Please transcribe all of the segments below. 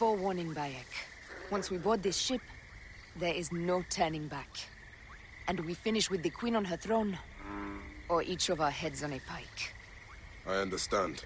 forewarning, Bayek. Once we board this ship, there is no turning back. And we finish with the Queen on her throne, or each of our heads on a pike. I understand.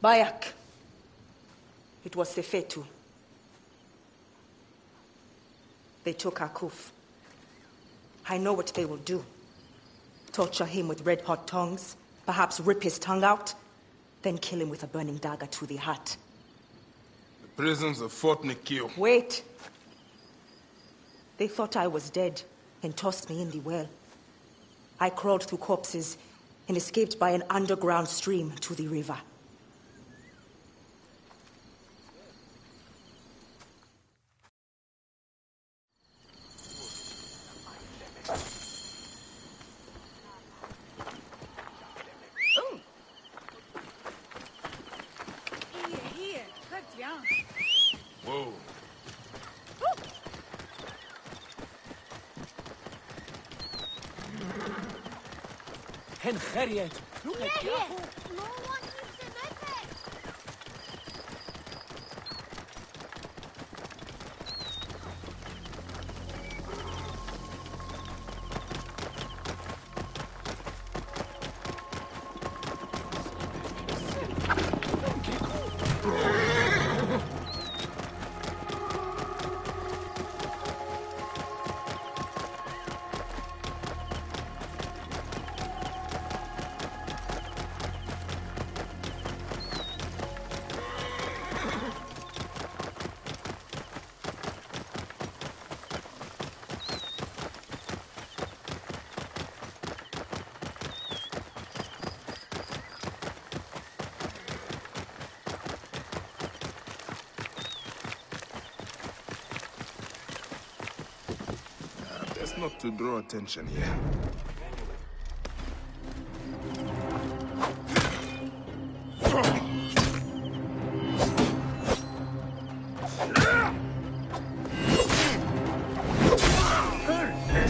Bayek. It was Sefetu. They took Akuf. I know what they will do. Torture him with red-hot tongues, perhaps rip his tongue out, then kill him with a burning dagger to the heart. The prisons of Fort Nikio. Wait. They thought I was dead and tossed me in the well. I crawled through corpses and escaped by an underground stream to the river. Whoa. هن خريت لوكا ياهو Best not to draw attention here.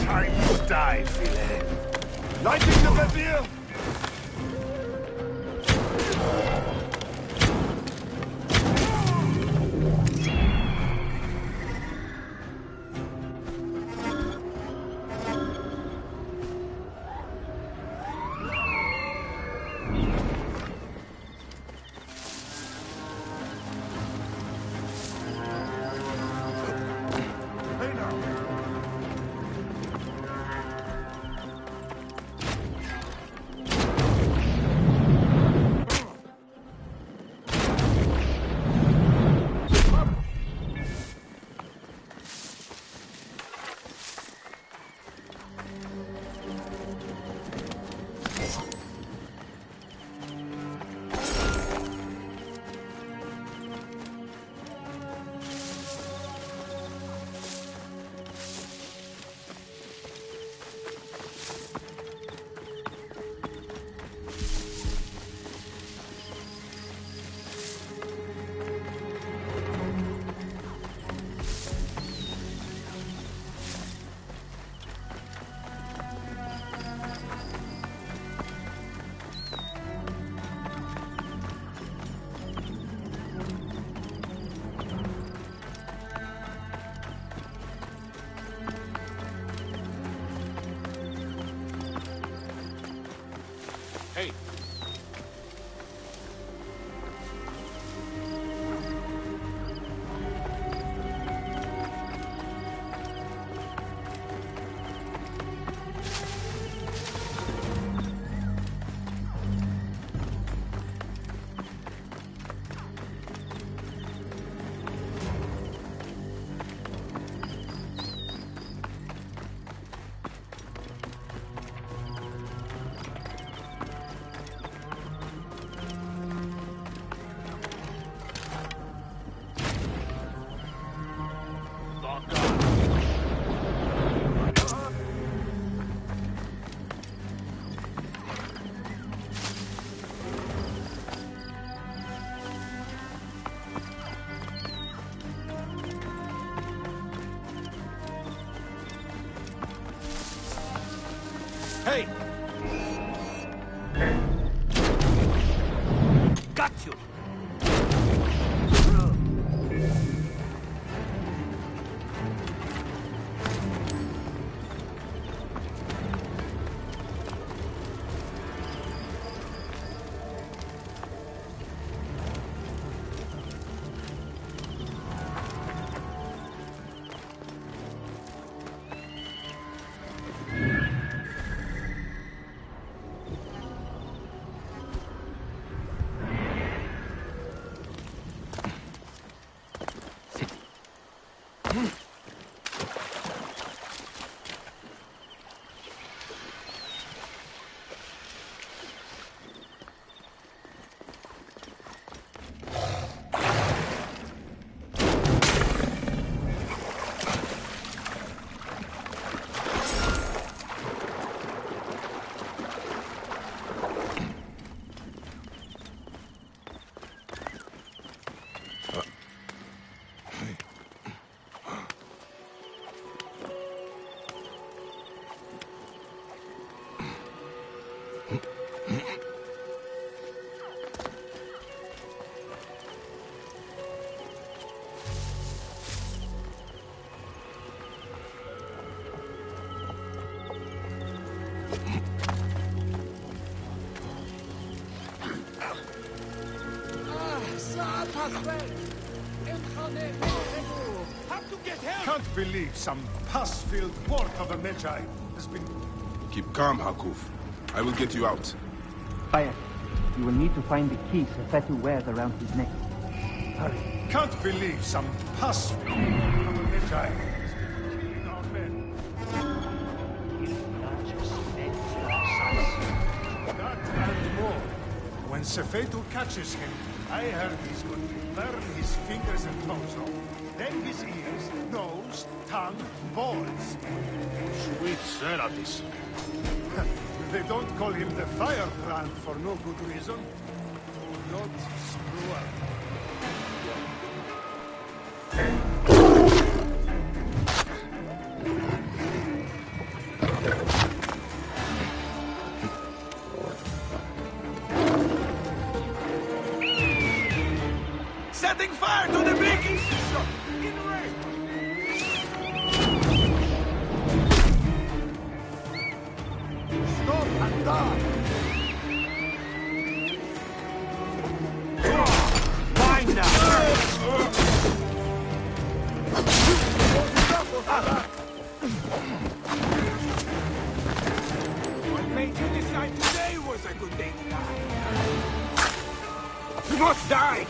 Time to die, Philae. Lighting the Bevere! Hey, hey! Got you! Can't believe some pus-filled port of a Medjay has been... Keep calm, Hakuf. I will get you out. Bayek, you will need to find the key Sefetu wears around his neck. Hurry. Can't believe some pus-filled port of a Medjay has been killing our men. That and more. When Sefetu catches him, I heard he's going to burn his fingers and toes off. Then his ears, nose, tongue, balls. Sweet Serapis. They don't call him the Firebrand for no good reason. Not screw up. Setting fire to the baking system! In range! Stop and die! Fine now! What made you decide today was a good day to die? You must die!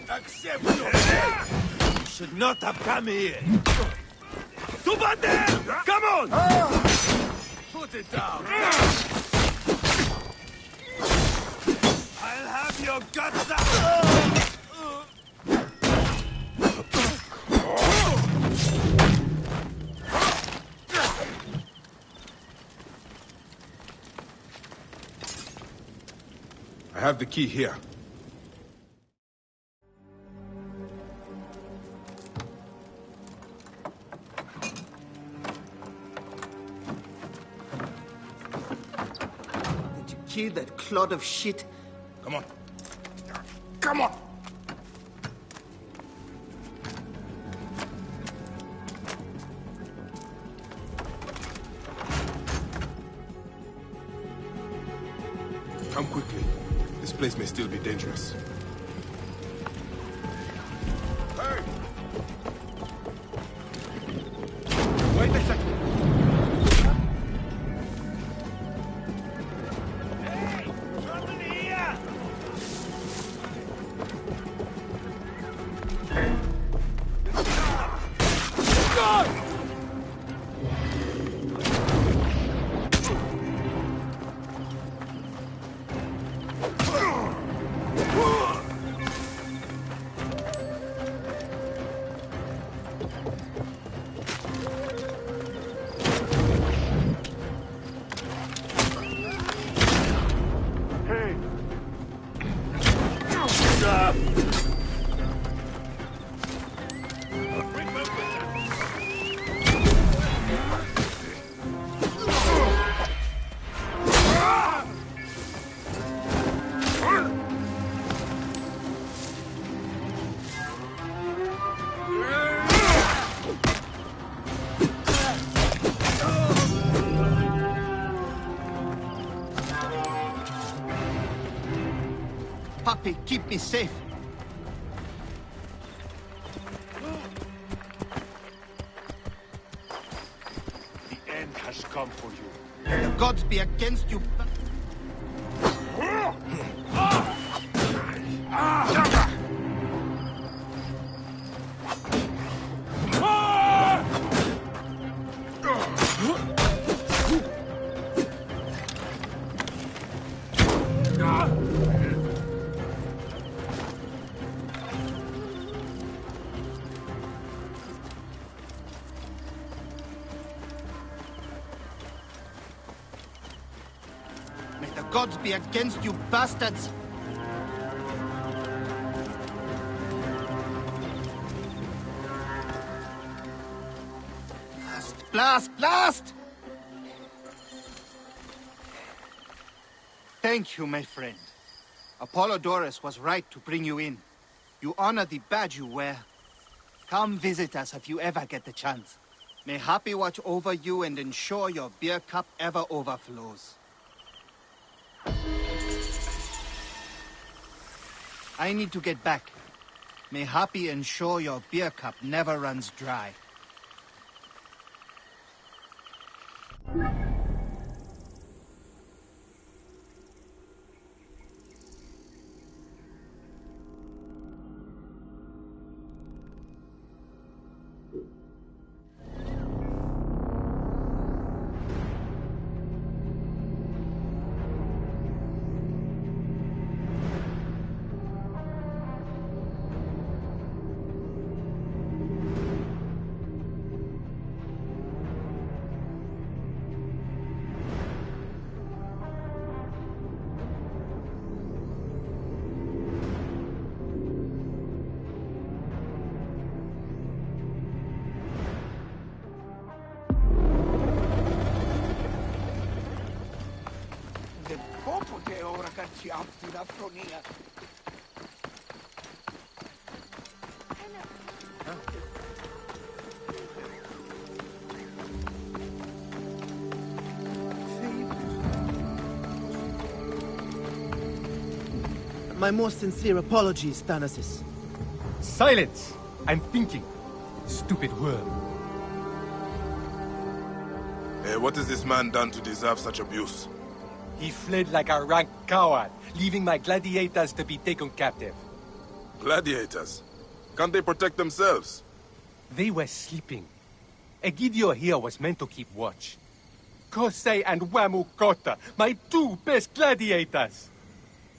Accept your fate! You should not have come here! To battle! Come on! Put it down! I'll have your guts out! I have the key here. Kill that clod of shit. Come on. Come on! Come quickly. This place may still be dangerous. Hey! Wait a second! Papi, keep me safe. The end has come for you. May the gods be against you. May the gods be against you, bastards! Blast! Blast! Blast! Thank you, my friend. Apollodorus was right to bring you in. You honor the badge you wear. Come visit us if you ever get the chance. May Happy watch over you and ensure your beer cup ever overflows. I need to get back. May Happy ensure your beer cup never runs dry. My most sincere apologies, Thanasis. Silence! I'm thinking. Stupid worm. What has this man done to deserve such abuse? He fled like a rank coward, leaving my gladiators to be taken captive. Gladiators? Can't they protect themselves? They were sleeping. Egidio here was meant to keep watch. Kosei and Wamukota, my two best gladiators!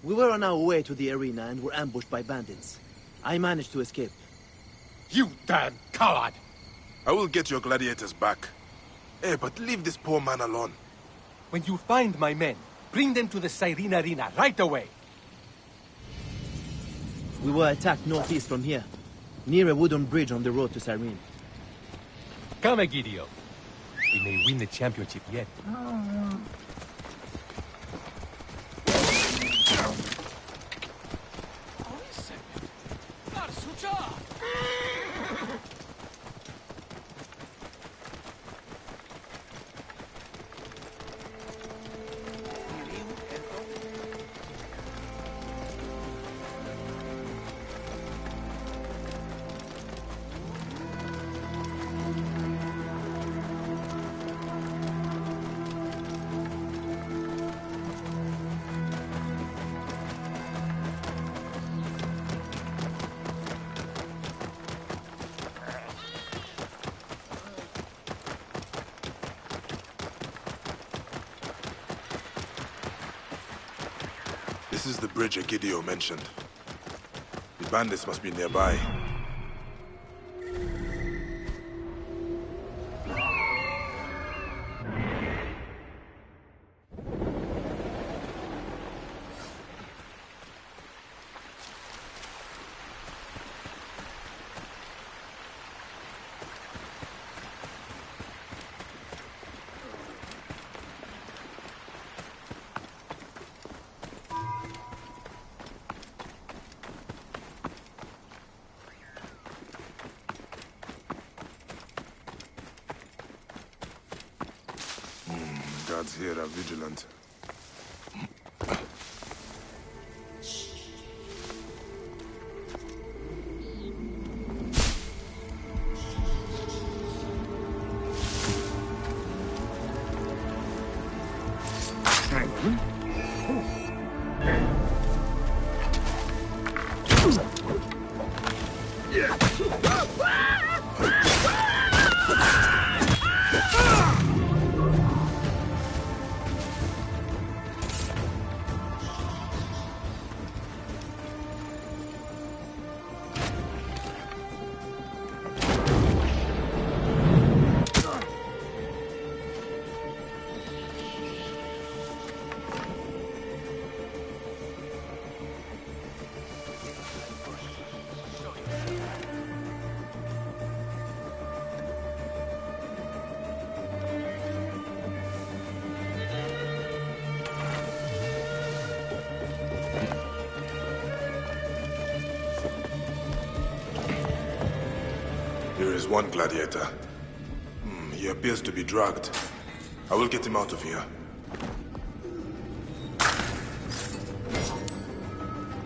We were on our way to the arena and were ambushed by bandits. I managed to escape. You damn coward! I will get your gladiators back. But leave this poor man alone. When you find my men, bring them to the Cyrene Arena right away. We were attacked northeast from here, near a wooden bridge on the road to Cyrene. Come, Egidio. We may win the championship yet. This is the bridge Egidio mentioned. The bandits must be nearby. Guards here are vigilant. is one gladiator. He appears to be drugged. I will get him out of here.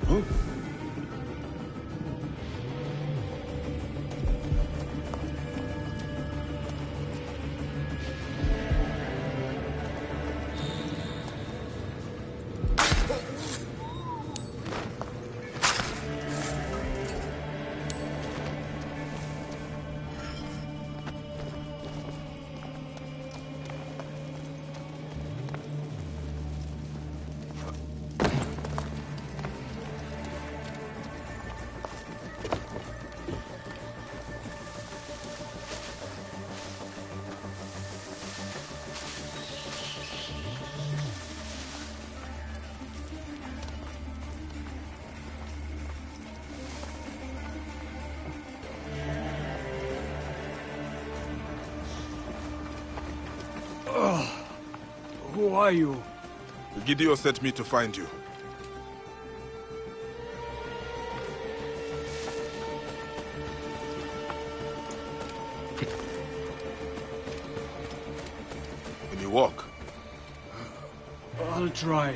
Huh? Who are you? Egidio sent me to find you. Can you walk? I'll try.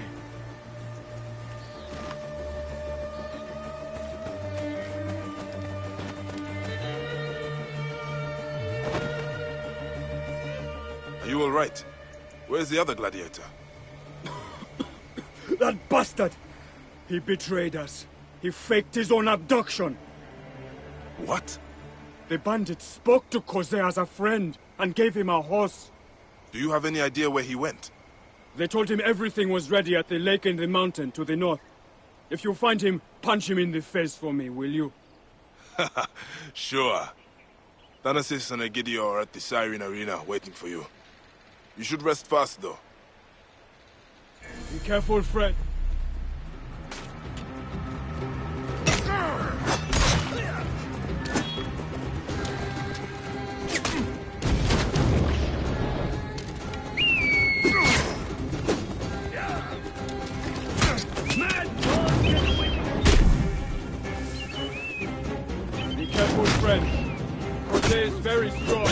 Are you all right? Where's the other gladiator? That bastard! He betrayed us. He faked his own abduction. What? The bandit spoke to Kose as a friend and gave him a horse. Do you have any idea where he went? They told him everything was ready at the lake in the mountain to the north. If you find him, punch him in the face for me, will you? Sure. Thanasis and Egidio are at the Siren Arena waiting for you. You should rest fast, though. Be careful, Fred. Be careful, friend. Jose is very strong.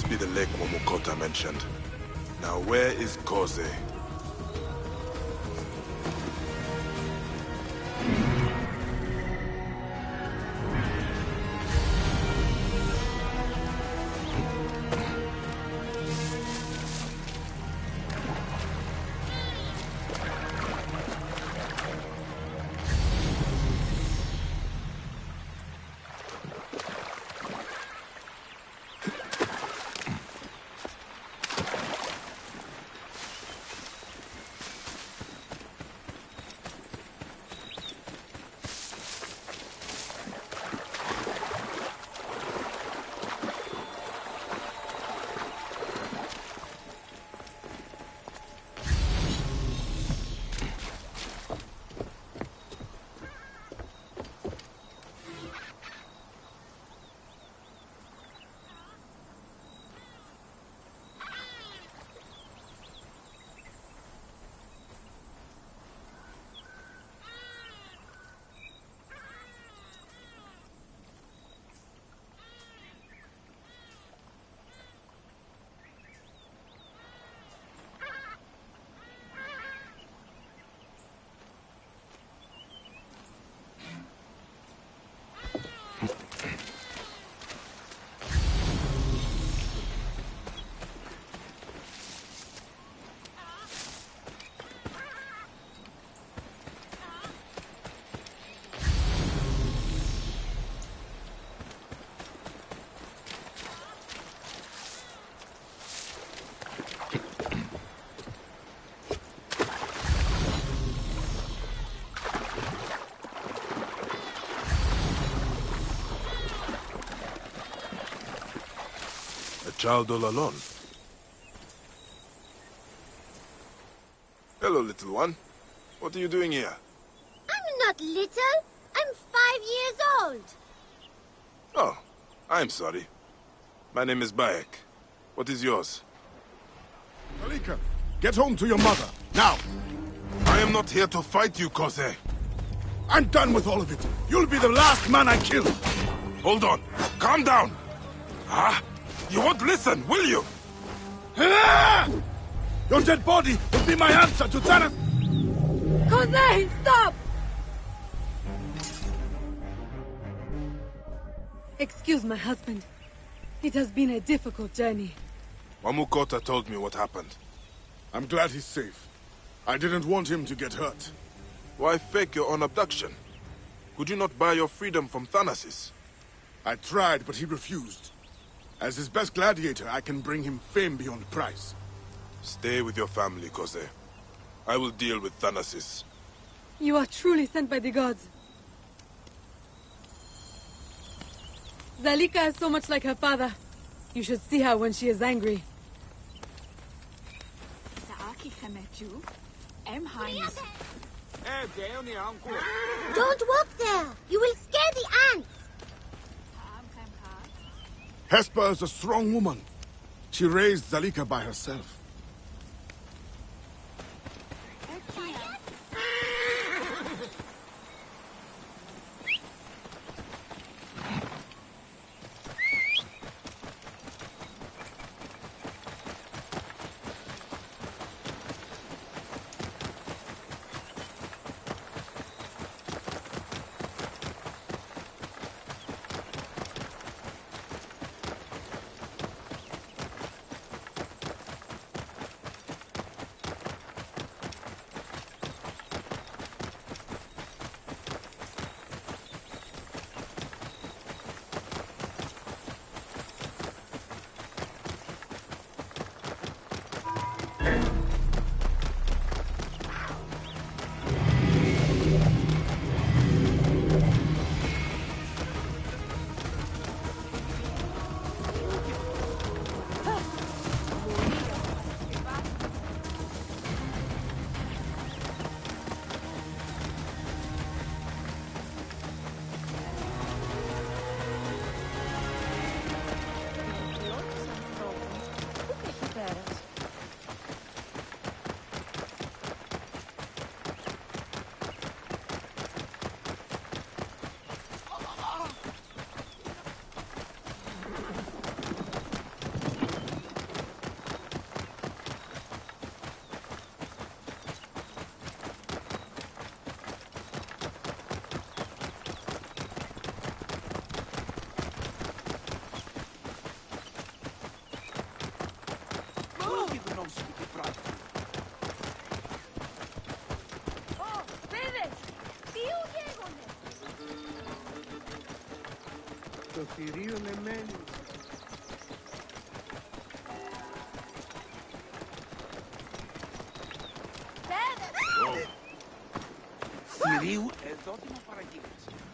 must be the lake Wamukota mentioned. Now where is Koze? Child all alone. Hello, little one. What are you doing here? I'm not little. I'm 5 years old. Oh, I'm sorry. My name is Bayek. What is yours? Zalika, get home to your mother, now! I am not here to fight you, Koze. I'm done with all of it. You'll be the last man I kill. Hold on. Calm down. Huh? You won't listen, will you? Your dead body will be my answer to Thanos. Koze, stop! Excuse my husband. It has been a difficult journey. Wamukota told me what happened. I'm glad he's safe. I didn't want him to get hurt. Why fake your own abduction? Could you not buy your freedom from Thanasis? I tried, but he refused. As his best gladiator, I can bring him fame beyond price. Stay with your family, Koze. I will deal with Thanasis. You are truly sent by the gods. Zalika is so much like her father. You should see her when she is angry. Don't walk there. You will scare the ants. Hesper is a strong woman. She raised Zalika by herself.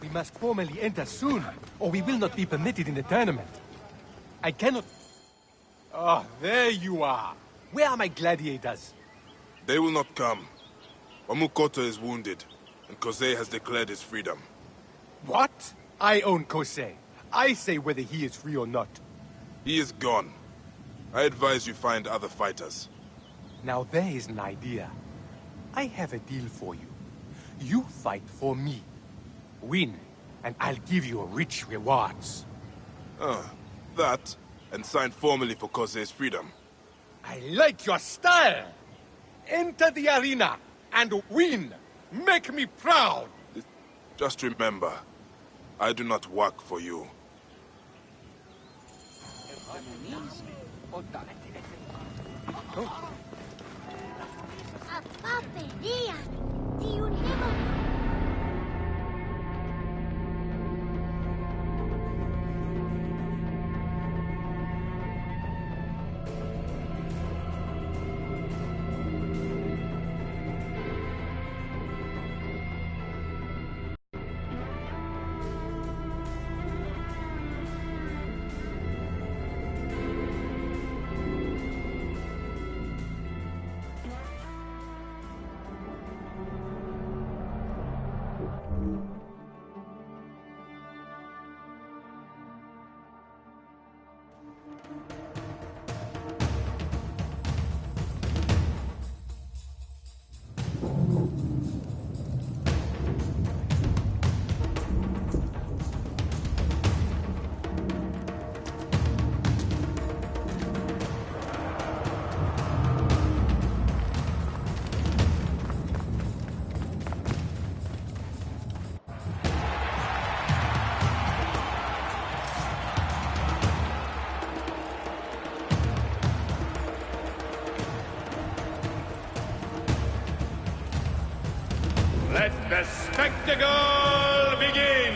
We must formally enter soon, or we will not be permitted in the tournament. I cannot... Oh, there you are. Where are my gladiators? They will not come. Wamukota is wounded, and Kosei has declared his freedom. What? I own Kosei. I say whether he is free or not. He is gone. I advise you find other fighters. Now there is an idea. I have a deal for you. You fight for me. Win, and I'll give you rich rewards. That, and sign formally for Kosei's freedom. I like your style! Enter the arena, and win! Make me proud! Just remember, I do not work for you. Let the spectacle begin!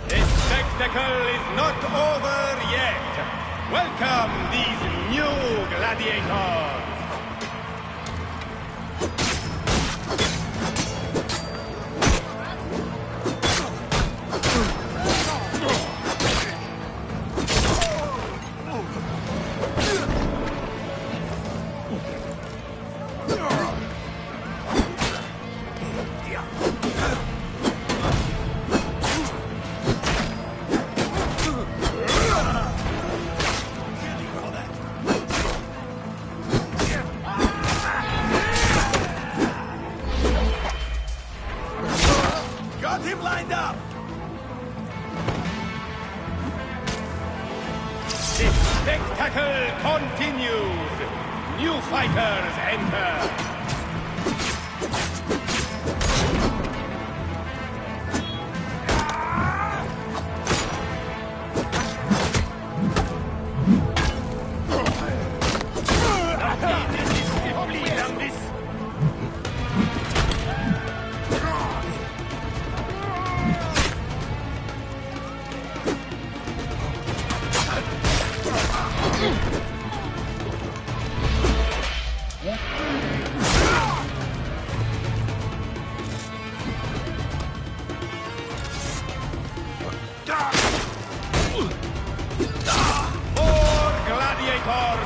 This spectacle is not over yet. Welcome these new gladiators! Got him lined up! The spectacle continues! New fighters enter!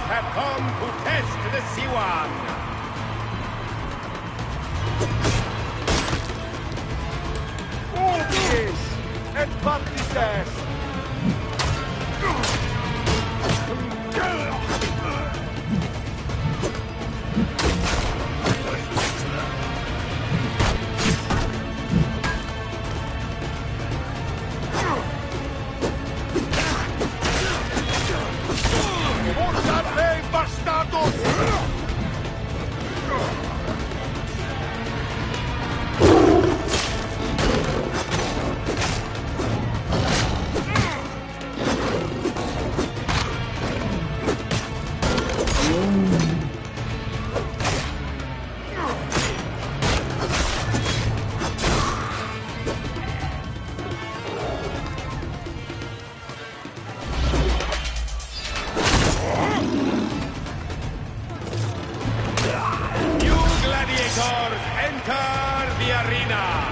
Have come to test the Siwan. Orbies and Baptistas. arena!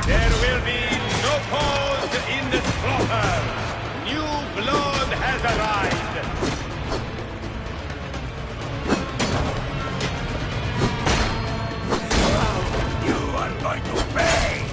There will be no pause in the slaughter. New blood has arrived. You are going to pay.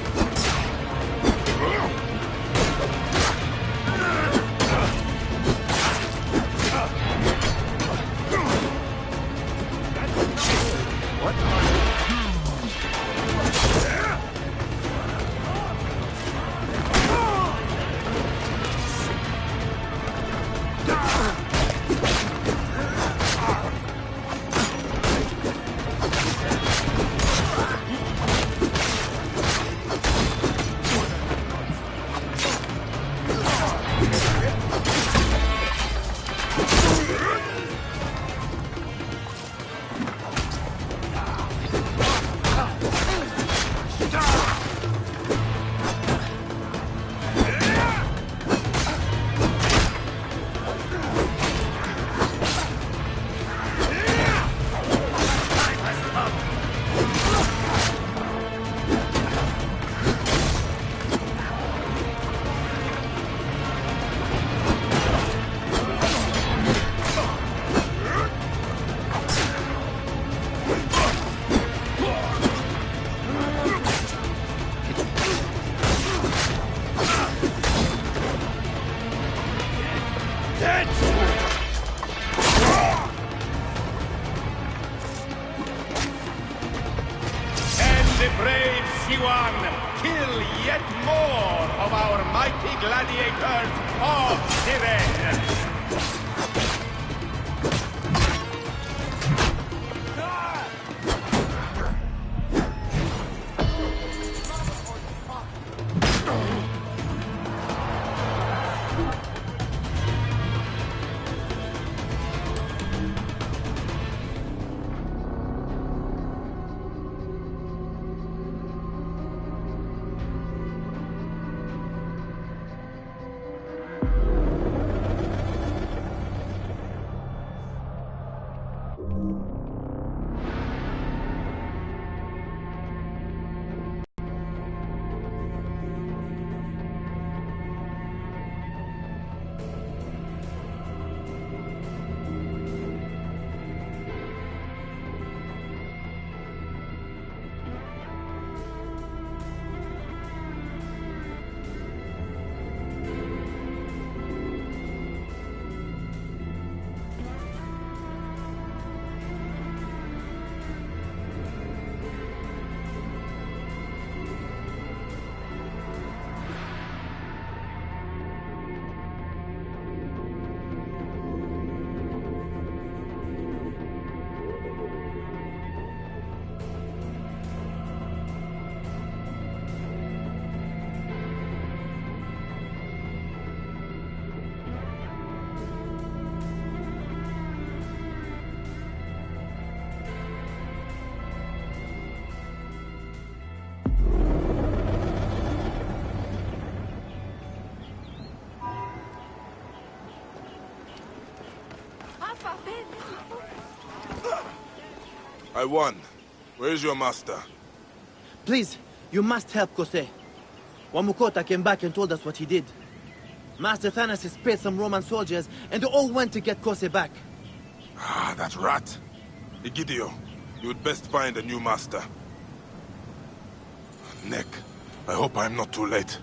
The brave Siwan kill yet more of our mighty gladiators of Siren. I won. Where's your master? Please, you must help Kosei. Wamukota came back and told us what he did. Master Thanasis paid some Roman soldiers, and they all went to get Kosei back. Ah, that rat. Egidio, you would best find a new master. Nick, I hope I'm not too late.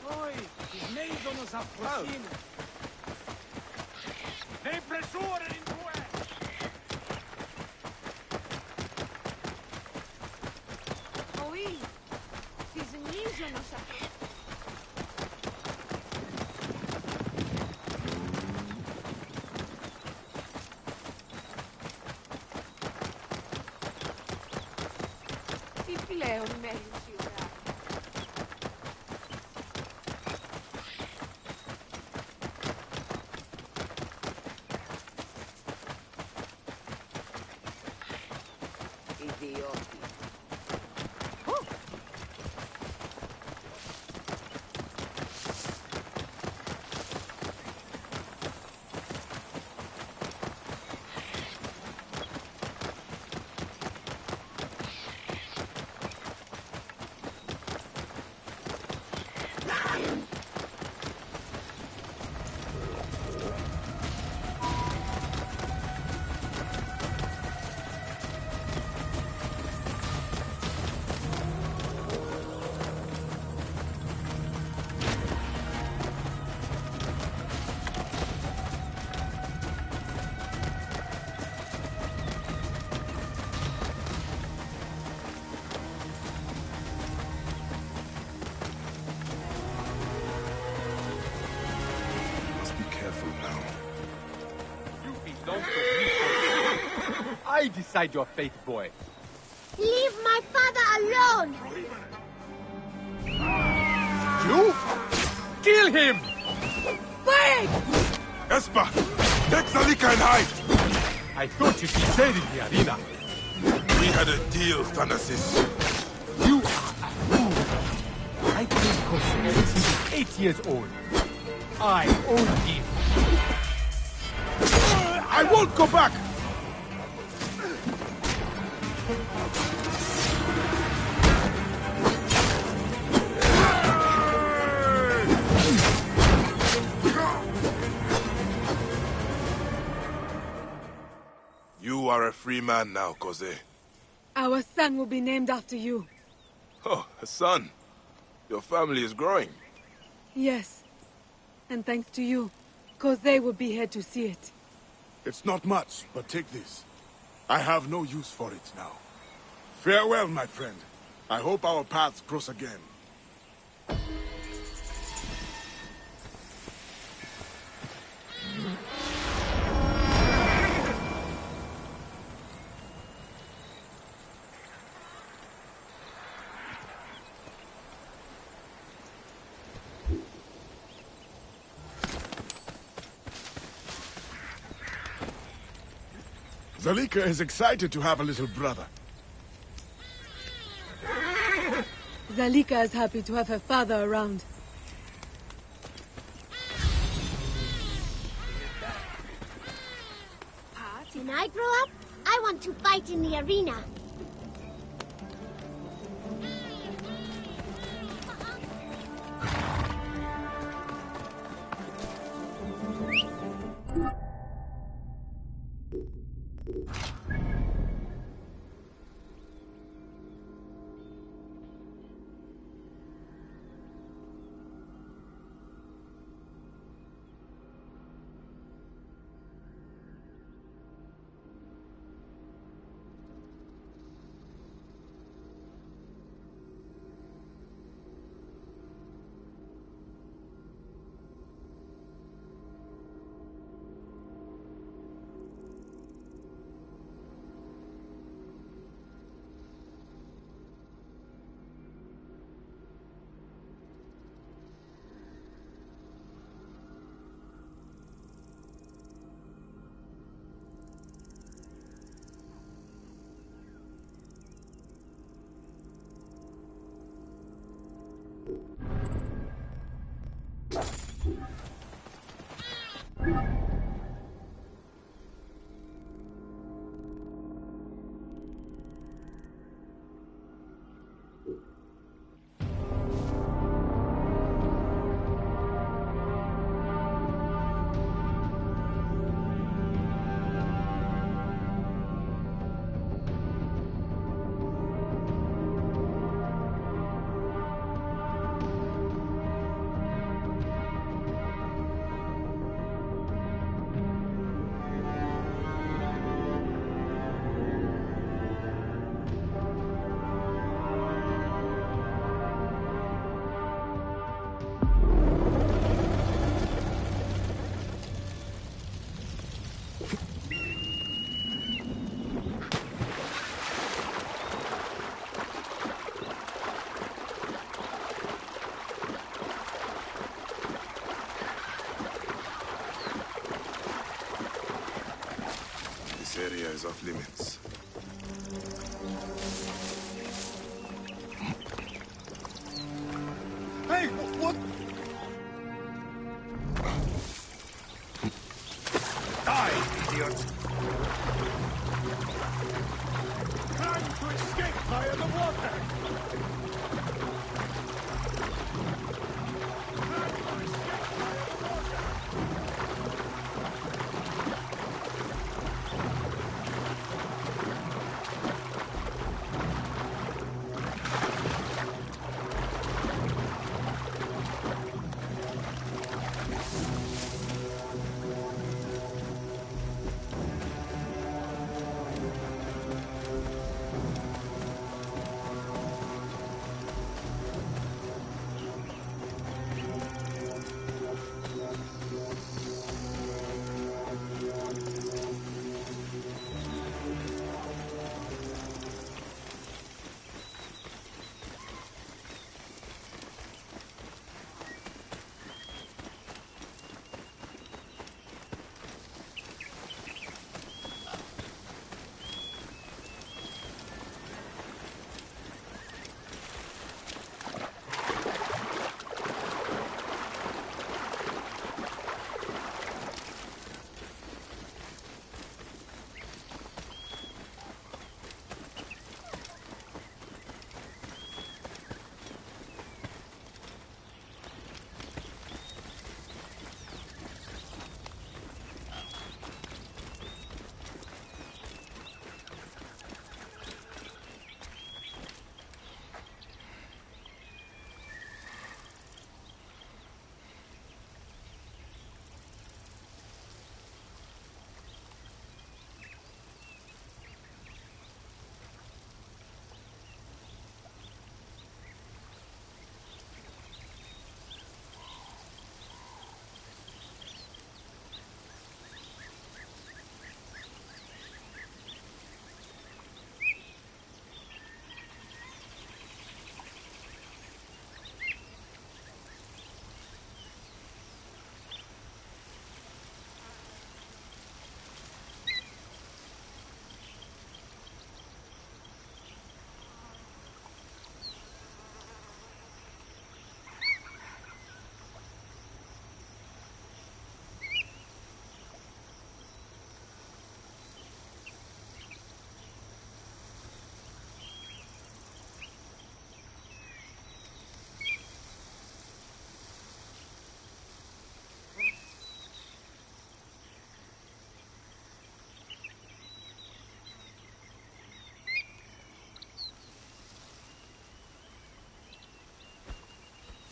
Oi, il mezzo non s'approssima. Le pressure in due! Oui, Fizinija non s'approssima. Leo meglio si ora. Idioti. I decide your fate, boy. Leave my father alone! You? Kill him! Wait! Esper! Take Zalika and hide! I thought you'd be safe in the arena. We had a deal, Thanasis. You are a fool. I killed Kosei since he was 8 years old. I own him. I won't go back! You are a free man now, Kosei. Our son will be named after you. Oh, a son. Your family is growing. Yes. And thanks to you, Kosei will be here to see it. It's not much, but take this. I have no use for it now. Farewell, my friend. I hope our paths cross again. Zalika is excited to have a little brother. Zalika is happy to have her father around. When I grow up, I want to fight in the arena. is off limits. Hey, what? Die, idiot! Trying to escape via the water!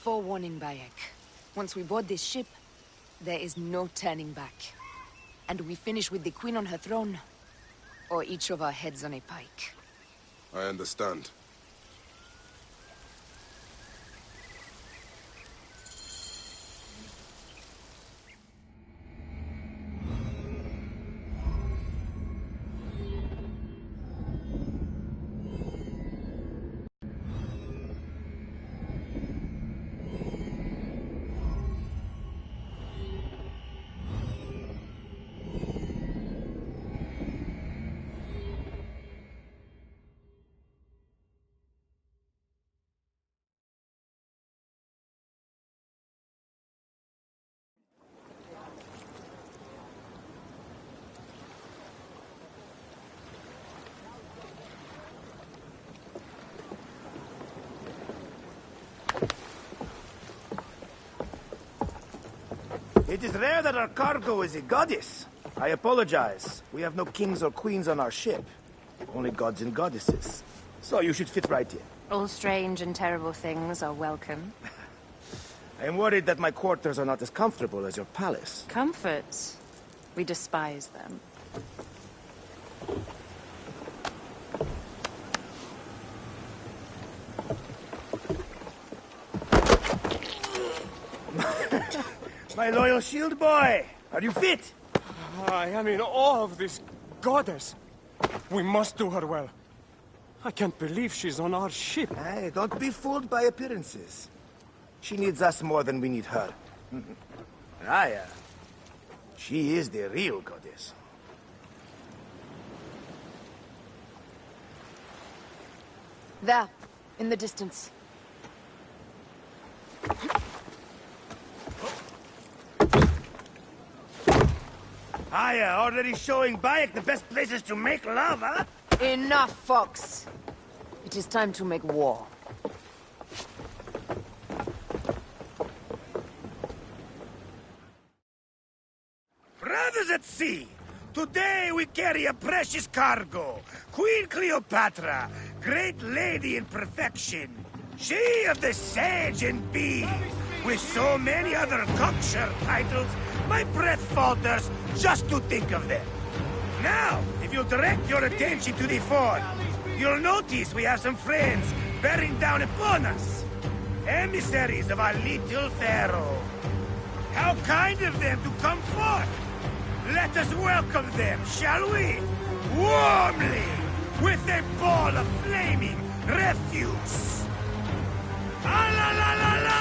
Forewarning, Bayek. Once we board this ship, there is no turning back. And we finish with the Queen on her throne, or each of our heads on a pike. I understand. It is rare that our cargo is a goddess. I apologize. We have no kings or queens on our ship. Only gods and goddesses. So you should fit right in. All strange and terrible things are welcome. I am worried that my quarters are not as comfortable as your palace. Comforts? We despise them. My loyal shield boy! Are you fit? I am in awe of this goddess. We must do her well. I can't believe she's on our ship. Hey, don't be fooled by appearances. She needs us more than we need her. Raya, she is the real goddess. There, in the distance. Aya, already showing Bayek the best places to make love, huh? Enough, Fox. It is time to make war. Brothers at sea, today we carry a precious cargo. Queen Cleopatra, great lady in perfection. She of the Sage and Bee. With so many other cocksure titles, my breath falters just to think of them. Now, if you'll direct your attention to the fort, you'll notice we have some friends bearing down upon us. Emissaries of our little pharaoh. How kind of them to come forth! Let us welcome them, shall we? Warmly, with a ball of flaming refuse. Ah la la la la!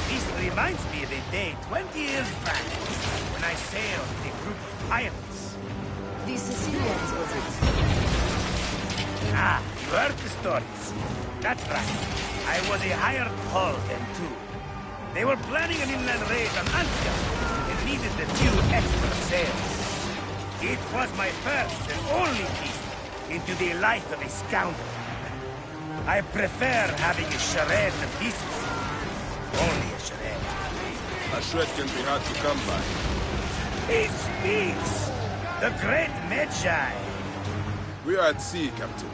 This reminds me of a day 20 years back, when I sailed with a group of pirates. The Sicilians, was it? Ah, you heard the stories. That's right. I was a hired hull then, too. They were planning an inland raid on Antioch and needed a few extra sails. It was my first and only peek into the life of a scoundrel. I prefer having a charade of pieces. Only a charade. A shred can be hard to come by. He speaks! The great Medjay! We are at sea, Captain.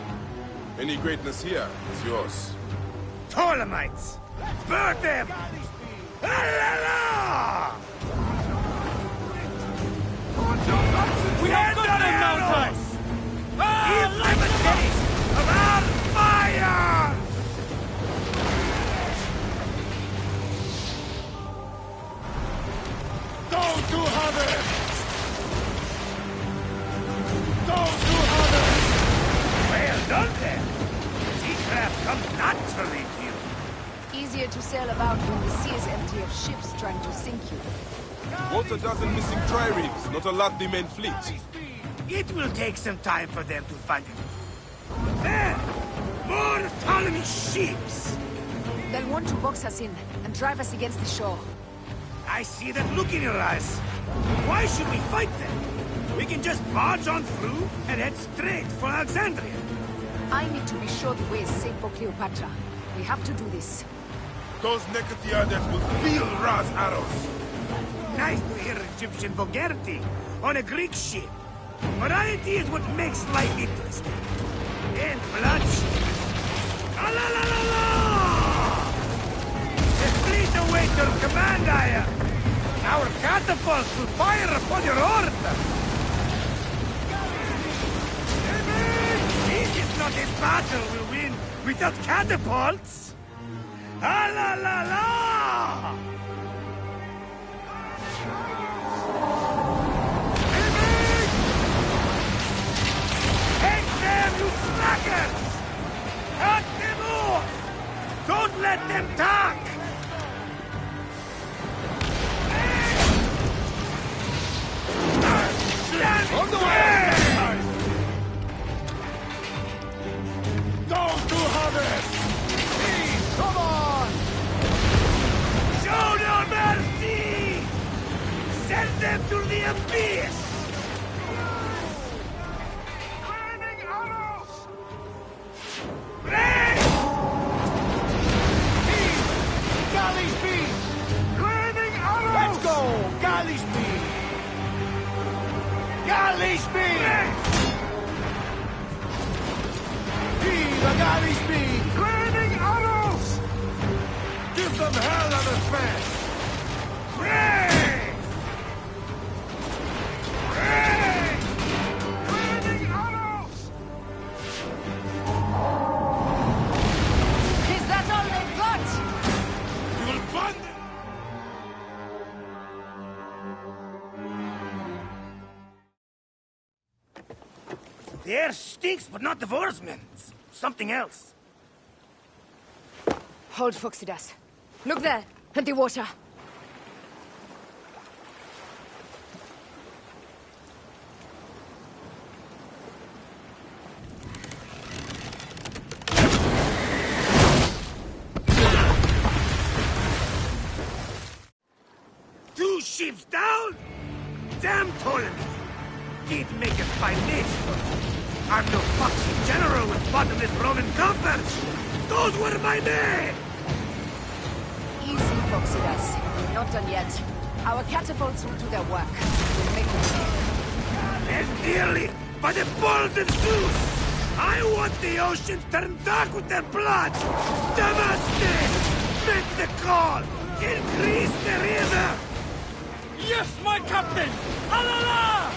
Any greatness here is yours. Ptolemites! Burn them! La! We had the arrows! Give them a taste of our fire! Go to harvest! Go to harvest! Well done then! Seacraft comes naturally to you. Easier to sail about when the sea is empty of ships trying to sink you. What a dozen missing triremes, not a lot the main fleet. It will take some time for them to find it. There! More Ptolemy ships! They'll want to box us in and drive us against the shore. I see that look in your eyes. Why should we fight them? We can just barge on through and head straight for Alexandria. I need to be sure the way is safe for Cleopatra. We have to do this. Those Necatiades will feel Ra's arrows. Nice to hear Egyptian vulgarity on a Greek ship. Variety is what makes life interesting. And bloodshed. Ah la la la la! The fleet awaits your command, Aya. Our catapults will fire upon your order. This is not a battle we'll win without catapults. Ah la la la! Take them, you slackers! Cut them off! Don't let them talk! On the way! Go to harvest! Please, come on! Show no mercy! Send them to the abyss! Galley speed! Landing arrows! Let's go! Galley speed! Galley speed! Viva galley speed! Landing arrows! Give them hell on a smash! Ray! Landing arrows! Is that all they've got? You will find them! The air stinks, but not the Vorsman. Something else. Hold, Phoxidas. Look there, at the water. ships down? Damn Ptolemy! Did make a fine name, but I'm no foxy general with bottomless Roman coffers! Those were my men! Easy, Phoxidas. We're not done yet. Our catapults will do their work. We'll make them pay. As dearly by the balls of Zeus! I want the oceans turned dark with their blood! Namaste! Make the call! Increase the river! Yes, my captain! Alala!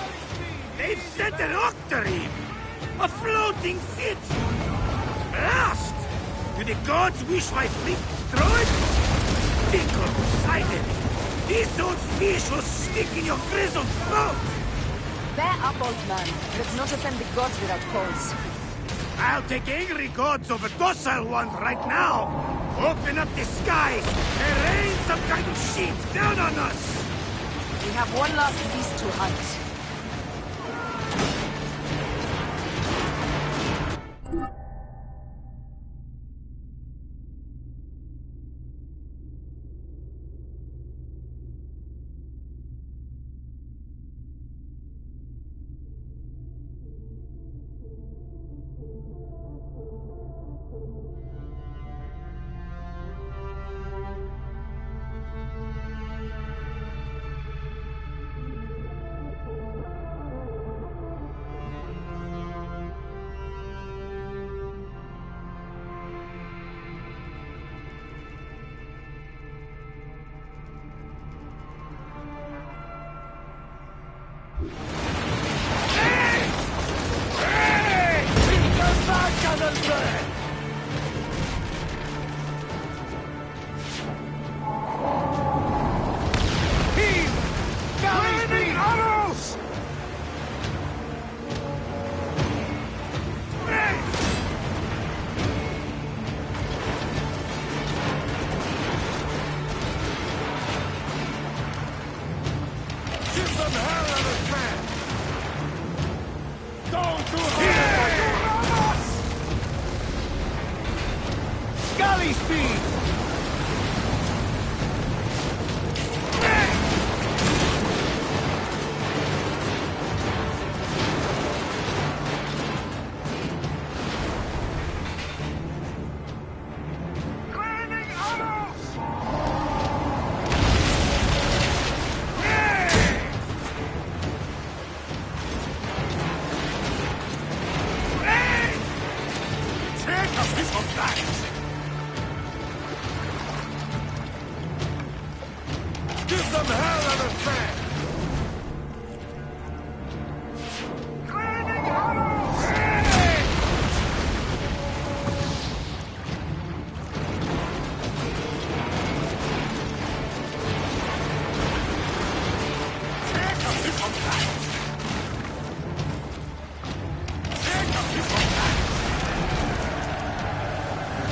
They've sent an octarine! A floating city! Blast! Do the gods wish my fleet destroyed? Think of Poseidon! This old fish will stick in your grizzled throat! Bear up, old man. Let's not offend the gods without cause. I'll take angry gods over docile ones right now! Open up the skies and rain some kind of shit down on us! We have one last beast to hunt.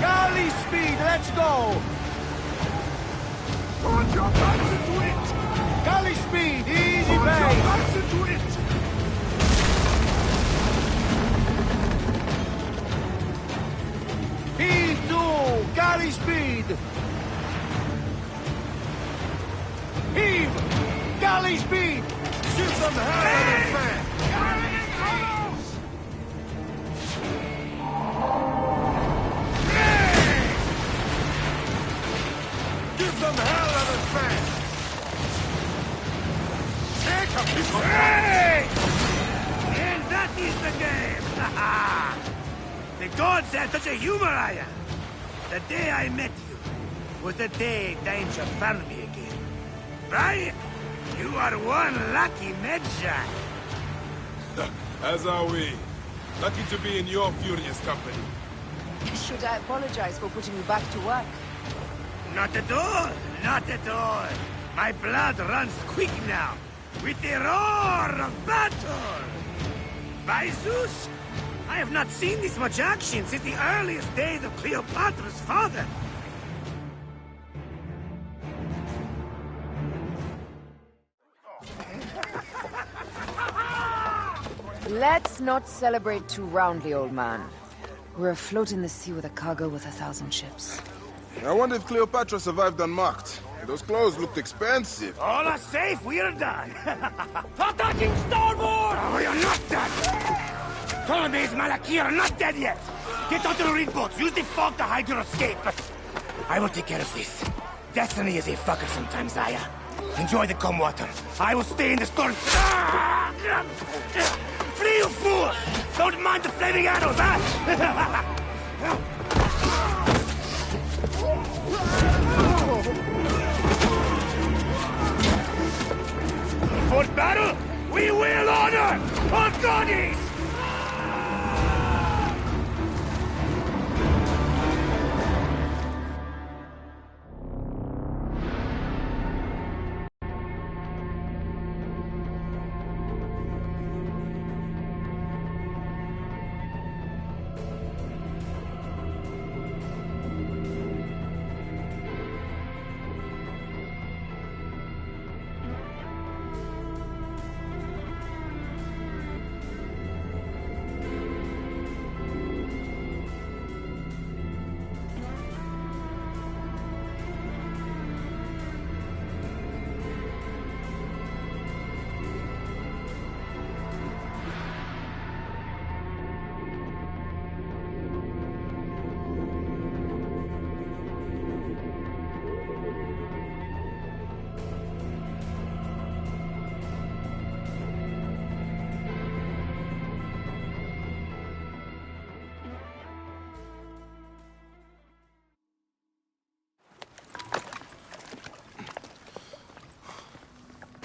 Galley speed! Let's go! Put your backs into it! Galley speed, easy base! Put your backs into it! Heave to! Galley speed! Heave! Galley speed! Shoot them hell out of man! Some hell out of man! Take a piece of hey! And that is the game! The gods had such a humor, I am. The day I met you was the day danger found me again. Right? You are one lucky medshot. As are we. Lucky to be in your furious company. Should I apologize for putting you back to work? Not at all! Not at all! My blood runs quick now, with the roar of battle! By Zeus, I have not seen this much action since the earliest days of Cleopatra's father! Let's not celebrate too roundly, old man. We're afloat in the sea with a cargo worth 1,000 ships. I wonder if Cleopatra survived unmarked. Those clothes looked expensive. All are safe, we're done. Attacking starboard! Oh, you're not done! Ptolemy's Malaki are not dead yet! Get onto the reed boats, use the fog to hide your escape. I will take care of this. Destiny is a fucker sometimes, Aya. Enjoy the calm water. I will stay in the storm. Flee, you fools! Don't mind the flaming arrows, huh? For battle, we will honor our goddess!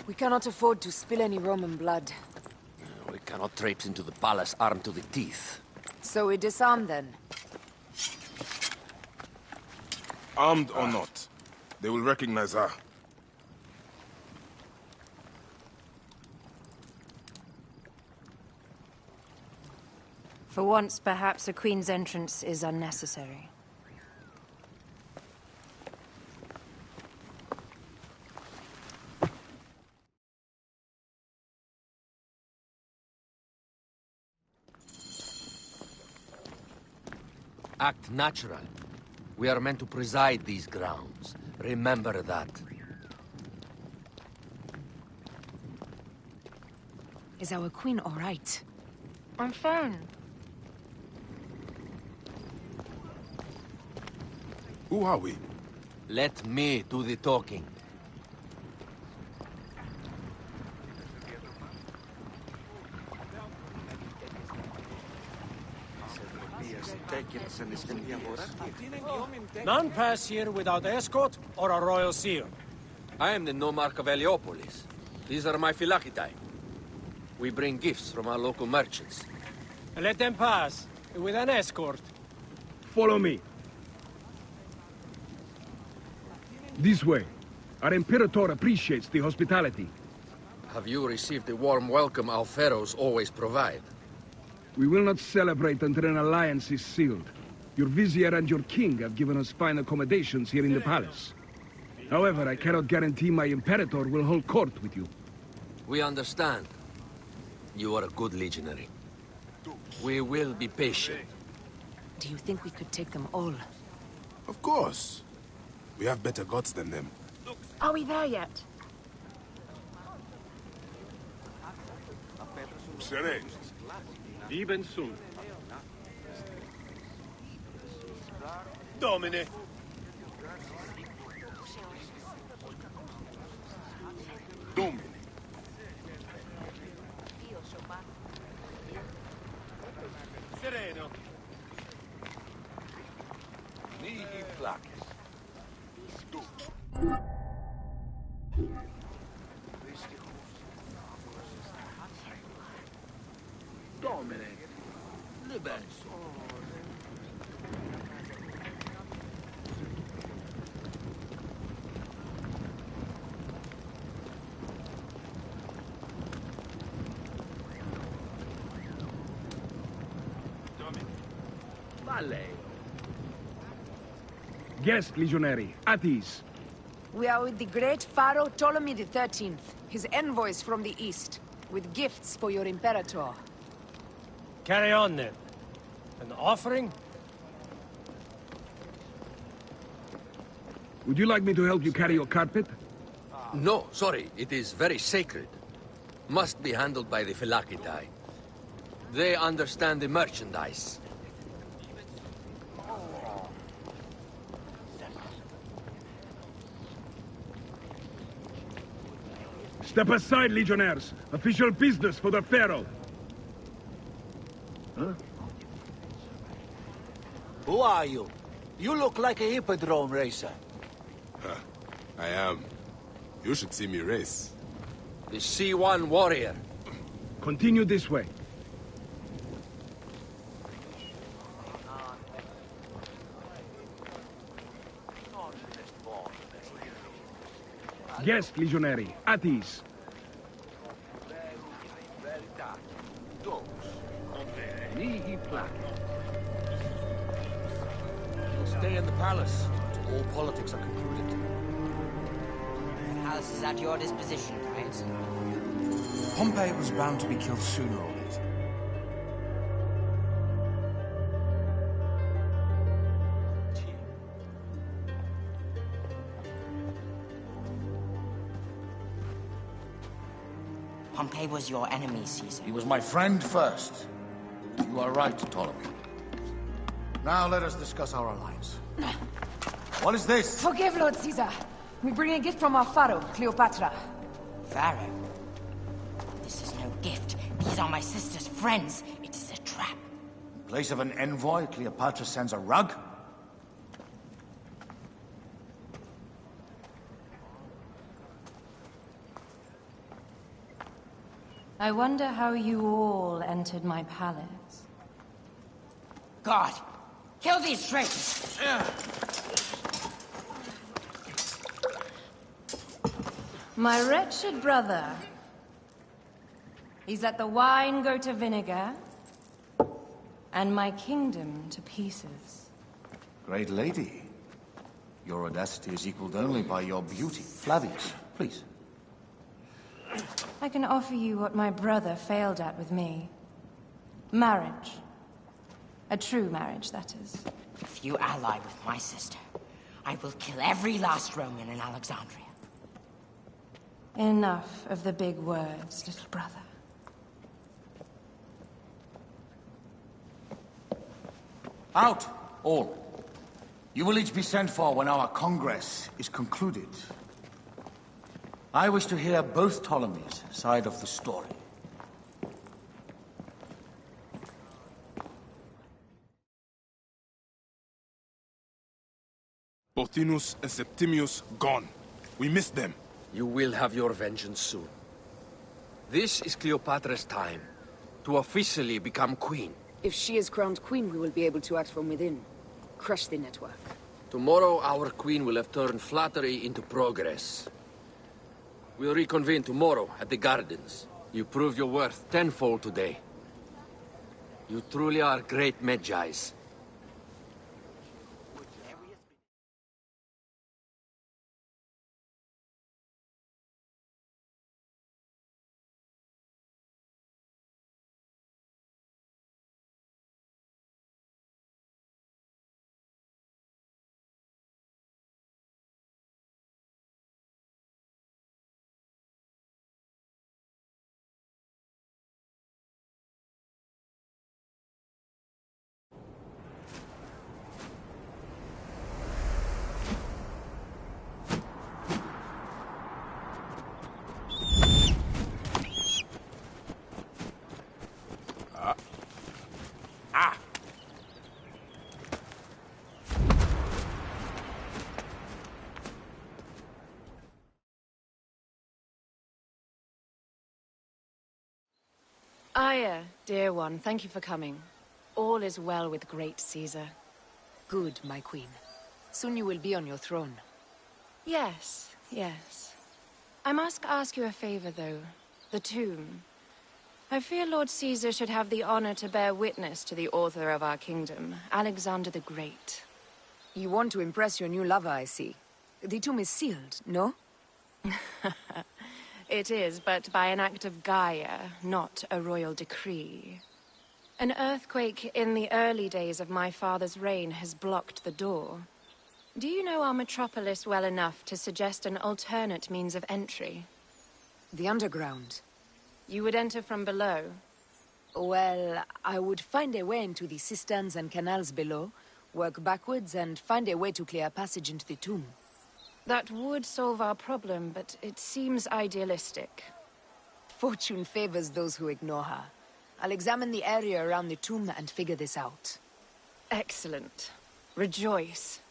We cannot afford to spill any Roman blood. We cannot traipse into the palace armed to the teeth. So we disarm then? Armed or not, they will recognize her. For once, perhaps a queen's entrance is unnecessary. Act natural. We are meant to preside these grounds. Remember that. Is our queen all right? I'm fine. Who are we? Let me do the talking. None pass here without escort or a royal seal. I am the nomarch of Heliopolis. These are my Phylakitai. We bring gifts from our local merchants. Let them pass, with an escort. Follow me. This way. Our Imperator appreciates the hospitality. Have you received the warm welcome our pharaohs always provide? We will not celebrate until an alliance is sealed. Your vizier and your king have given us fine accommodations here in the palace. However, I cannot guarantee my Imperator will hold court with you. We understand. You are a good legionary. We will be patient. Do you think we could take them all? Of course. We have better gods than them. Are we there yet? Sere. Even soon. Domine. Domine. Sereno. Mihi placis. Domine. Libes. Guest, legionary. At ease. We are with the great Pharaoh Ptolemy XIII, his envoys from the east, with gifts for your Imperator. Carry on, then. An offering? Would you like me to help you carry your carpet? No, sorry. It is very sacred. Must be handled by the Phylakitai. They understand the merchandise. Step aside, Legionnaires. Official business for the Pharaoh. Huh? Who are you? You look like a hippodrome racer. Huh. I am. You should see me race. The C1 warrior. Continue this way. Yes, Legionary. At ease. You'll stay in the palace till all politics are concluded. The palace is at your disposition, Caius. Pompey was bound to be killed sooner or later. Pompey was your enemy, Caesar. He was my friend first. You are right, Ptolemy. Now let us discuss our alliance. What is this? Forgive, Lord Caesar. We bring a gift from our pharaoh, Cleopatra. Pharaoh? This is no gift. These are my sister's friends. It is a trap. In place of an envoy, Cleopatra sends a rug? I wonder how you all entered my palace. God! Kill these traitors! My wretched brother. He's let the wine go to vinegar, and my kingdom to pieces. Great lady. Your audacity is equaled only by your beauty. Flavius, please. I can offer you what my brother failed at with me. Marriage. A true marriage, that is. If you ally with my sister, I will kill every last Roman in Alexandria. Enough of the big words, little brother. Out, all. You will each be sent for when our congress is concluded. I wish to hear both Ptolemies' side of the story. Pothinus and Septimius gone. We missed them. You will have your vengeance soon. This is Cleopatra's time to officially become queen. If she is crowned queen, we will be able to act from within. Crush the network. Tomorrow, our queen will have turned flattery into progress. We'll reconvene tomorrow at the gardens. You proved your worth tenfold today. You truly are great Medjais. Aya, dear one, thank you for coming. All is well with great Caesar. Good, my queen. Soon you will be on your throne. Yes, yes. I must ask you a favor, though. The tomb. I fear Lord Caesar should have the honor to bear witness to the author of our kingdom, Alexander the Great. You want to impress your new lover, I see. The tomb is sealed, no? It is, but by an act of Gaia, not a royal decree. An earthquake in the early days of my father's reign has blocked the door. Do you know our metropolis well enough to suggest an alternate means of entry? The underground. You would enter from below? Well, I would find a way into the cisterns and canals below, work backwards, and find a way to clear a passage into the tomb. That would solve our problem, but it seems idealistic. Fortune favors those who ignore her. I'll examine the area around the tomb and figure this out. Excellent. Rejoice.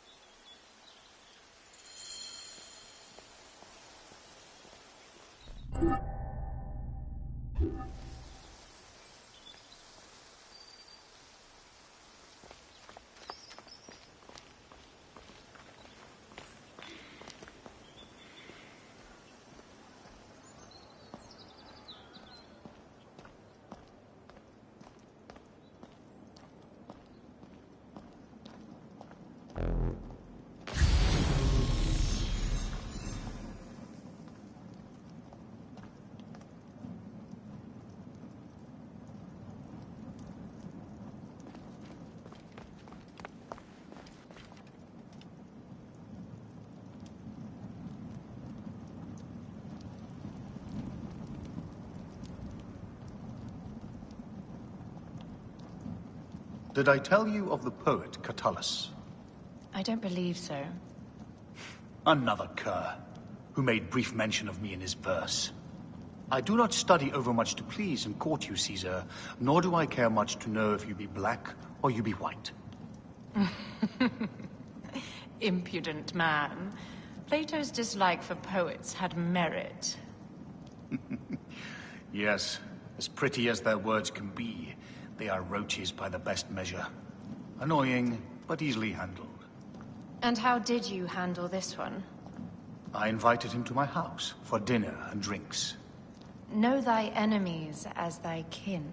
Did I tell you of the poet Catullus? I don't believe so. Another cur, who made brief mention of me in his verse. I do not study overmuch to please and court you, Caesar, nor do I care much to know if you be black or you be white. Impudent man. Plato's dislike for poets had merit. Yes, as pretty as their words can be, they are roaches by the best measure. Annoying, but easily handled. And how did you handle this one? I invited him to my house for dinner and drinks. Know thy enemies as thy kin.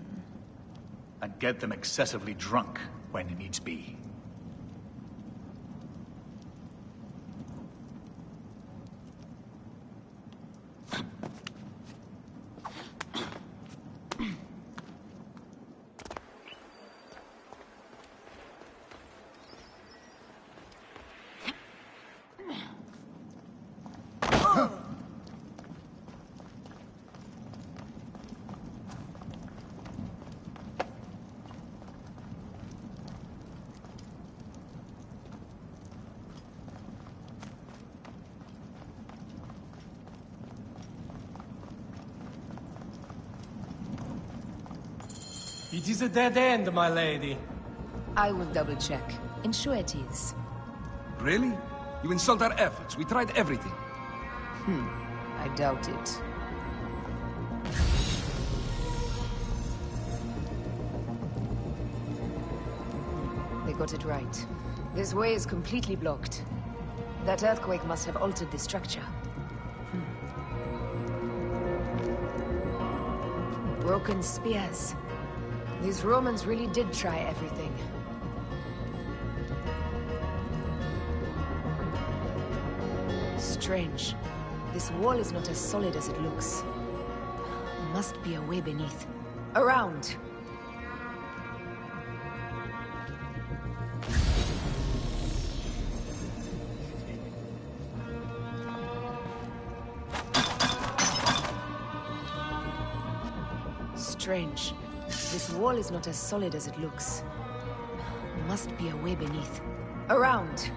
And get them excessively drunk when needs be. It is a dead end, my lady. I will double-check. Ensure it is. Really? You insult our efforts. We tried everything. I doubt it. They got it right. This way is completely blocked. That earthquake must have altered the structure. Broken spears. These Romans really did try everything. Strange. This wall is not as solid as it looks. Must be a way beneath. Around! Strange. This wall is not as solid as it looks. Must be a way beneath. Around!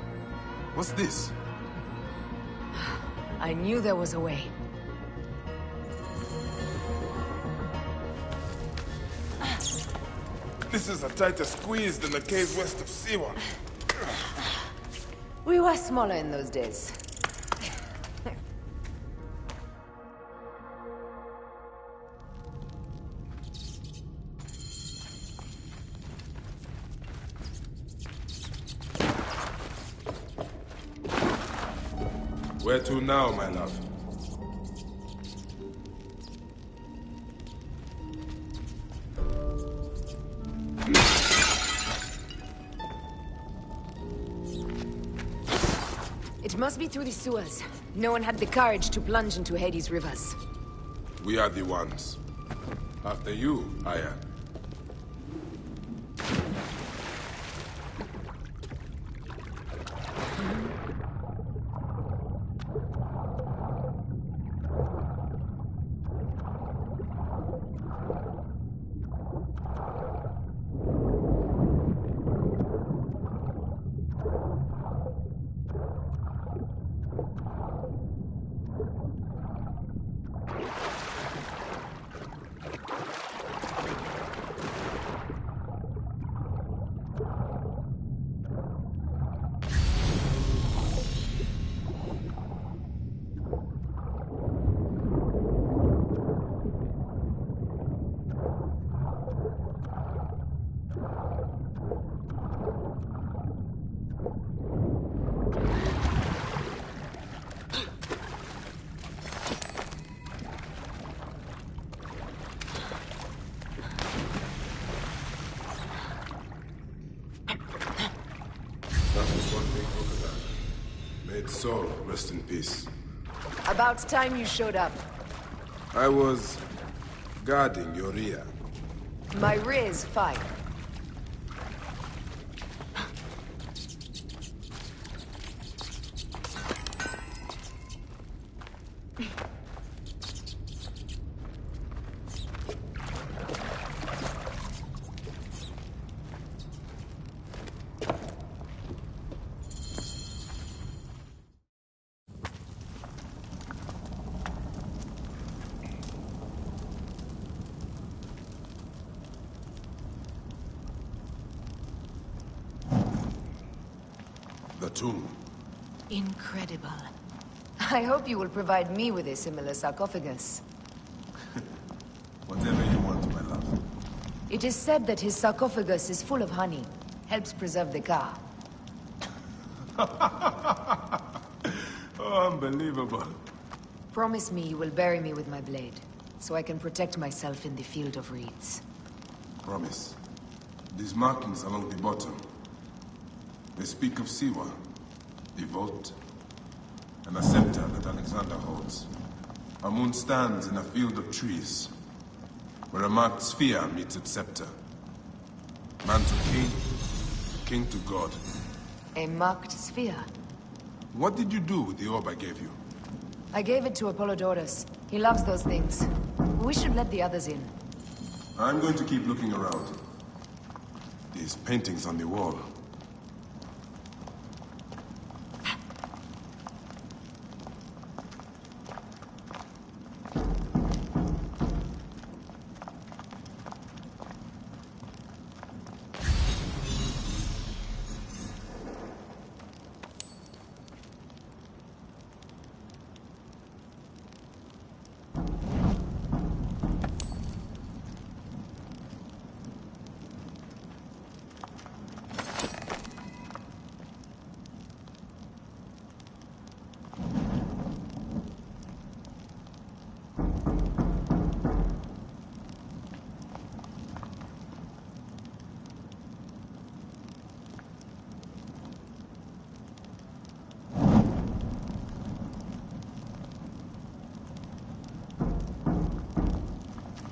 What's this? I knew there was a way. This is a tighter squeeze than the caves west of Siwa. We were smaller in those days. Where to now, my love? It must be through the sewers. No one had the courage to plunge into Hades' rivers. We are the ones. After you, Aya. its soul rest in peace. About time you showed up. I was guarding your rear. My rear is fine. The tomb. Incredible. I hope you will provide me with a similar sarcophagus. Whatever you want, my love. It is said that his sarcophagus is full of honey. Helps preserve the car. Oh, unbelievable. Promise me you will bury me with my blade, so I can protect myself in the field of reeds. Promise. These markings along the bottom. They speak of Siwa, the vault, and a scepter that Alexander holds. A moon stands in a field of trees, where a marked sphere meets its scepter. Man to king, king to god. A marked sphere? What did you do with the orb I gave you? I gave it to Apollodorus. He loves those things. We should let the others in. I'm going to keep looking around. These paintings on the wall.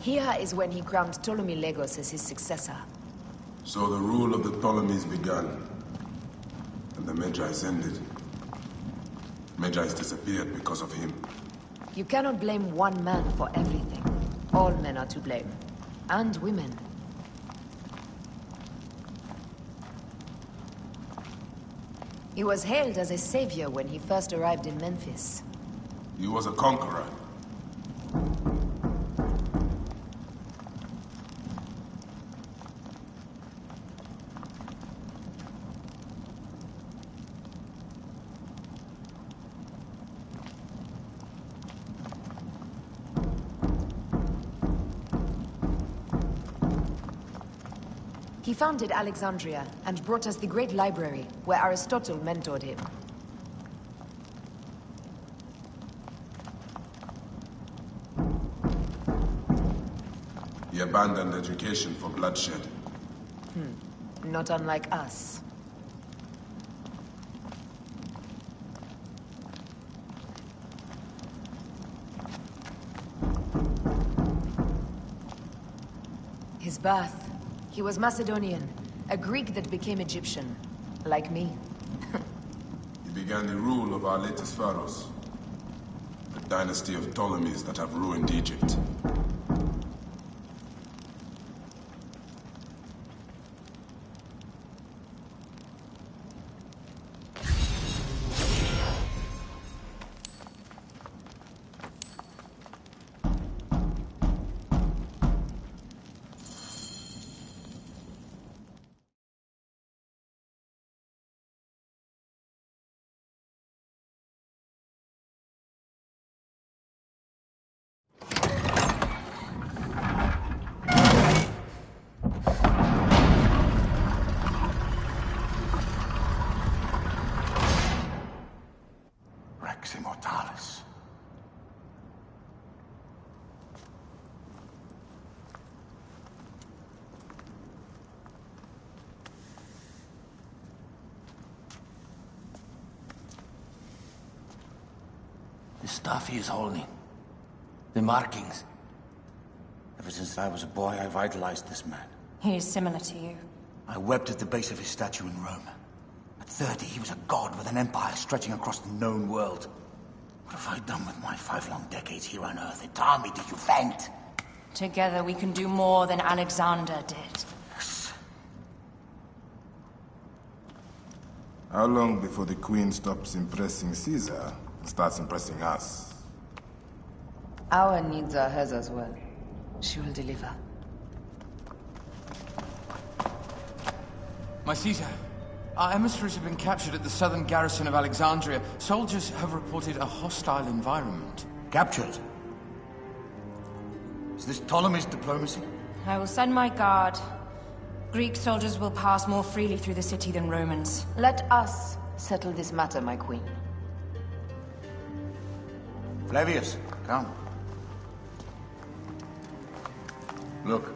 Here is when he crowned Ptolemy Legos as his successor. So the rule of the Ptolemies began, and the Magi's ended. Magi's disappeared because of him. You cannot blame one man for everything. All men are to blame. And women. He was hailed as a savior when he first arrived in Memphis. He was a conqueror. He founded Alexandria and brought us the great library, where Aristotle mentored him. He abandoned education for bloodshed. Not unlike us. His birth. He was Macedonian, a Greek that became Egyptian, like me. He began the rule of our latest pharaohs, the dynasty of Ptolemies that have ruined Egypt. Rex Immortalis. The stuff he is holding. The markings. Ever since I was a boy, I've idolized this man. He is similar to you. I wept at the base of his statue in Rome. At 30, he was a god with an empire stretching across the known world. What have I done with my 5 long decades here on Earth? It taught me to you vent. Together we can do more than Alexander did. Yes. How long before the Queen stops impressing Caesar and starts impressing us? Our needs are hers as well. She will deliver. My Caesar, our emissaries have been captured at the southern garrison of Alexandria. Soldiers have reported a hostile environment. Captured? Is this Ptolemy's diplomacy? I will send my guard. Greek soldiers will pass more freely through the city than Romans. Let us settle this matter, my queen. Flavius, come. Look.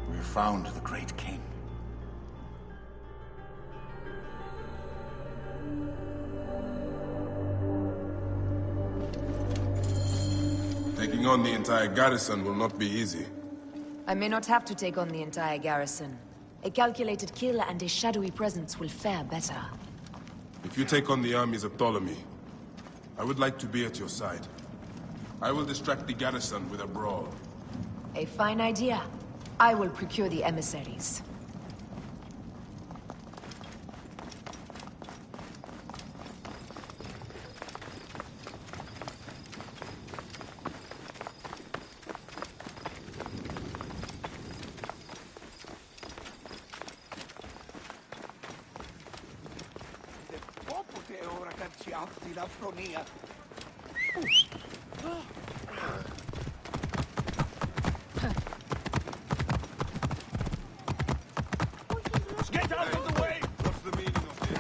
We have found the great king. Taking on the entire garrison will not be easy. I may not have to take on the entire garrison. A calculated kill and a shadowy presence will fare better. If you take on the armies of Ptolemy, I would like to be at your side. I will distract the garrison with a brawl. A fine idea. I will procure the emissaries. Get out of the way! What's the meaning of this?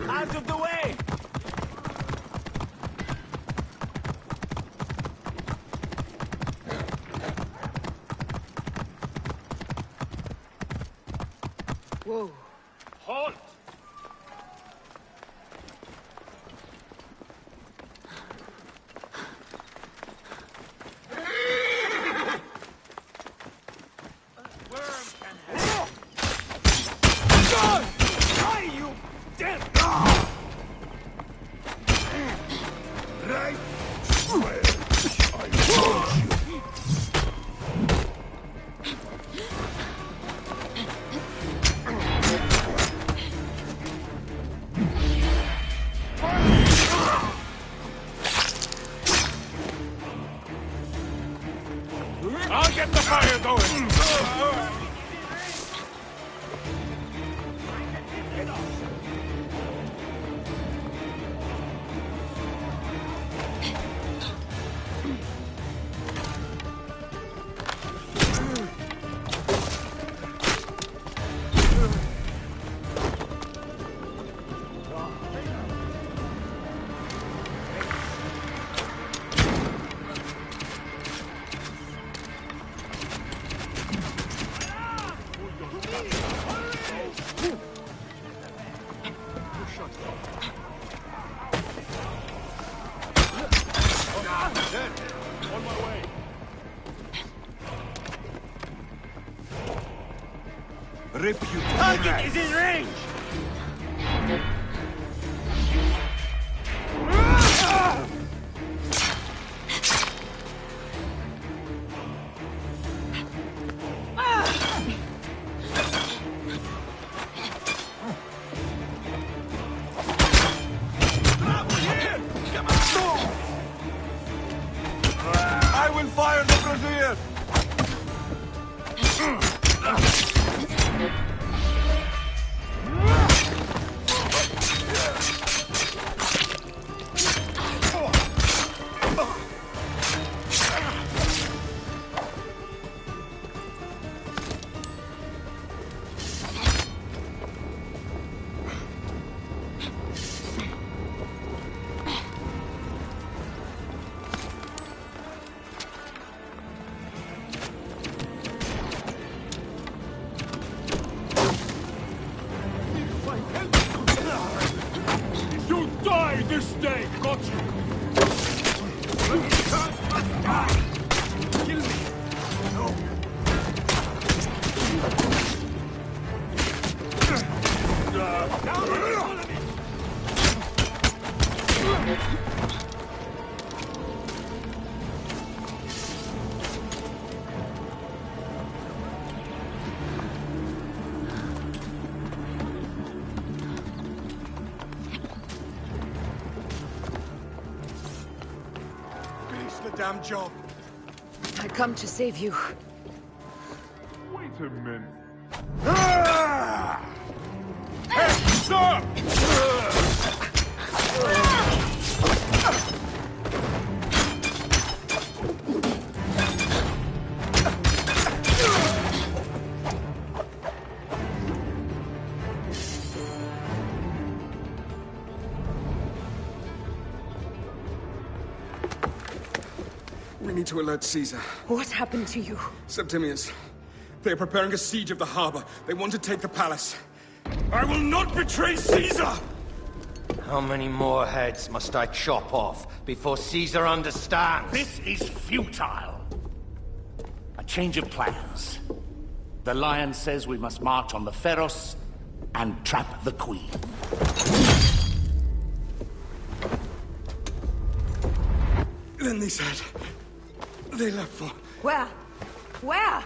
Out of the way! Whoa. Halt! Why, you dead? Right? I told you. I'll get the fire going! On my way. Rip you to Target is in range! I will fire the brazier! This day got you! Kill me! No! Finish the damn job! I come to save you. Wait a minute. Hey, stop! We need to alert Caesar. What happened to you? Septimius. They are preparing a siege of the harbor. They want to take the palace. I will not betray Caesar! How many more heads must I chop off before Caesar understands? This is futile. A change of plans. The Lion says we must march on the Pharos and trap the Queen. Then they said... they left for... Where? Where?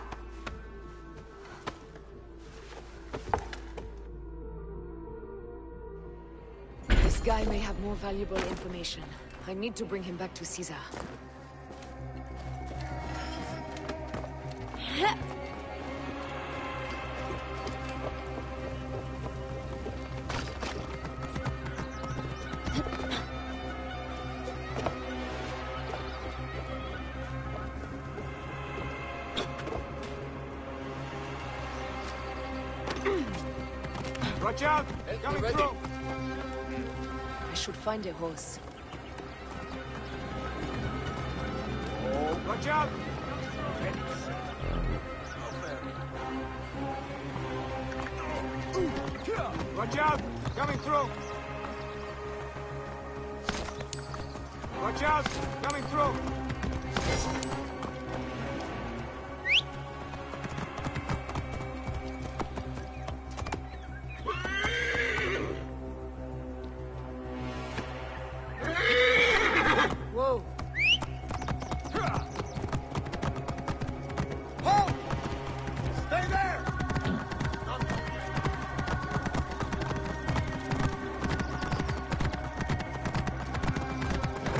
This guy may have more valuable information. I need to bring him back to Caesar. Watch out! Coming through! I should find a horse. Watch out! Watch out! Coming through! Watch out! Coming through! Whoa! Hold! Stay there!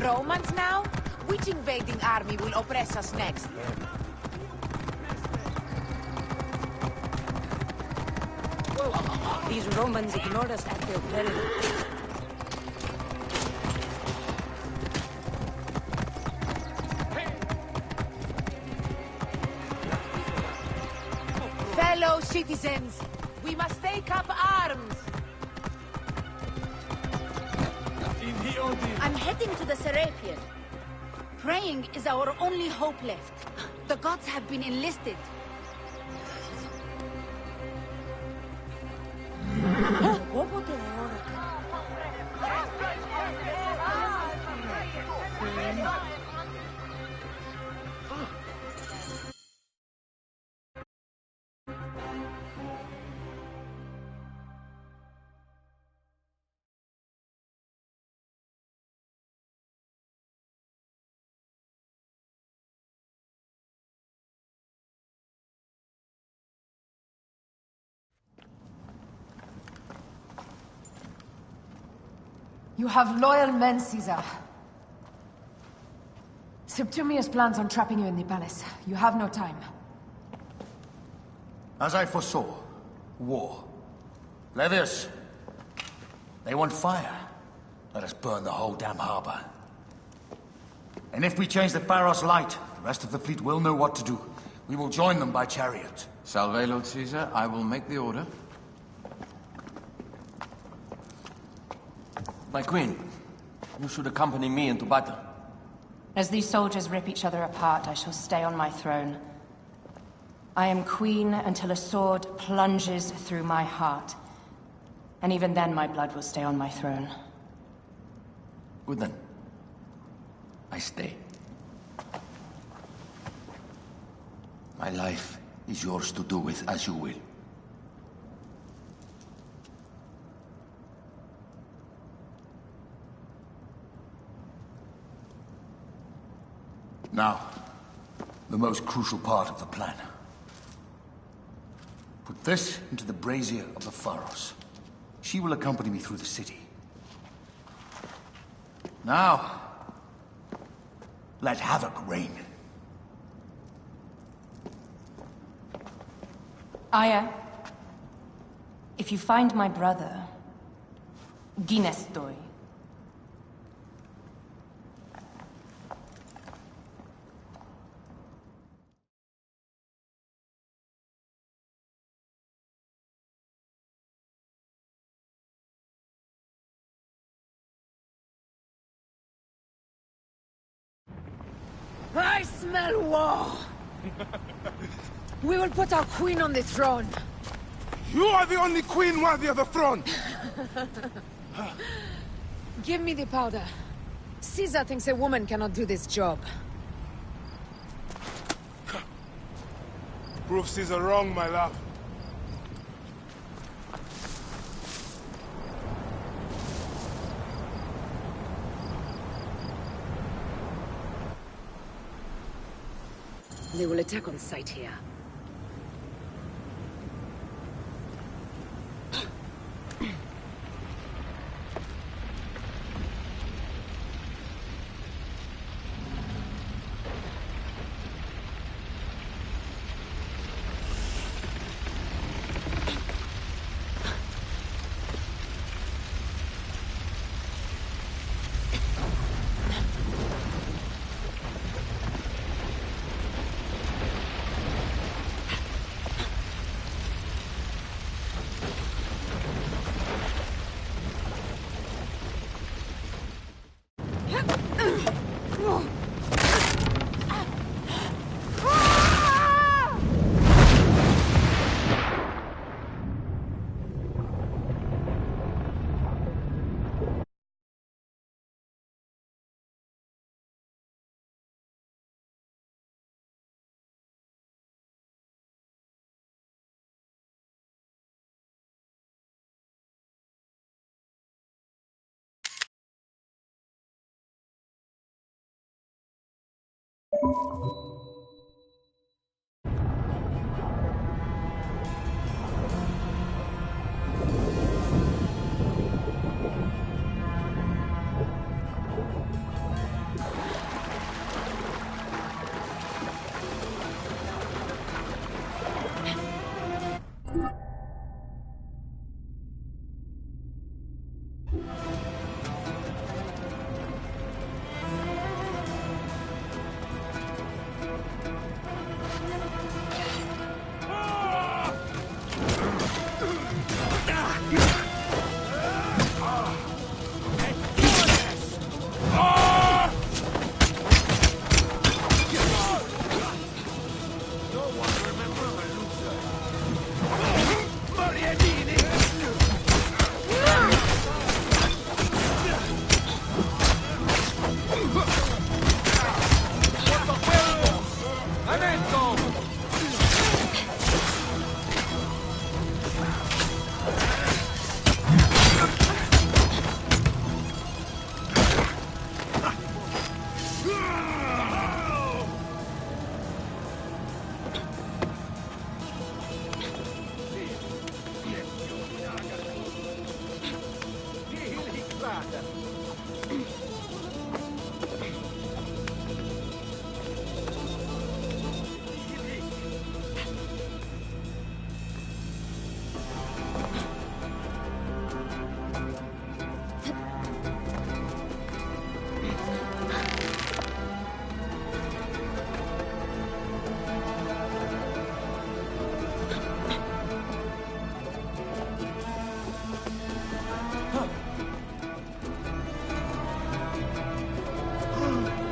Romans now? Which invading army will oppress us next? Whoa. These Romans ignored us at their peril. Fellow citizens, we must take up arms. I'm heading to the Serapion. Praying is our only hope left. The gods have been enlisted. You have loyal men, Caesar. Septimius plans on trapping you in the palace. You have no time. As I foresaw, war. Levius, they want fire. Let us burn the whole damn harbor. And if we change the Pharos light, the rest of the fleet will know what to do. We will join them by chariot. Salve, Lord Caesar. I will make the order. My queen, you should accompany me into battle. As these soldiers rip each other apart, I shall stay on my throne. I am queen until a sword plunges through my heart. And even then my blood will stay on my throne. Good then. I stay. My life is yours to do with as you will. Now, the most crucial part of the plan. Put this into the brazier of the Pharos. She will accompany me through the city. Now, let havoc reign. Aya, if you find my brother, Ginestoy. I smell war! We will put our queen on the throne. You are the only queen worthy of the throne! Give me the powder. Caesar thinks a woman cannot do this job. Prove Caesar wrong, my love. They will attack on sight here.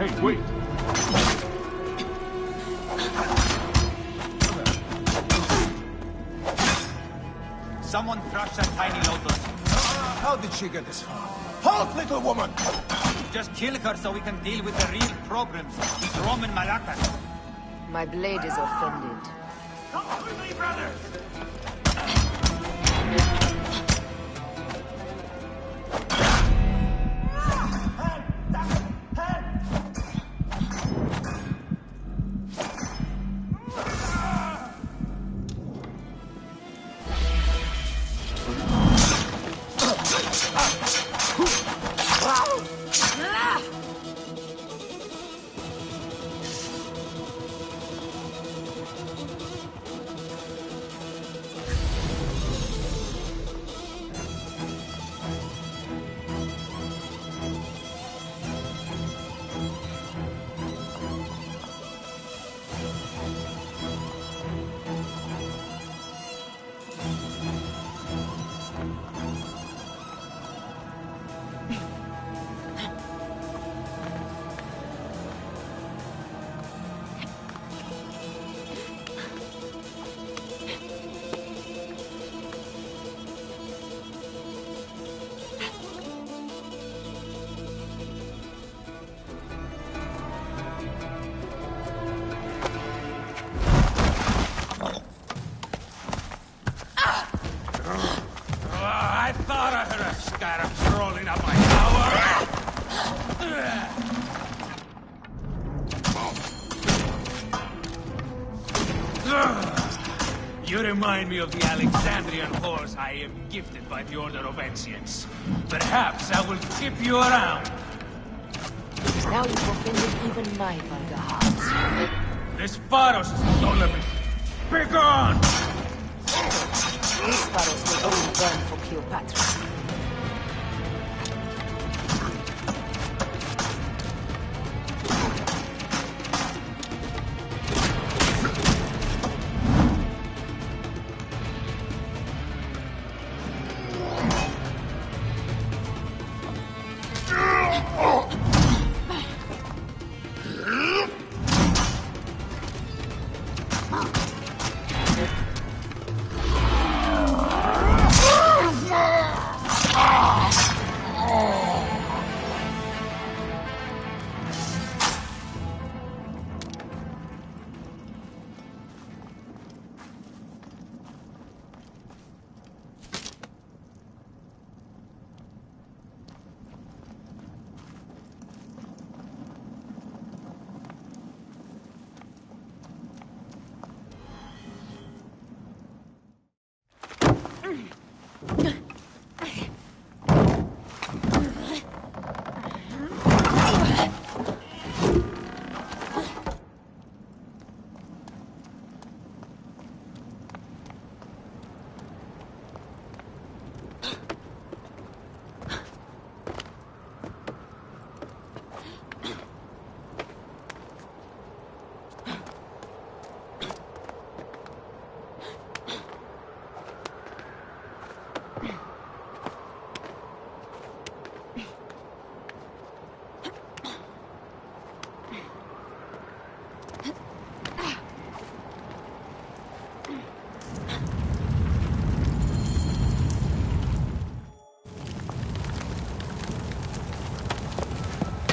Hey, wait! Someone thrush that tiny lotus. How did she get this far? Halt, little woman! Just kill her so we can deal with the real problems. These Roman Malakas. My blade is offended. Come with me, brothers! I thought I heard a scarab crawling up my tower. You remind me of the Alexandrian horse I am gifted by the Order of Ancients. Perhaps I will keep you around. Now you've offended even my vulgar hearts. This Pharos is Ptolemy. Begone! These Pharos will only burn for Cleopatra.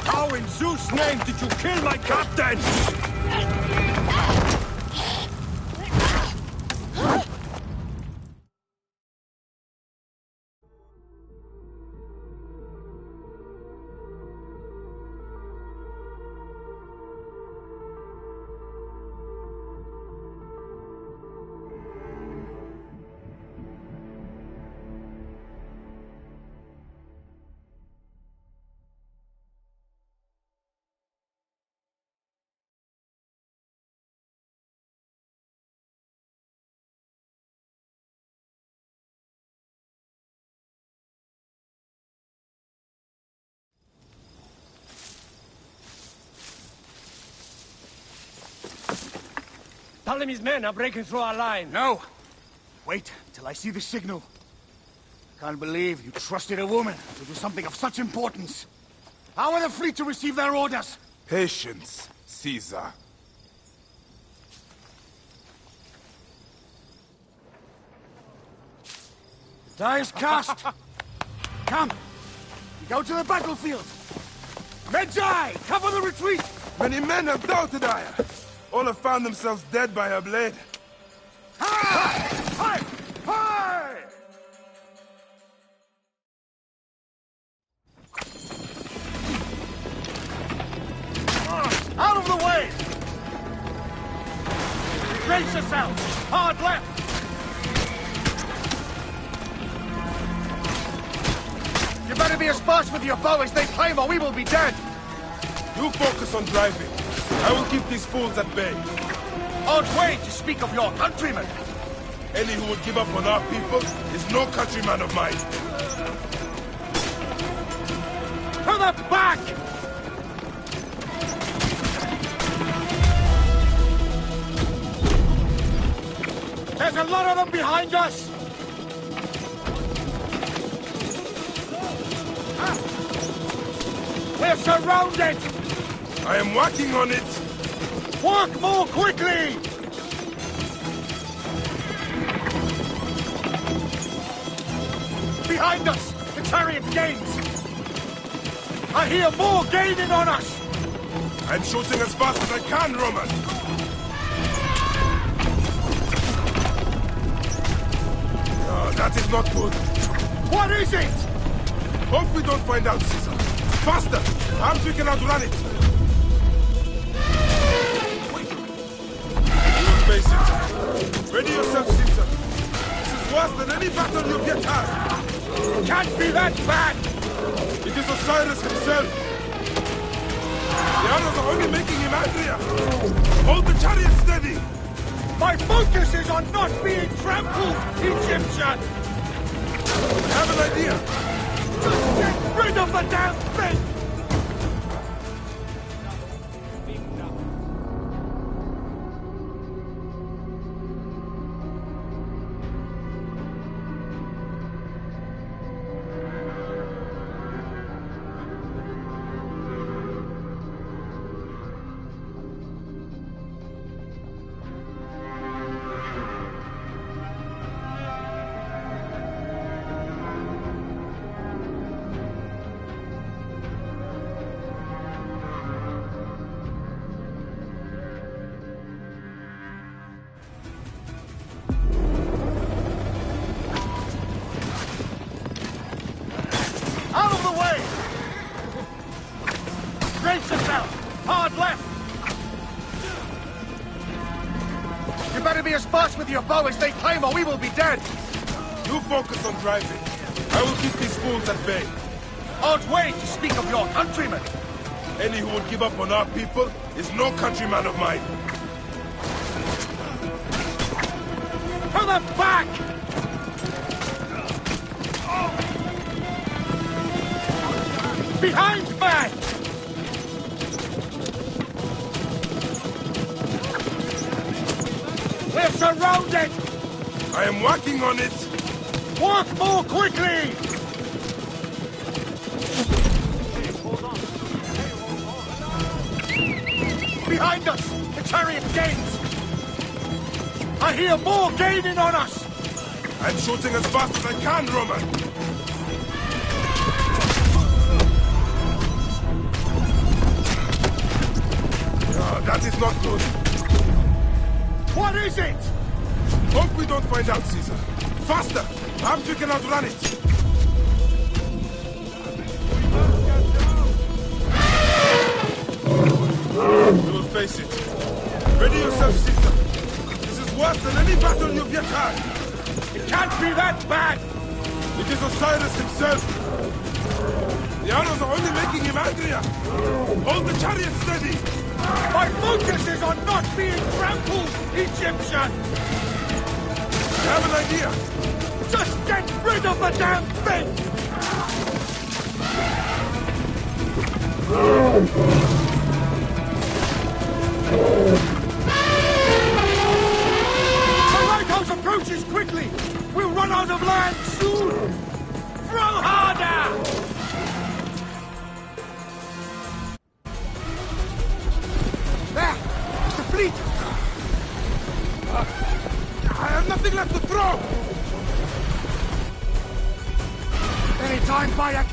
How in Zeus' name did you kill my captain? Ptolemy's men are breaking through our line. No! Wait till I see the signal. Can't believe you trusted a woman to do something of such importance. How are the fleet to receive their orders? Patience, Caesar. The die is cast. Come. Go to the battlefield! Medjay! Cover the retreat! Many men have doubted Aya. All have found themselves dead by her blade. Hi! Hi! Hi! Out of the way! Brace yourself! Hard left! You better be as fast with your bow as they claim or we will be dead! You focus on driving. I will keep these fools at bay. Odd way to speak of your countrymen! Any who would give up on our people is no countryman of mine. To the back! There's a lot of them behind us! We're surrounded! I am working on it! Work more quickly! Behind us! The chariot gains! I hear more gaining on us! I'm shooting as fast as I can, Roman! Oh, that is not good. What is it? Hope we don't find out, Caesar. Faster! Perhaps we can outrun it! You'll face it. Ready yourself, Caesar. This is worse than any battle you've yet had. Can't be that bad! It is Osiris himself. The others are only making him angrier. Hold the chariot steady! My focus is on not being trampled, Egyptian! I have an idea. Just get rid of the damn thing! Out of the way! Brace yourself! Hard left! You better be as fast with your bow as they claim or we will be dead! You focus on driving. I will keep these fools at bay. Odd way to speak of your countrymen! Any who would give up on our people is no countryman of mine. To the back! Behind me! We're surrounded! I am working on it! Work more quickly! Behind us! The chariot gains! I hear more gaining on us! I'm shooting as fast as I can, Roman! That is not good. What is it? Hope we don't find out, Caesar. Faster! Perhaps we can outrun it. You will face it. Ready yourself, Caesar. This is worse than any battle you've yet had. It can't be that bad. It is Osiris himself. The arrows are only making him angrier. Hold the chariot steady. My focus is on not being trampled, Egyptian! I have an idea. Just get rid of the damn thing! The lighthouse approaches quickly! We'll run out of land soon! Throw harder! I have nothing left to throw! Any time, Bayek!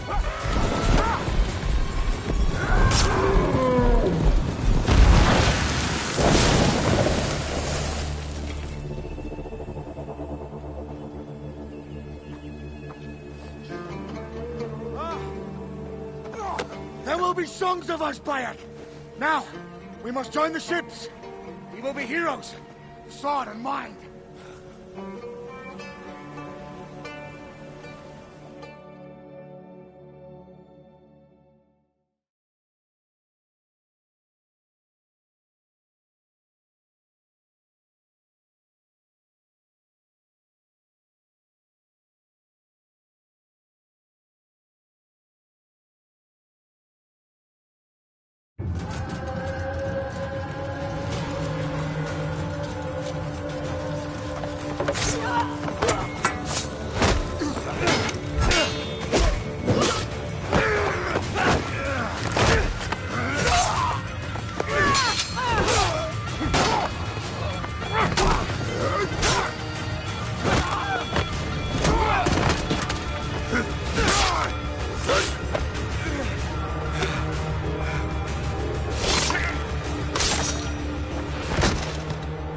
There will be songs of us, Bayek! Now, we must join the ships! We will be heroes! Sword and mind!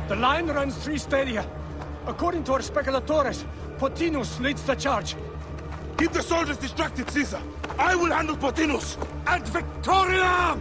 The line runs 3 stadia. According to our speculatores, Pothinus leads the charge. Keep the soldiers distracted, Caesar. I will handle Pothinus. And Victoria!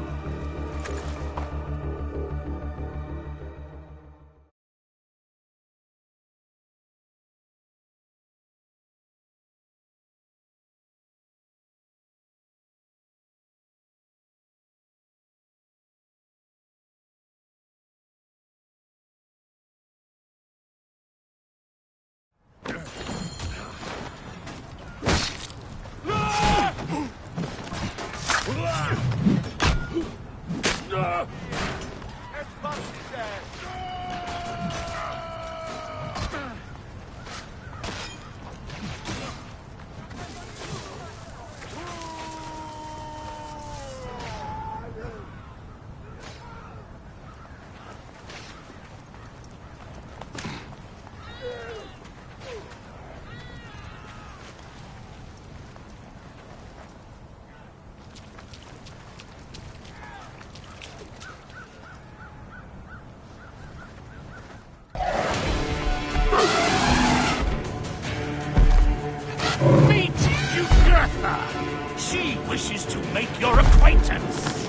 She wishes to make your acquaintance.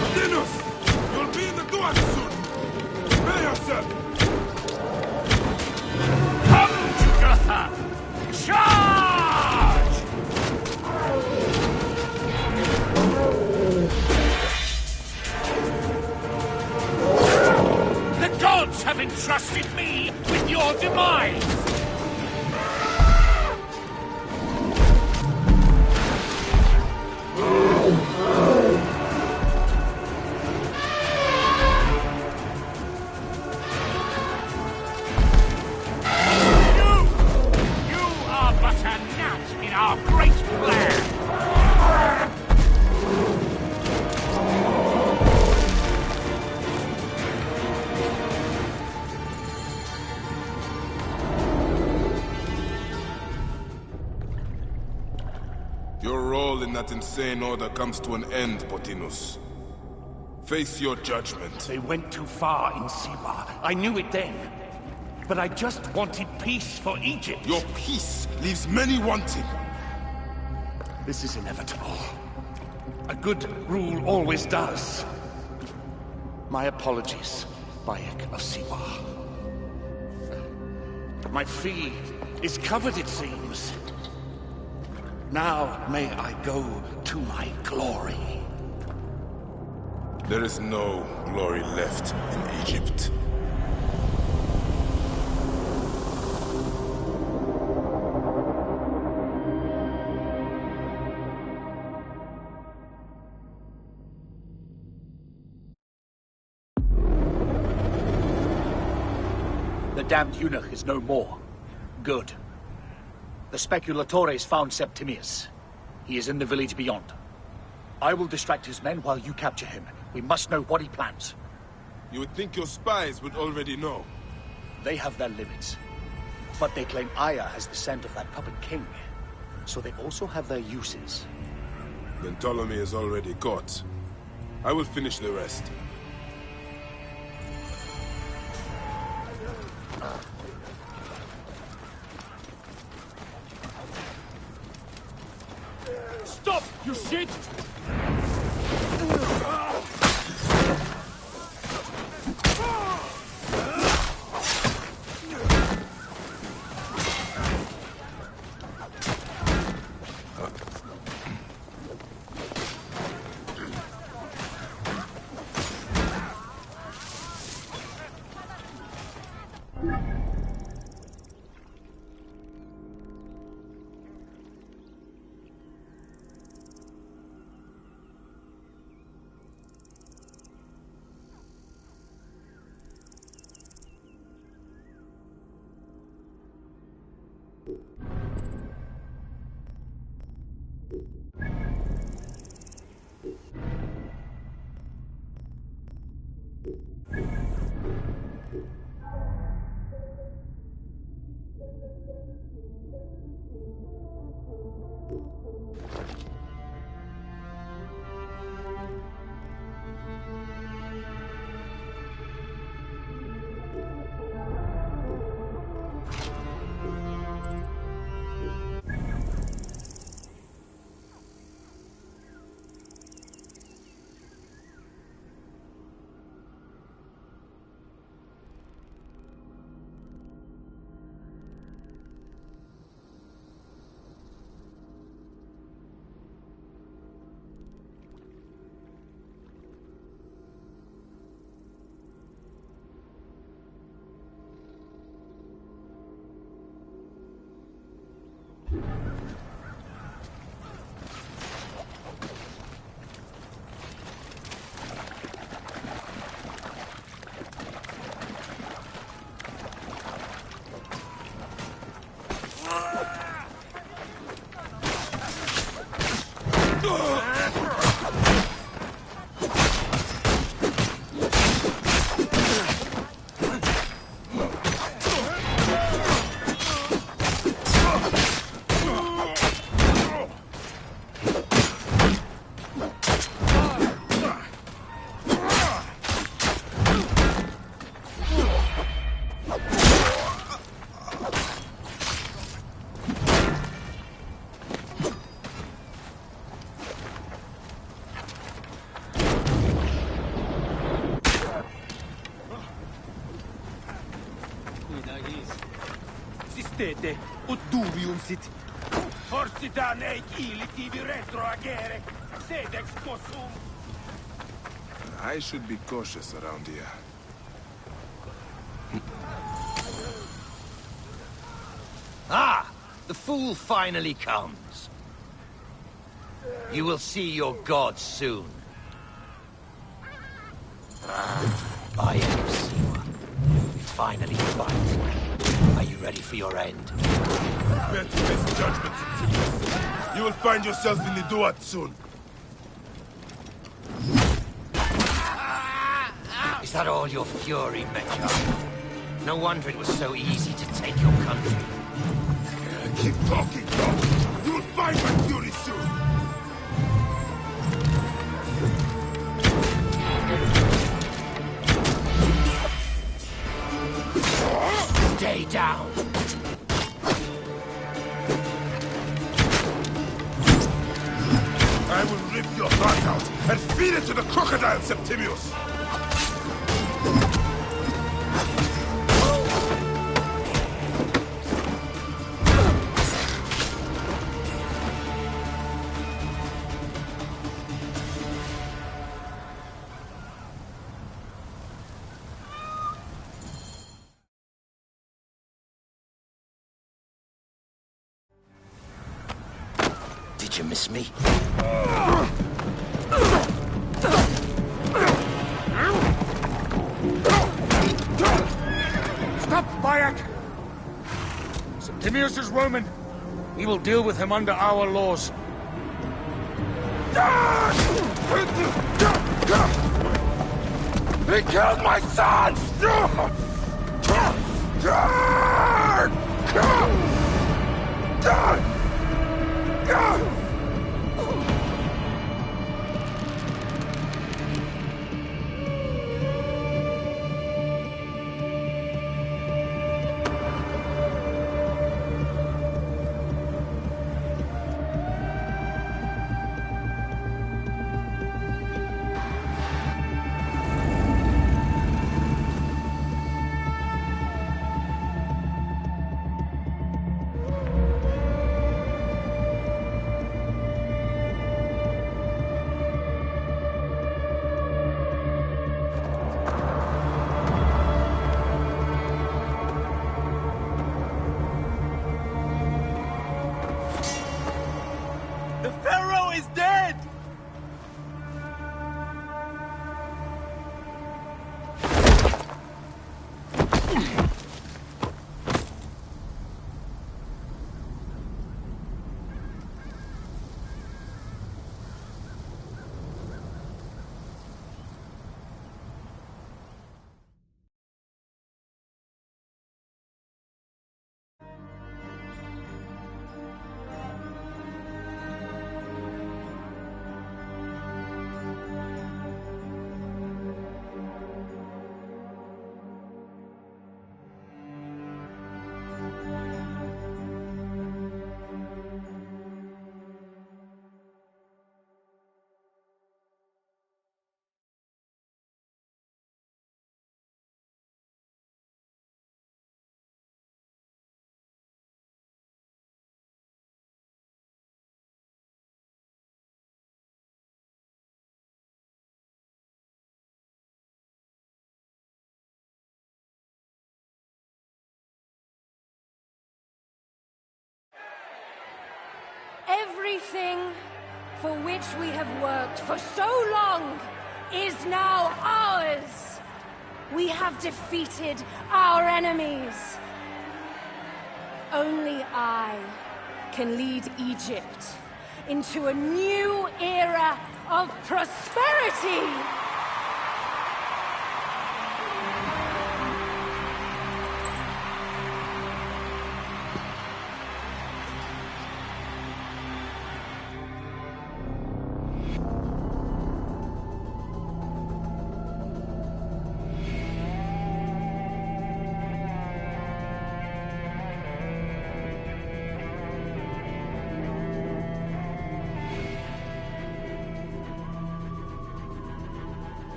Pothinus! You'll be in the Duat soon! Prepare yourself! Come, Jugurtha! Charge! The gods have entrusted me with your demise! Your role in that insane order comes to an end, Pothinus. Face your judgment. They went too far in Siwa. I knew it then. But I just wanted peace for Egypt. Your peace leaves many wanting. This is inevitable. A good rule always does. My apologies, Bayek of Siwa. My fee is covered, it seems. Now may I go to my glory. There is no glory left in Egypt. The damned eunuch is no more. Good. The speculatores found Septimius. He is in the village beyond. I will distract his men while you capture him. We must know what he plans. You would think your spies would already know. They have their limits. But they claim Aya has the scent of that puppet king. So they also have their uses. Then Ptolemy is already caught. I will finish the rest. Stop, you shit! Sistete, udduvium sit. Forsitan eik ilitivi retroagere, sedex possum. I should be cautious around here. Ah! The fool finally comes. You will see your gods soon. I am Siwa. We finally fight. Are you ready for your end? Prepare to face judgment, Septimius. You will find yourself in the Duat soon. Is that all your fury, Mechar? No wonder it was so easy to take your country. Keep talking, dog. You will find my fury soon. Stay down. I will rip your heart out and feed it to the crocodile, Septimius. Did you miss me? Stop, Bayek! Septimius is Roman. We will deal with him under our laws. He killed my son! Everything for which we have worked for so long is now ours. We have defeated our enemies. Only I can lead Egypt into a new era of prosperity.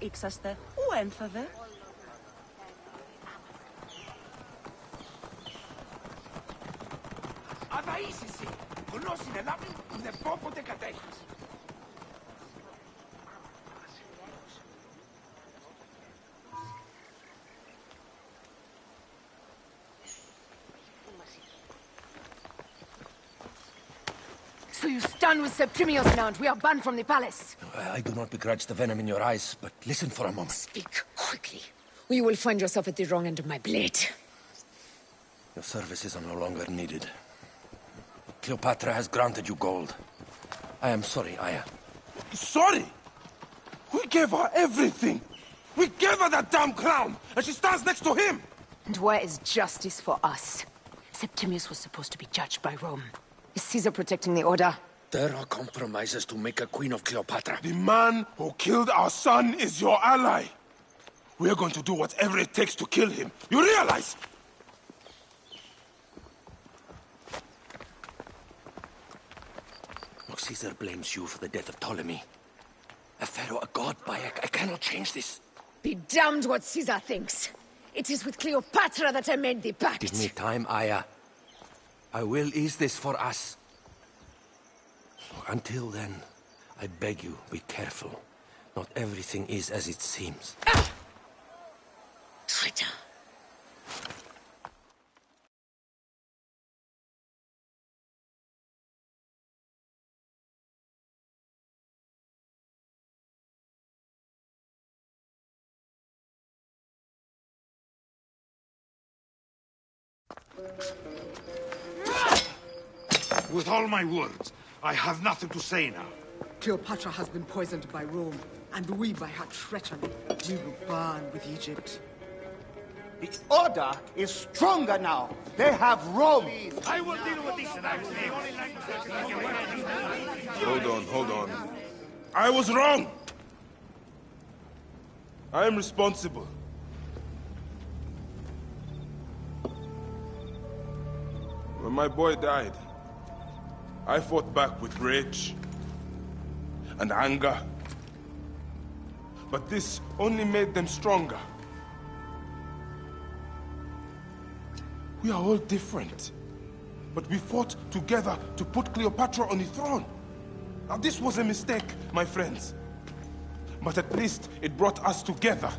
Exaste, o enfave. Αδαΐσεσαι, γνώση ελάβει, δε πόποτε κατέχεις. So you stand with Septimius now, and we are banned from the palace. I do not begrudge the venom in your eyes, but listen for a moment. Speak quickly, or you will find yourself at the wrong end of my blade. Your services are no longer needed. Cleopatra has granted you gold. I am sorry, Aya. Sorry? We gave her everything. We gave her that damn crown, and she stands next to him. And where is justice for us? Septimius was supposed to be judged by Rome. Is Caesar protecting the order? There are compromises to make a queen of Cleopatra. The man who killed our son is your ally. We're going to do whatever it takes to kill him. You realize? Look, Caesar blames you for the death of Ptolemy. A pharaoh, a god, Bayek. I cannot change this. Be damned what Caesar thinks. It is with Cleopatra that I made the pact. Give me time, Aya. I will ease this for us. Until then, I beg you, be careful. Not everything is as it seems. Ah! Traitor. With all my words, I have nothing to say now. Cleopatra has been poisoned by Rome, and we by her treachery. We will burn with Egypt. The order is stronger now. They have Rome. I will deal with this tonight. Hold on. I was wrong. I am responsible. When my boy died, I fought back with rage and anger. But this only made them stronger. We are all different. But we fought together to put Cleopatra on the throne. Now this was a mistake, my friends. But at least it brought us together.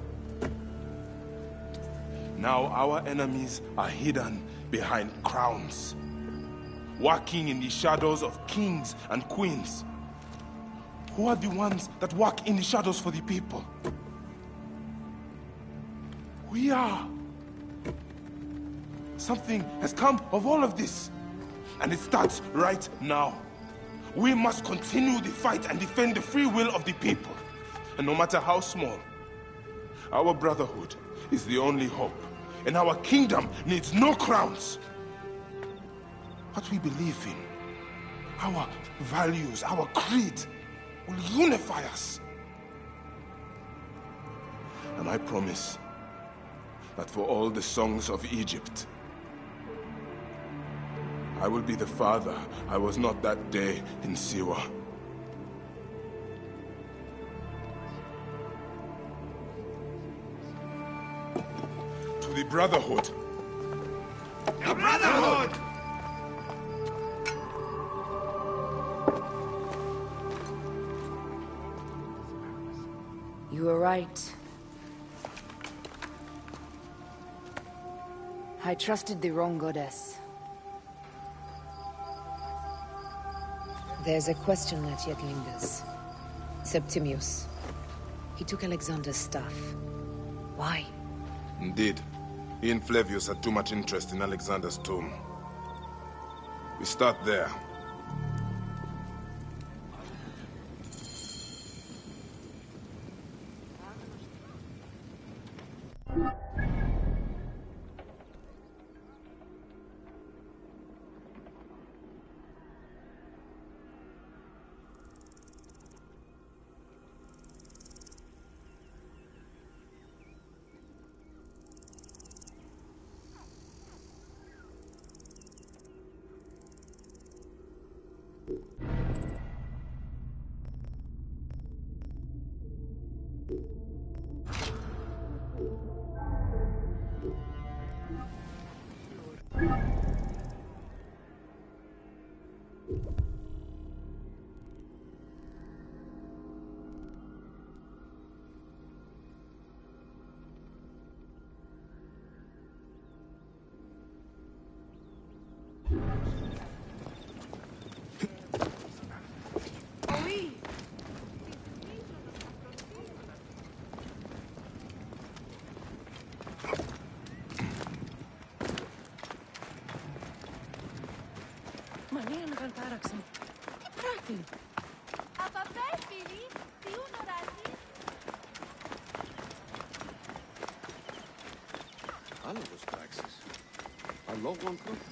Now our enemies are hidden behind crowns, walking in the shadows of kings and queens. Who are the ones that walk in the shadows for the people? We are. Something has come of all of this, and it starts right now. We must continue the fight and defend the free will of the people. And no matter how small, our brotherhood is the only hope. And our kingdom needs no crowns. What we believe in, our values, our creed, will unify us. And I promise that for all the songs of Egypt, I will be the father I was not that day in Siwa. To the Brotherhood. The Brotherhood! You were right. I trusted the wrong goddess. There's a question that yet lingers. Septimius. He took Alexander's staff. Why? Indeed. He and Flavius had too much interest in Alexander's tomb. We start there.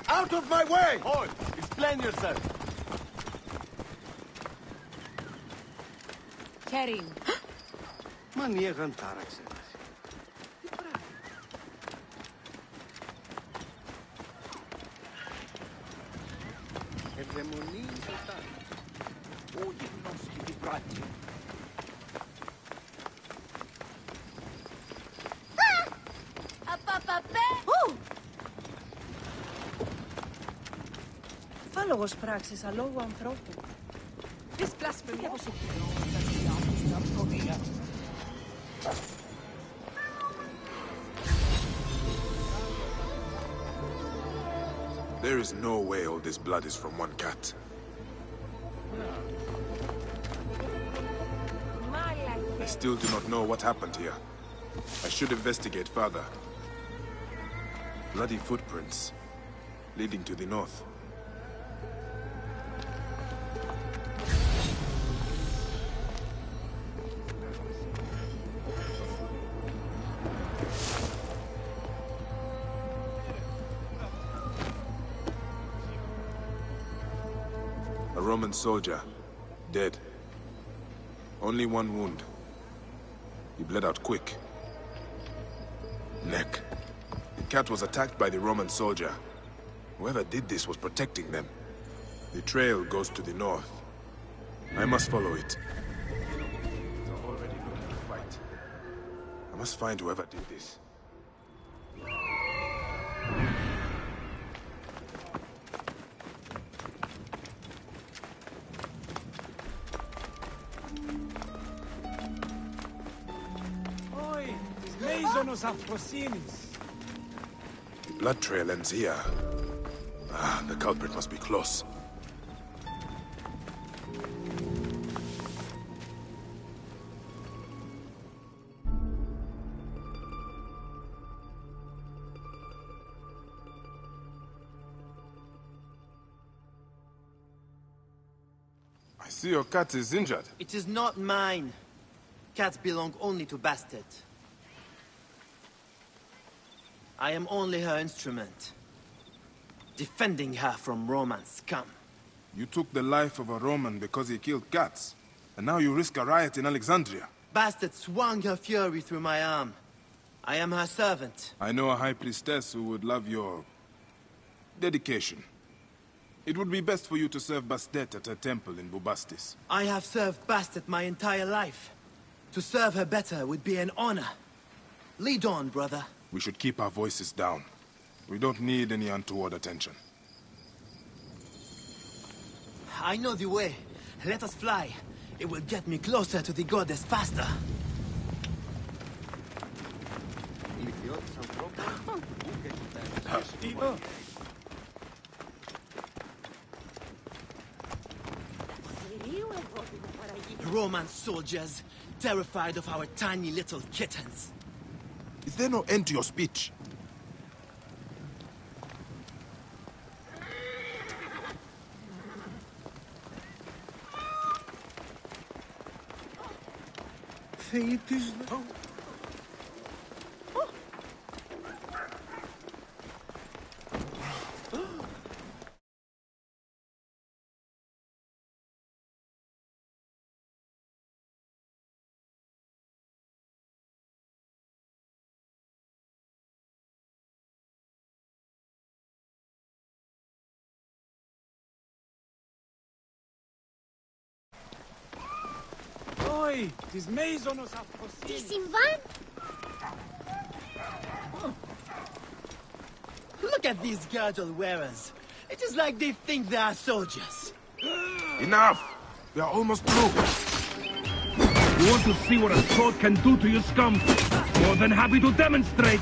Out of my way! Hold! Explain yourself! Kerim. Maniegan Taraxen. Hegemonie Satan. O jednostki wybrati. Λόγος πράξης αλόγου ανθρώπου. Της πλασφημίας. There is no way all this blood is from one cat. I still do not know what happened here. I should investigate further. Bloody footprints leading to the north. A Roman soldier, dead. Only one wound. He bled out quick. Neck. The cat was attacked by the Roman soldier. Whoever did this was protecting them. The trail goes to the north. I must follow it. They're already looking to fight. I must find whoever did this. The blood trail ends here. Ah, the culprit must be close. I see your cat is injured. It is not mine. Cats belong only to Bastet. I am only her instrument. Defending her from Roman scum. You took the life of a Roman because he killed cats. And now you risk a riot in Alexandria. Bastet swung her fury through my arm. I am her servant. I know a high priestess who would love your dedication. It would be best for you to serve Bastet at her temple in Bubastis. I have served Bastet my entire life. To serve her better would be an honor. Lead on, brother. We should keep our voices down. We don't need any untoward attention. I know the way. Let us fly. It will get me closer to the goddess faster. Roman soldiers, terrified of our tiny little kittens. Is there no end to your speech? Oi, tis Maisonos af Look at these girdle wearers. It is like they think they are soldiers. Enough! We are almost through. You want to see what a sword can do to you, scum? More than happy to demonstrate.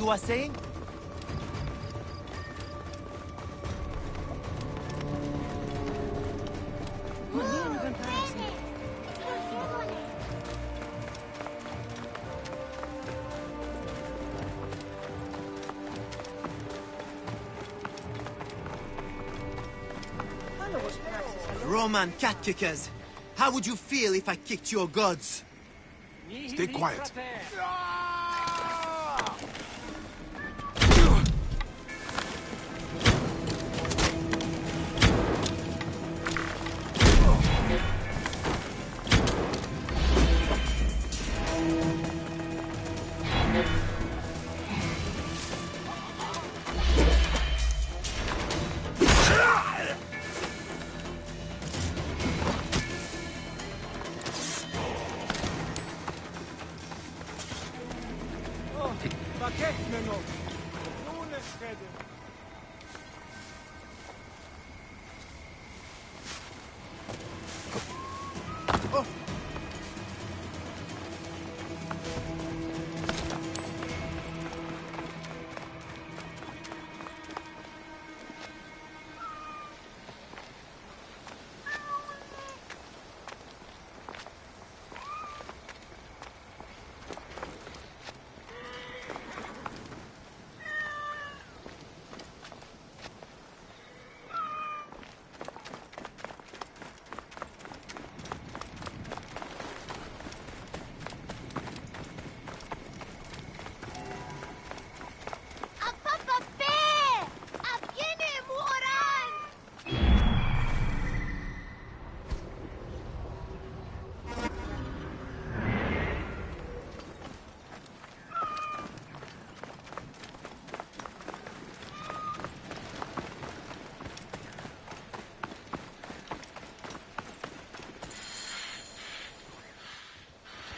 You are saying? Roman cat kickers. How would you feel if I kicked your gods? Stay quiet.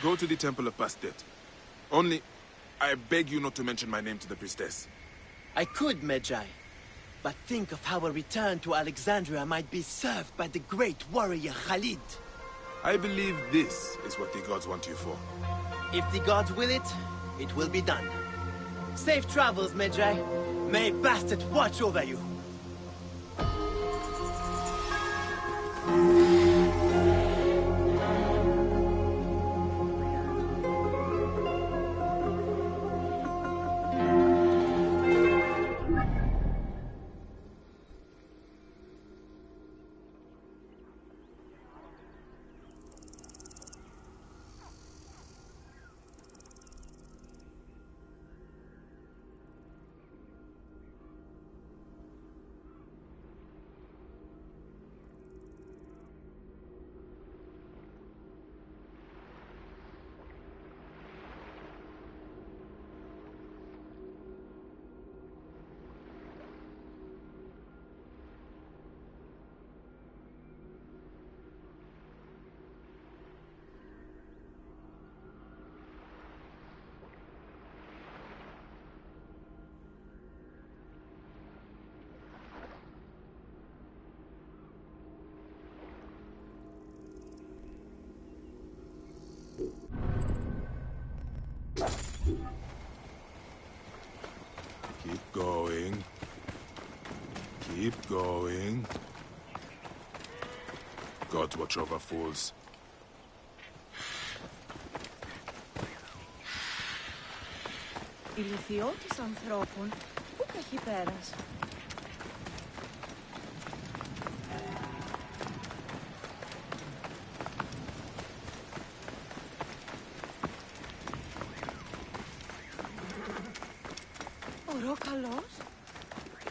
Go to the Temple of Bastet. Only, I beg you not to mention my name to the priestess. I could, Medjay. But think of how a return to Alexandria might be served by the great warrior Khalid. I believe this is what the gods want you for. If the gods will it, it will be done. Safe travels, Medjay. May Bastet watch over you. Keep going. Gods watch over fools. Η λυθιότης ανθρώπων πού έχει πέρας. Ο Ρόκαλος,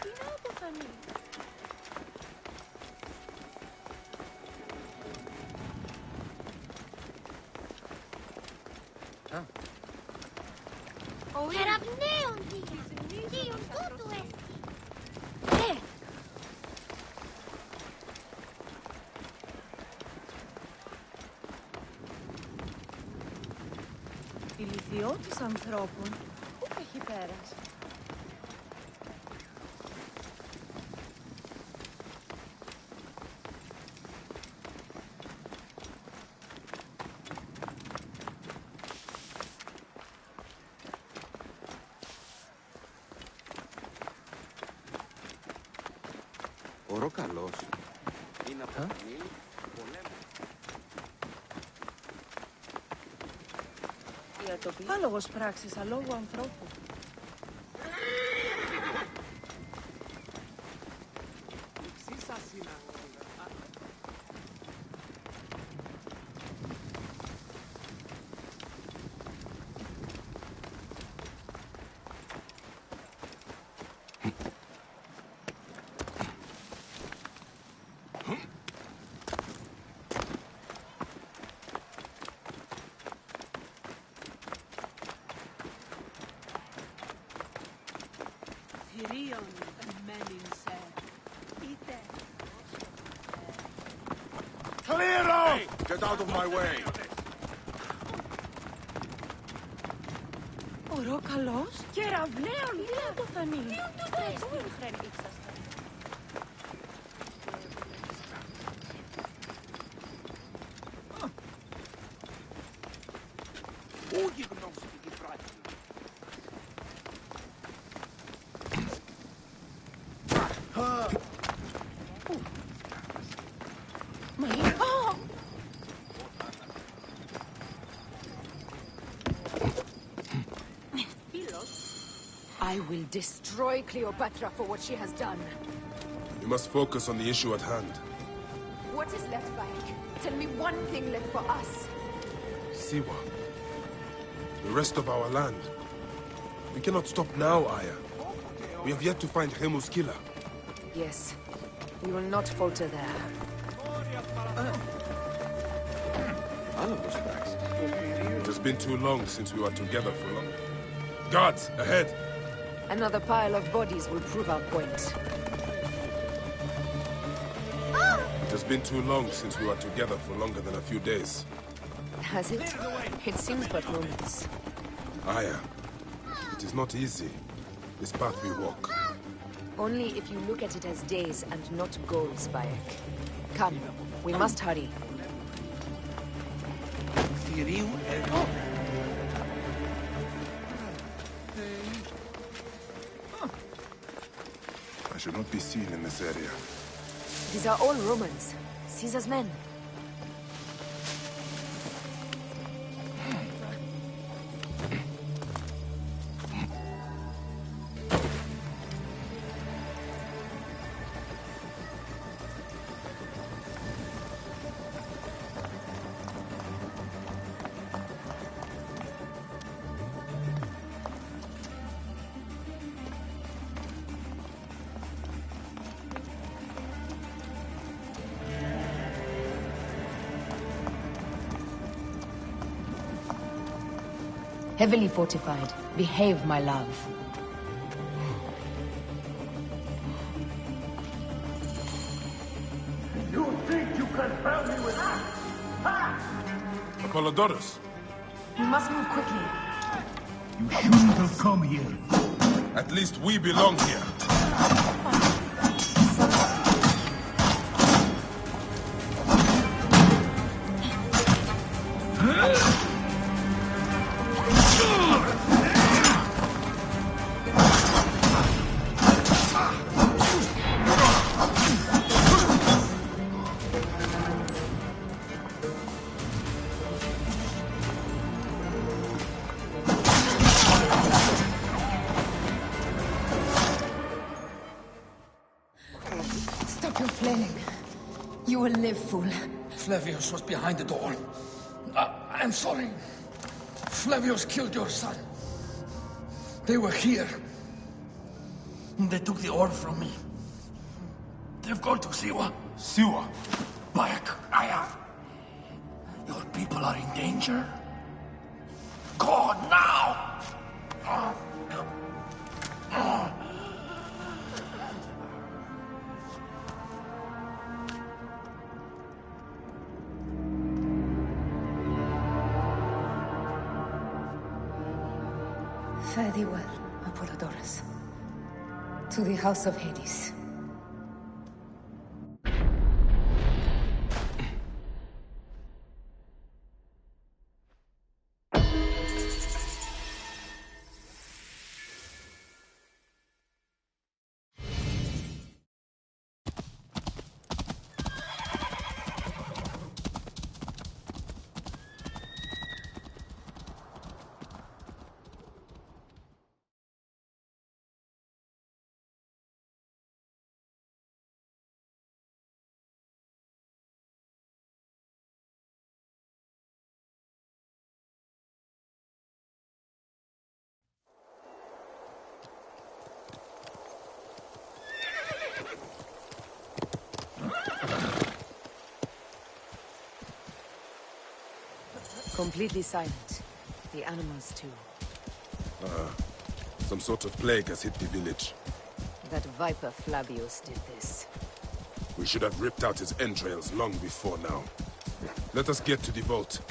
τι να αποθανεί. Κεραυναίων δίων τούτου έστι. Η λυθιότης ανθρώπων πού έχει πέρας. Ο Ρόκαλος είναι από τον Νίλ πολέμου. Η ατοπή άλογος πράξης αλόγου ανθρώπου. Clear off! Get out of my way! Ο Ρόκαλος, κεραυναίων δίων αποθανεί. Δίων τούτου έστι. Πού γιγνώστηκε η πράξη. I will destroy Cleopatra for what she has done. We must focus on the issue at hand. What is left, Bayek? Tell me one thing left for us. Siwa. The rest of our land. We cannot stop now, Aya. We have yet to find Hemu's killer. Yes. We will not falter there. It has been too long since we were together for long. Guards, ahead! Another pile of bodies will prove our point. It has been too long since we were together for longer than a few days. Has it? It seems but moments. Aya, it is not easy, this path we walk. Only if you look at it as days and not goals, Bayek. Come, we must hurry. I should not be seen in this area. These are all Romans, Caesar's men. Heavily fortified. Behave, my love. You think you can help me with that? Apollodorus! We must move quickly. You shouldn't have come here. At least we belong here. will live, fool. Flavius was behind the door. I'm sorry. Flavius killed your son. They were here. They took the orb from me. They've gone to Siwa. Siwa? Bayek, Aya. Your people are in danger. Go now! Fare thee well, Apollodorus. To the House of Hades. Completely silent. The animals too. Some sort of plague has hit the village. That viper Flavius did this. We should have ripped out his entrails long before now. Let us get to the vault.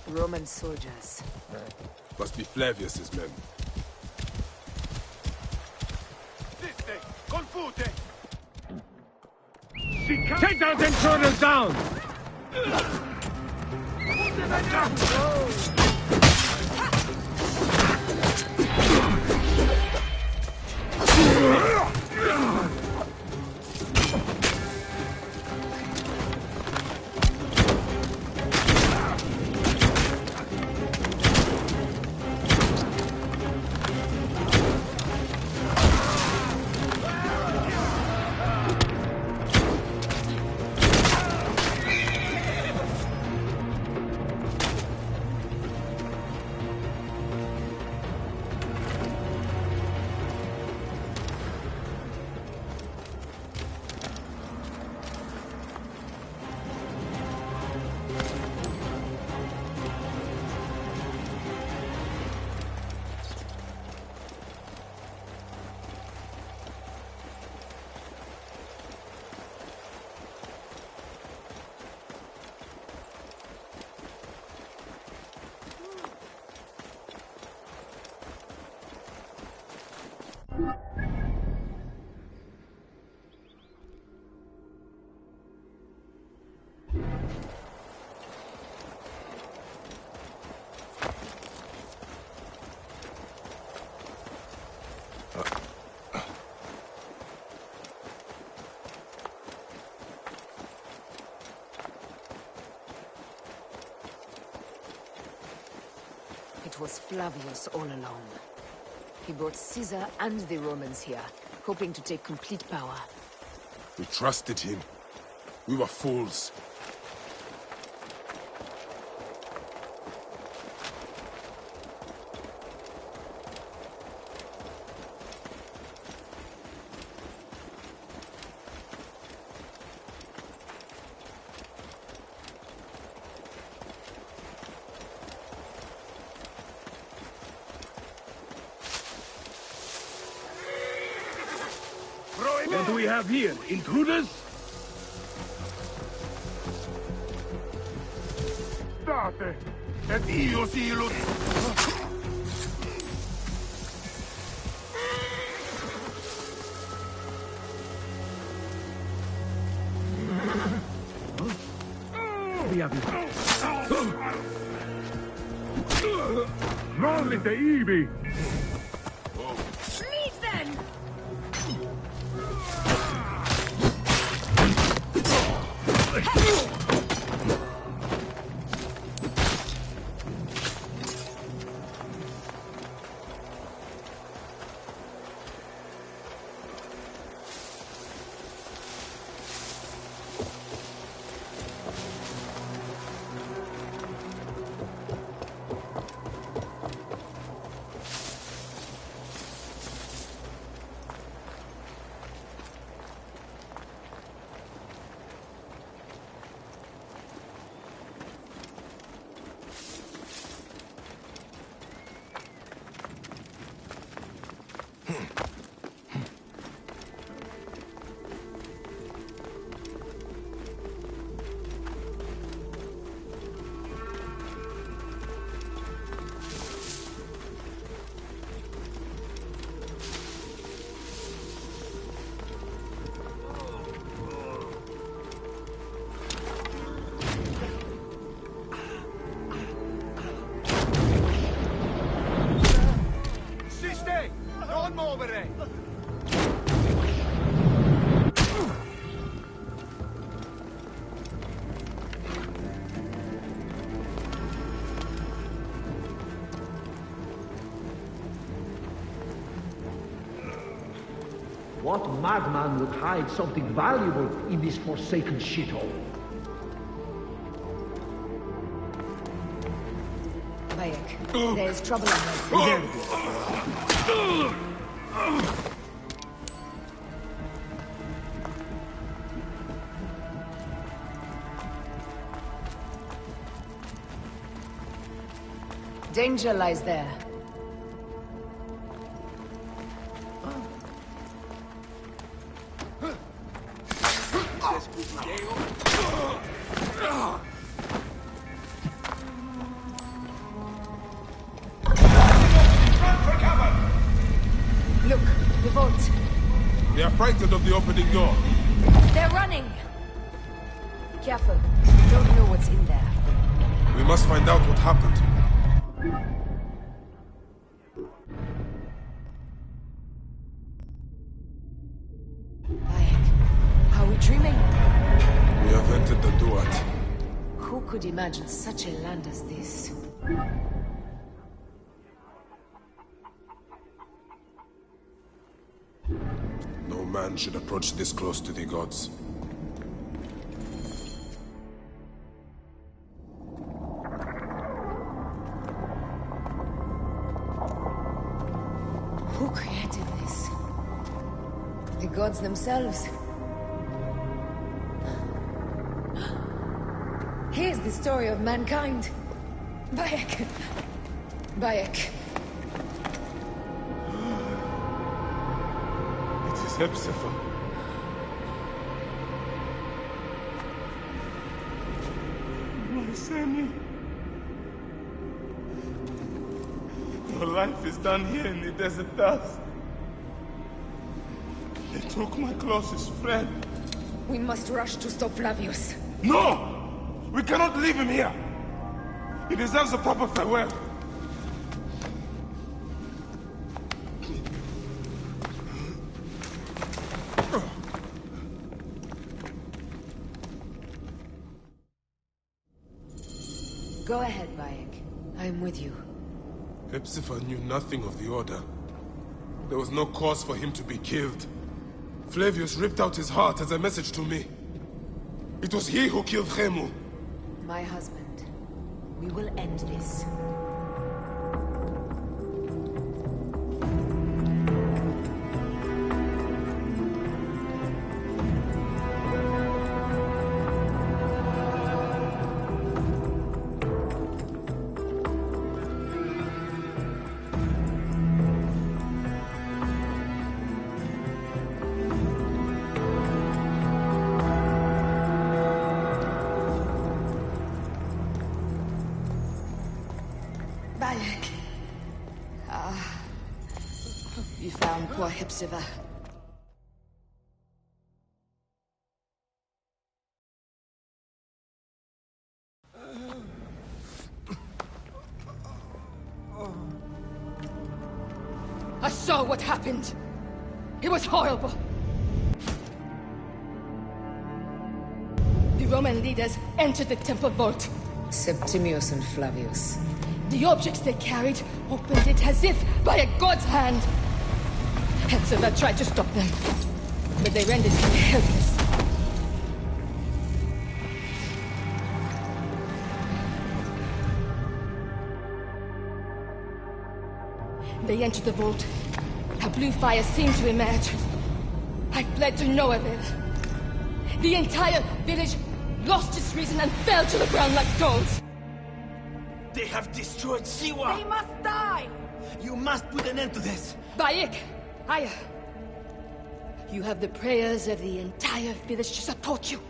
Roman soldiers. Must be Flavius's men. Take those intruders down! It was Flavius all along. He brought Caesar and the Romans here, hoping to take complete power. We trusted him. We were fools. What do we have here? Intruders? State! Et io silus! Rollite Ibi! Meet them! What madman would hide something valuable in this forsaken shithole? Bayek, there is trouble ahead. Danger lies there. Look, the vault. They are frightened of the opening door. They're running! Careful. You don't know what's in there. We must find out what happened. Are we dreaming? We have entered the Duat. Who could imagine such a land as this? No man should approach this close to the gods. Who created this? The gods themselves. Here's the story of mankind. Bayek. Bayek. It is Hepzibah. My Sammy. Your life is done here in the desert dust. They took my closest friend. We must rush to stop Flavius. No! We cannot leave him here! He deserves a proper farewell. Go ahead, Bayek. I am with you. Hepzibah knew nothing of the Order. There was no cause for him to be killed. Flavius ripped out his heart as a message to me. It was he who killed Khemu. My husband. We will end this. Bayek. You found poor Hepzibah. I saw what happened. It was horrible. The Roman leaders entered the temple vault. Septimius and Flavius. The objects they carried opened it as if by a god's hand. Hepzibah tried to stop them, but they rendered him helpless. They entered the vault. A blue fire seemed to emerge. I fled to no avail. The entire village lost its reason and fell to the ground like stones. They have destroyed Siwa! They must die! You must put an end to this! Bayek! Aya! You have the prayers of the entire village to support you.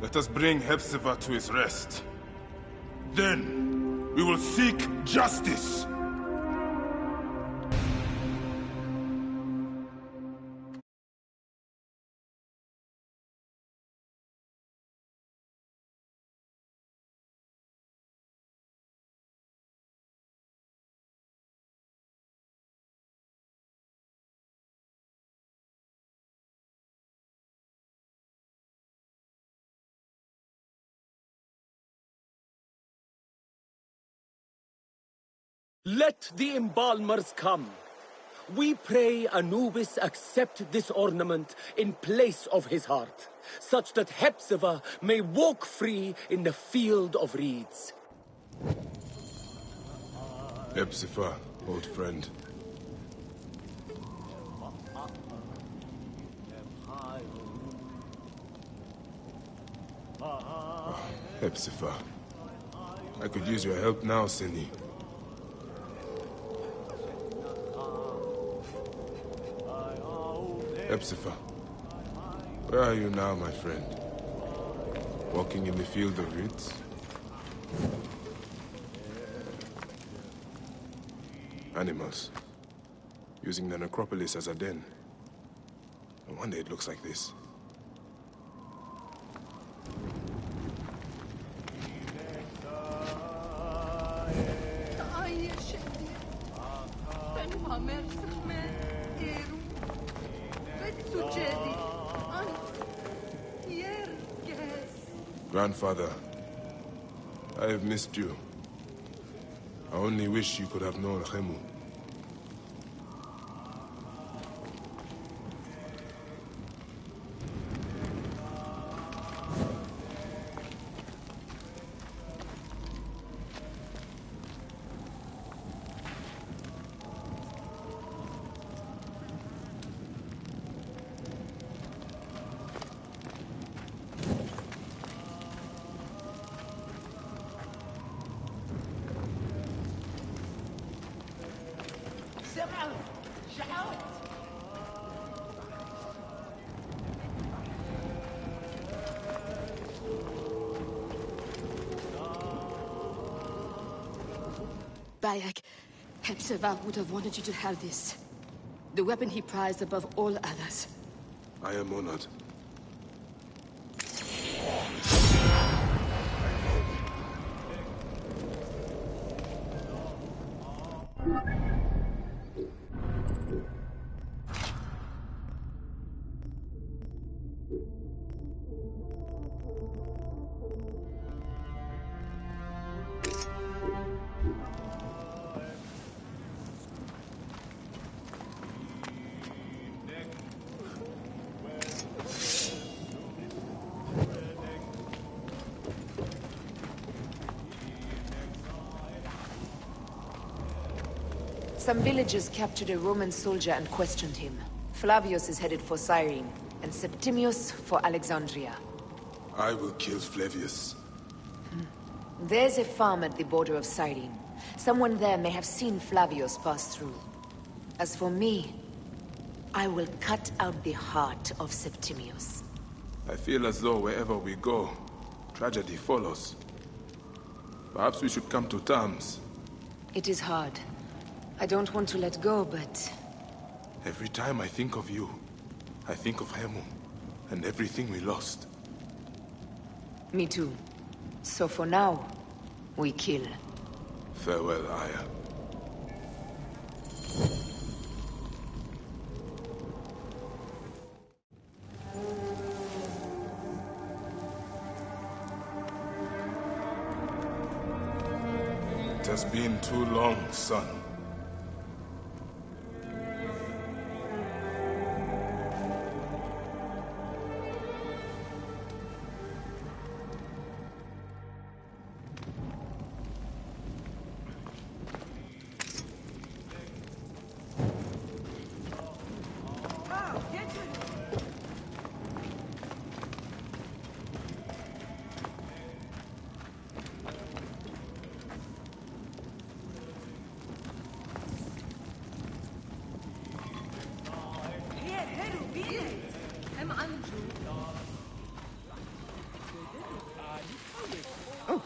Let us bring Hepzibah to his rest. Then, we will seek justice! Let the embalmers come. we pray Anubis accept this ornament in place of his heart, such that Hepzibah may walk free in the field of reeds. Hepzibah, old friend. Oh, Hepzibah. I could use your help now, Seni. Hepzibah, where are you now, my friend? Walking in the field of reeds? Animals. Using the necropolis as a den. No wonder it looks like this. Grandfather, I have missed you. I only wish you could have known Khemu. Bayek, Hepzibah would have wanted you to have this. The weapon he prized above all others. I am honored. Some villagers captured a Roman soldier and questioned him. Flavius is headed for Cyrene, and Septimius for Alexandria. I will kill Flavius. There's a farm at the border of Cyrene. Someone there may have seen Flavius pass through. As for me, I will cut out the heart of Septimius. I feel as though wherever we go, tragedy follows. Perhaps we should come to terms. It is hard. I don't want to let go, but... Every time I think of you, I think of Khemu, and everything we lost. Me too. So for now, we kill. Farewell, Aya. It has been too long, son.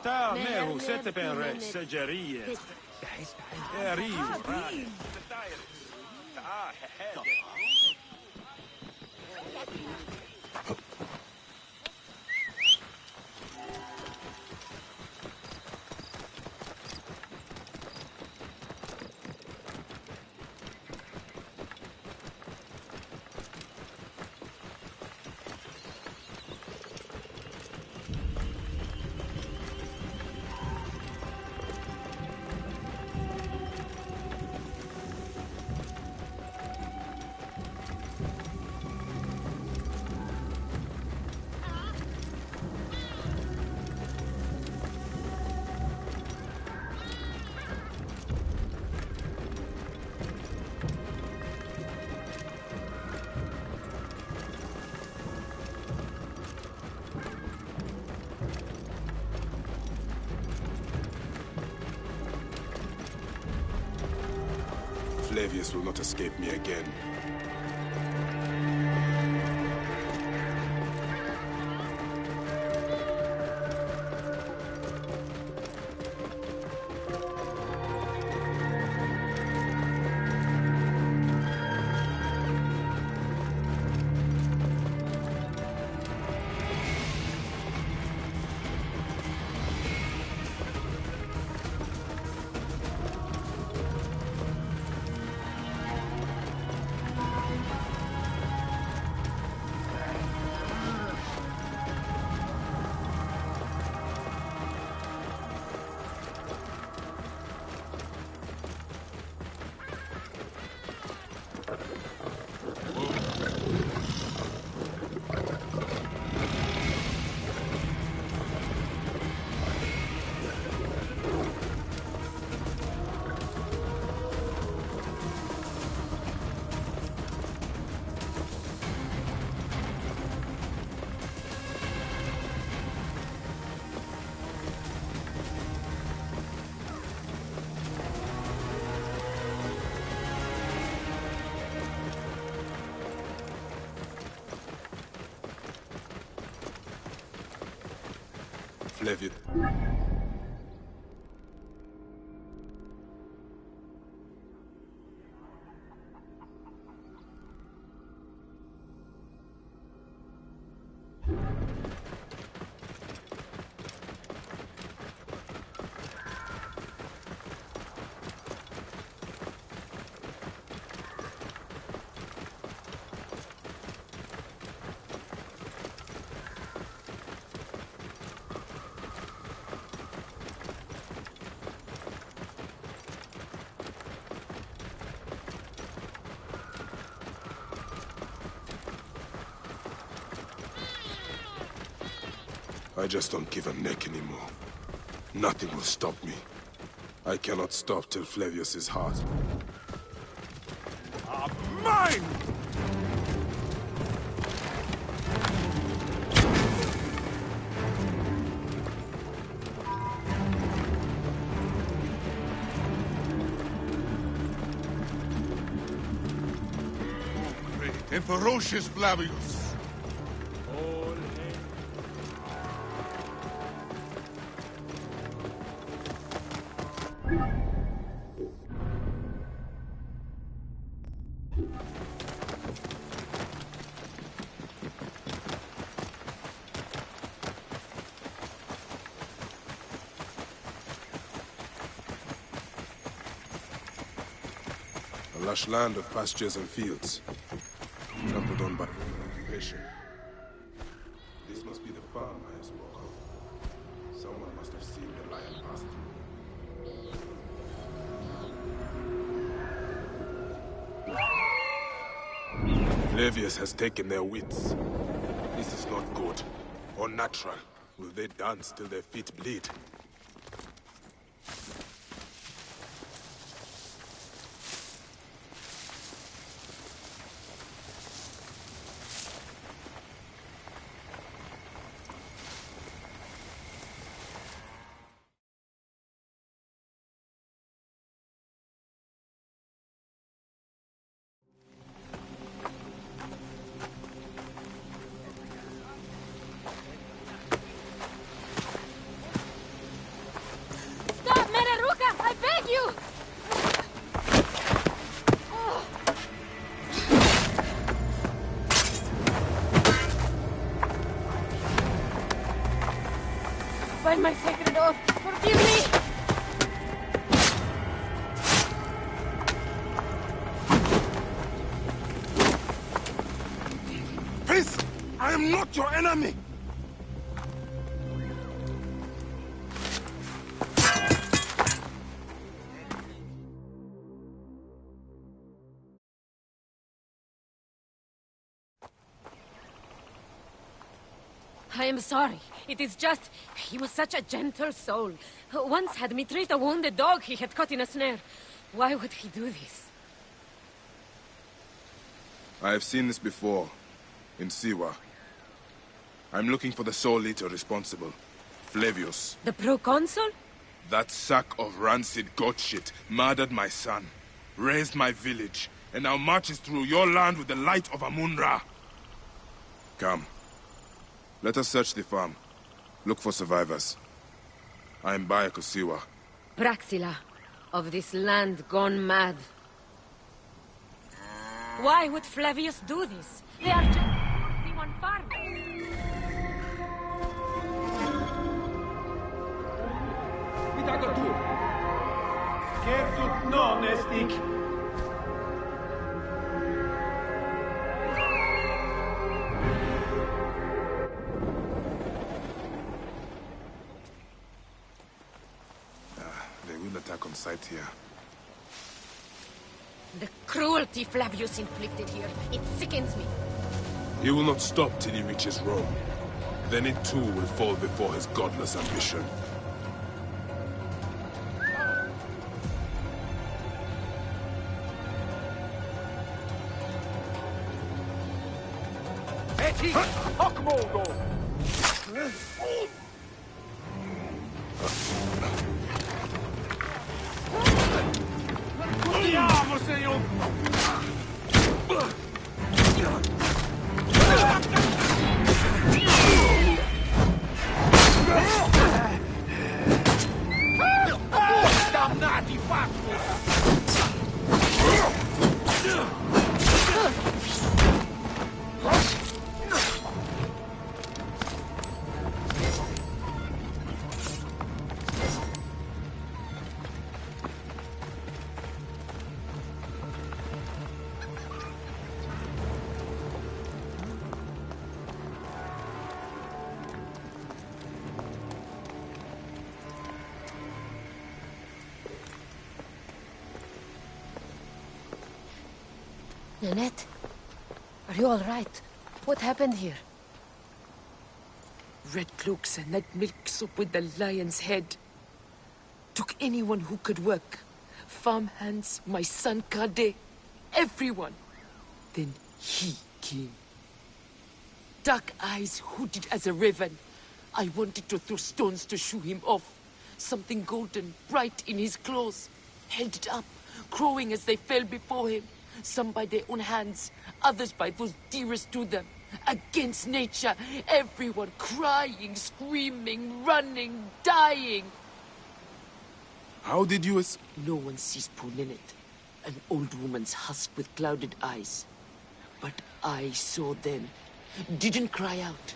تا ماهو ستبن رأس سجرية ريو Flavius will not escape me again. Flavius. I just don't give a neck anymore. Nothing will stop me. I cannot stop till Flavius is hot. Mine! Great and ferocious Flavius! A lush land of pastures and fields, trampled on by occupation. This must be the farm I spoke of. Someone must have seen the lion pass through. Flavius has taken their wits. This is not good, or natural. Will they dance till their feet bleed? By my sacred oath, forgive me! Peace! I am not your enemy! I am sorry. It is just... he was such a gentle soul. Once had me treat a wounded dog he had caught in a snare. Why would he do this? I have seen this before, in Siwa. I'm looking for the sole leader responsible, Flavius. The proconsul? That sack of rancid goat shit murdered my son. raised my village, and now marches through your land with the light of Amun-Ra. Come. Let us search the farm. Look for survivors. I am Bayek Siwa. Praxila, of this land gone mad. Why would Flavius do this? They are just C1 farmers. Mitä tu? Kertut nonestik. They will attack on sight here. The cruelty Flavius inflicted here, it sickens me. He will not stop till he reaches Rome. Then it too will fall before his godless ambition. Eti! Hakmoldo! Andiamo, signor! Damnati Lynette, are you all right? What happened here? Red cloaks and that milk soup with the lion's head. Took anyone who could work. Farmhands, my son Kade, everyone. Then he came. Dark eyes hooded as a raven. I wanted to throw stones to shoo him off. Something golden, bright in his claws. Held it up, crowing as they fell before him. Some by their own hands, others by those dearest to them. Against nature, everyone crying, screaming, running, dying. How did you No one sees poor Lynette, an old woman's husk with clouded eyes. But I saw them. Didn't cry out.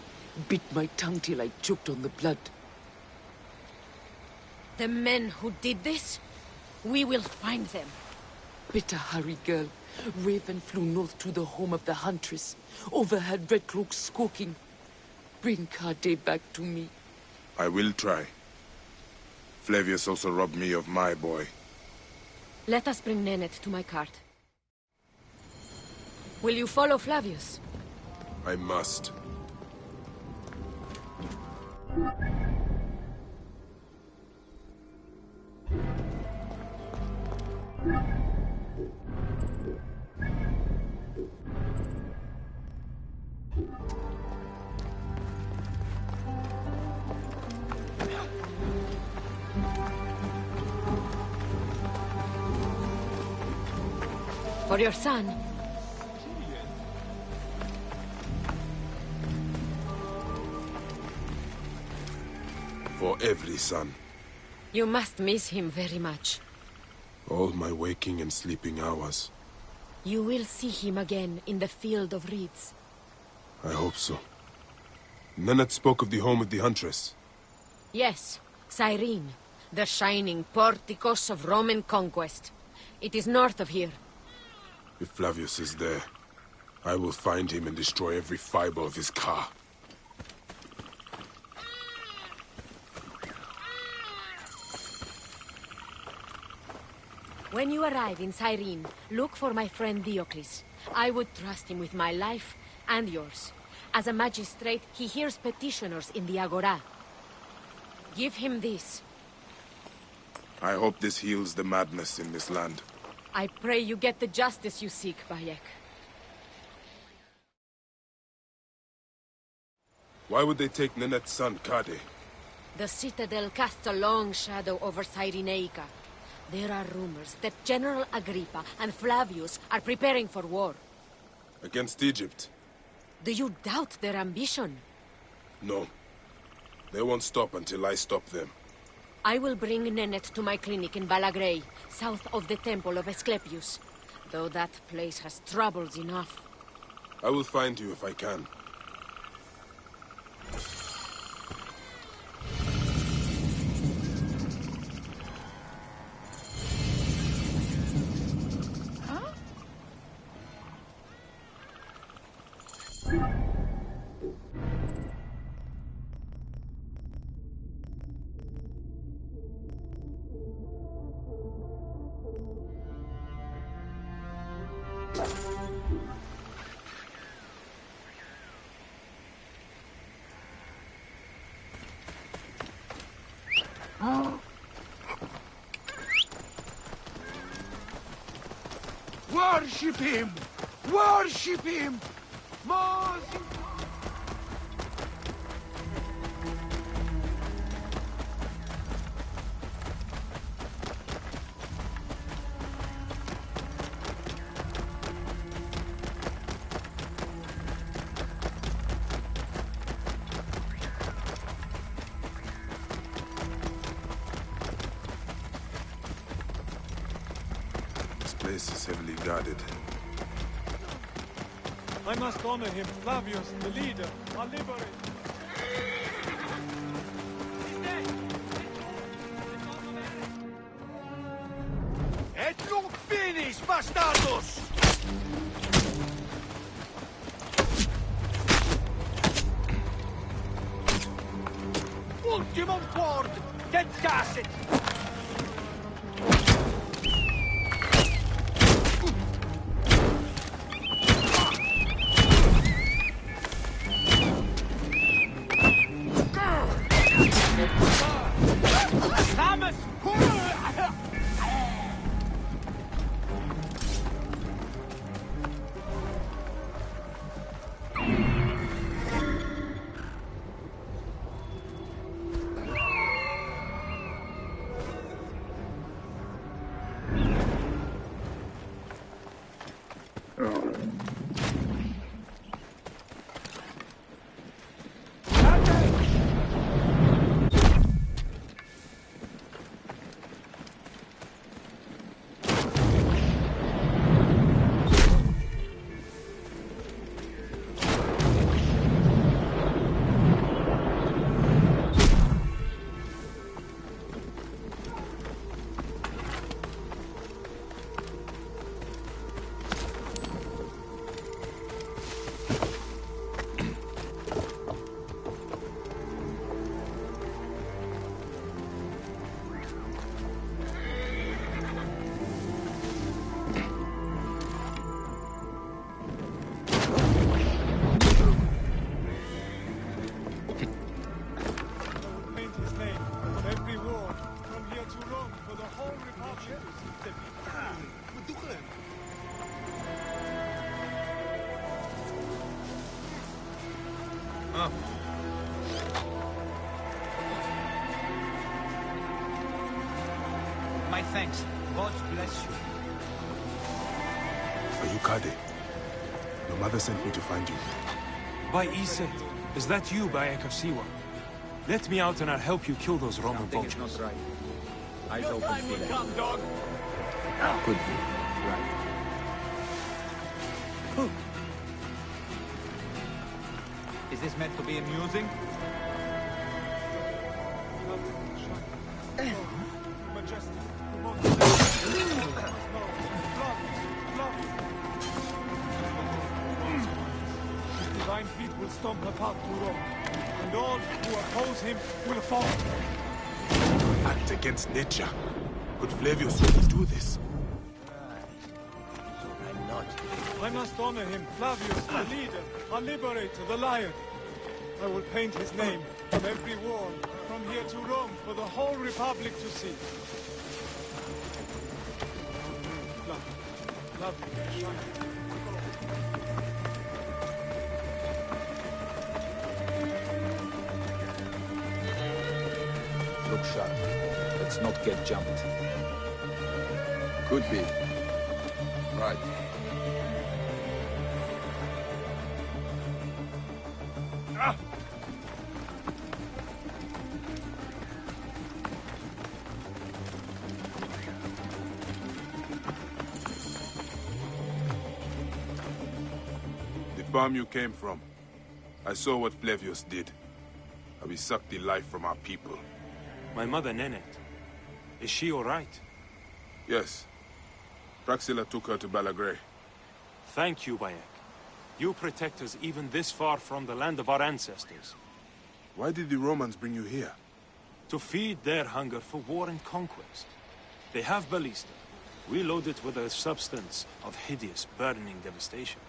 Bit my tongue till I choked on the blood. The men who did this, we will find them. Better hurry, girl. Raven flew north to the home of the huntress. Overheard red cloaks squawking. Bring Kade back to me. I will try. Flavius also robbed me of my boy. Let us bring Nennet to my cart. Will you follow Flavius? I must. For your son. For every son. You must miss him very much. All my waking and sleeping hours. You will see him again in the field of reeds. I hope so. Nennet spoke of the home of the huntress. Yes, Cyrene, the shining porticos of Roman conquest. It is north of here. If Flavius is there, I will find him and destroy every fiber of his car. When you arrive in Cyrene, look for my friend Diocles. I would trust him with my life and yours. As a magistrate, he hears petitioners in the Agora. Give him this. I hope this heals the madness in this land. I pray you get the justice you seek, Bayek. Why would they take Nenet's son, Kade? The citadel casts a long shadow over Cyrenaica. There are rumors that General Agrippa and Flavius are preparing for war. Against Egypt? Do you doubt their ambition? No. They won't stop until I stop them. I will bring Nenet to my clinic in Balagrey, south of the Temple of Asclepius. Though that place has troubles enough. I will find you if I can. Worship him! Worship him! Moses! This place is heavily guarded. I must honor him, Flavius, the leader, our liberator. Et nunc finis, bastardos! Ultimum quord! Get gasset! Thomas! My thanks. God bless you. Are you Kade? Your mother sent me to find you. By Iset, is that you, Bayek of Siwa? Let me out and I'll help you kill those Roman vultures. Not right. Eyes Your open, time will Philae. come, dog. Could be. Right. Is this meant to be amusing? His divine feet will stomp a path to Rome, and all who oppose him will fall. Act against nature. Could Flavius really do this? I must honor him, Flavius, the leader, our liberator, the lion. I will paint his name on every wall, from here to Rome, for the whole Republic to see. Flavius, Look sharp. Let's not get jumped. Could be. Right. Ah! The farm you came from. I saw what Flavius did. How he sucked the life from our people. My mother, Nenet. Is she all right? Yes. Praxilla took her to Balagrae. Thank you, Bayek. You protect us even this far from the land of our ancestors. Why did the Romans bring you here? To feed their hunger for war and conquest. They have ballista. We load it with a substance of hideous, burning devastation.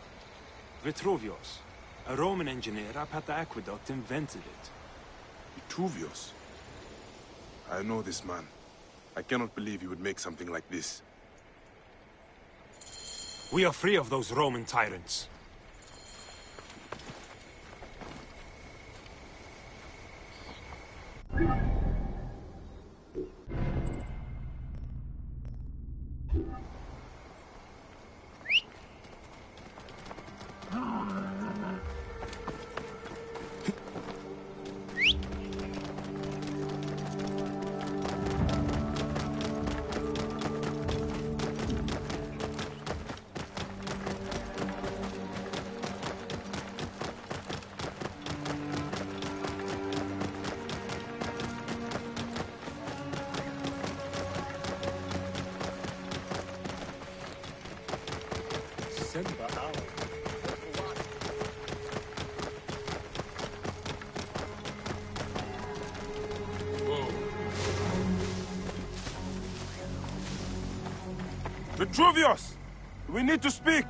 Vitruvius, a Roman engineer up at the aqueduct, invented it. Vitruvius? I know this man. I cannot believe he would make something like this. We are free of those Roman tyrants. Vitruvius! We need to speak!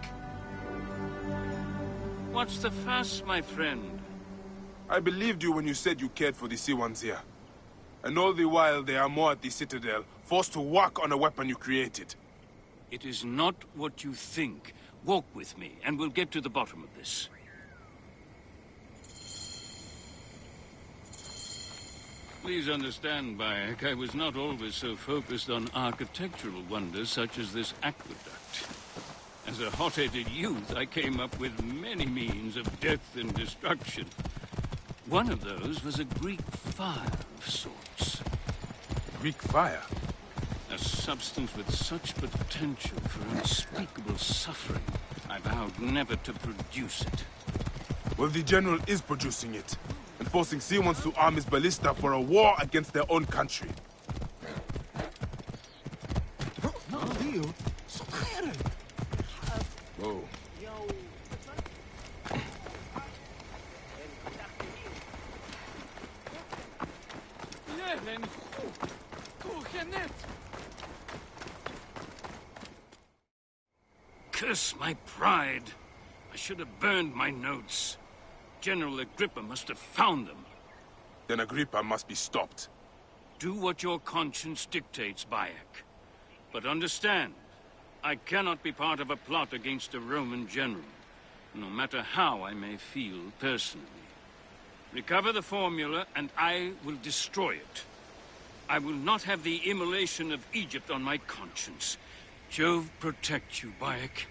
What's the fuss, my friend? I believed you when you said you cared for the Sea-Ones here. And all the while they are more at the Citadel, forced to work on a weapon you created. It is not what you think. Walk with me, and we'll get to the bottom of this. Please understand, Bayek, I was not always so focused on architectural wonders such as this aqueduct. As a hot-headed youth, I came up with many means of death and destruction. One of those was a Greek fire of sorts. Greek fire? A substance with such potential for unspeakable suffering. I vowed never to produce it. Well, the General is producing it, and forcing Sea-Ones to arm his ballista for a war against their own country. Whoa. Curse my pride. I should have burned my notes. General Agrippa must have found them. Then Agrippa must be stopped. Do what your conscience dictates, Bayek. But understand, I cannot be part of a plot against a Roman general, no matter how I may feel personally. Recover the formula, and I will destroy it. I will not have the immolation of Egypt on my conscience. Jove protect you, Bayek.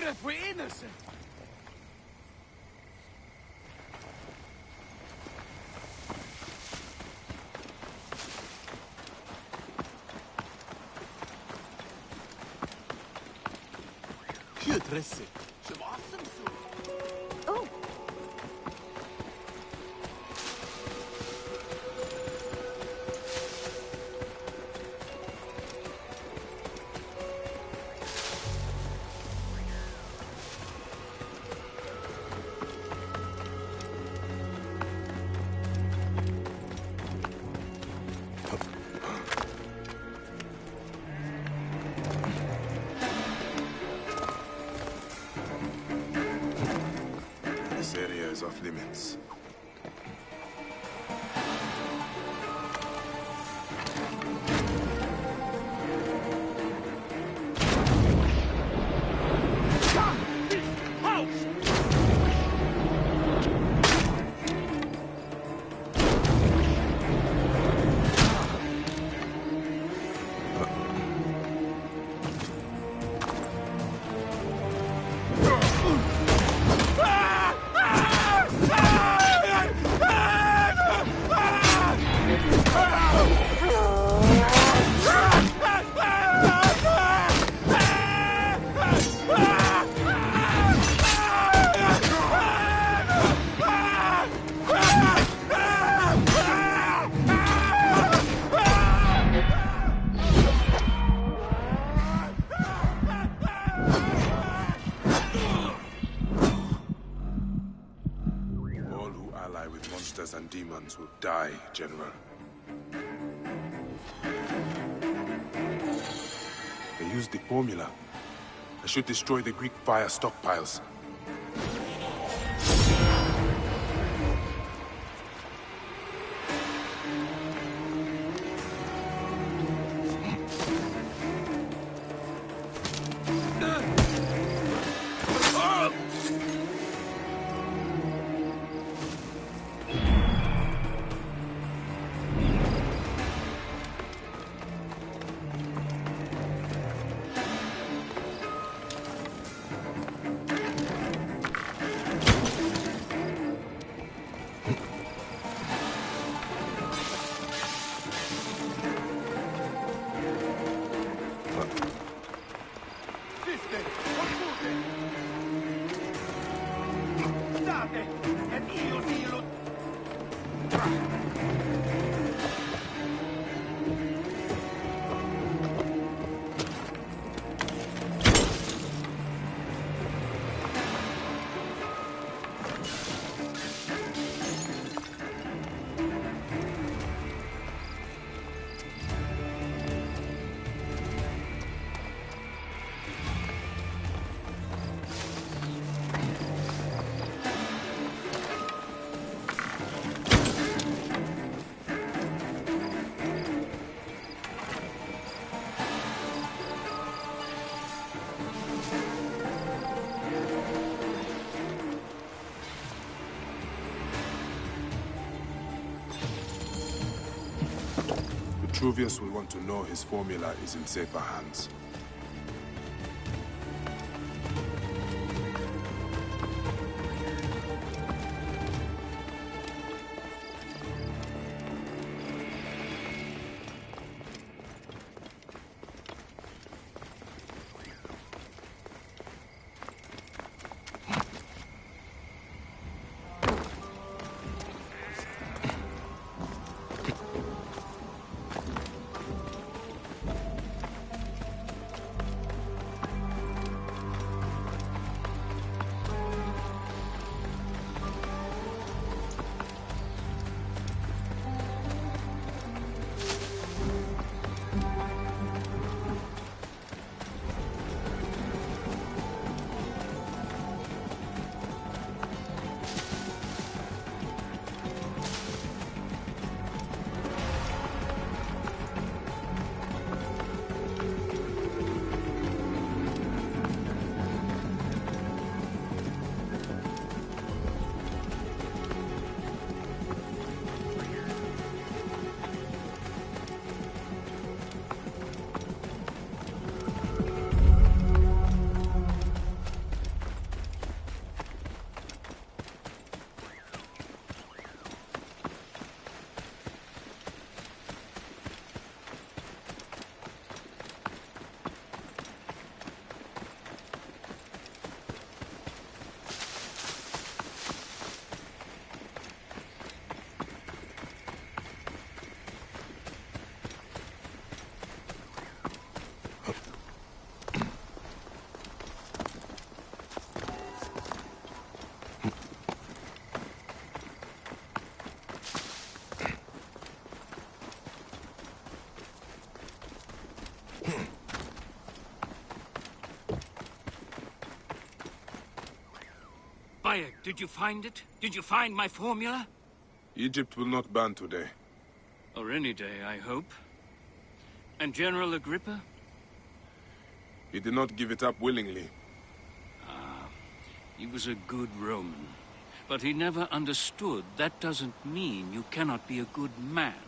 If we're innocent. Oh. is off limits. And demons will die, General. They used the formula. I should destroy the Greek fire stockpiles. Vitruvius will want to know his formula is in safer hands. Bayek, did you find it? Did you find my formula? Egypt will not burn today. Or any day, I hope. And General Agrippa? He did not give it up willingly. He was a good Roman. But he never understood that doesn't mean you cannot be a good man.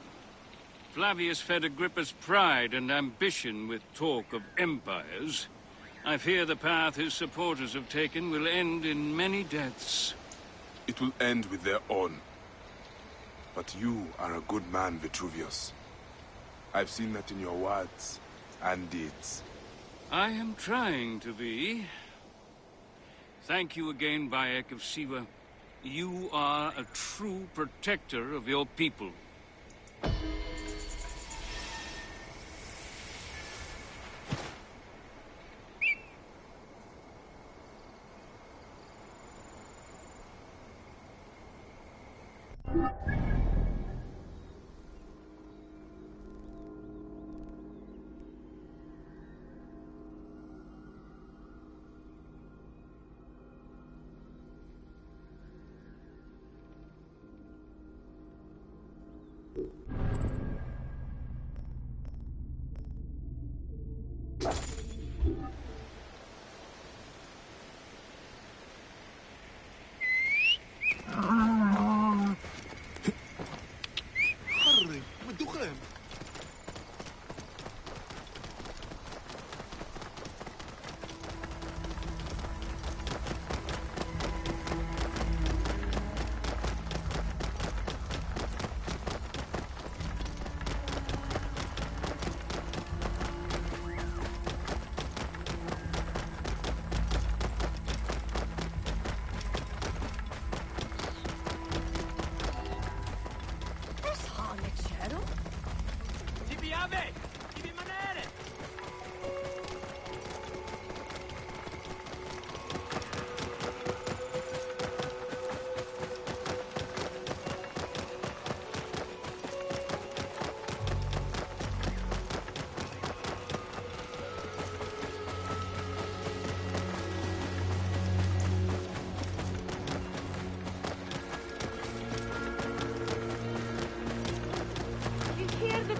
Flavius fed Agrippa's pride and ambition with talk of empires. I fear the path his supporters have taken will end in many deaths. It will end with their own. But you are a good man, Vitruvius. I've seen that in your words and deeds. I am trying to be. Thank you again, Bayek of Siwa. You are a true protector of your people.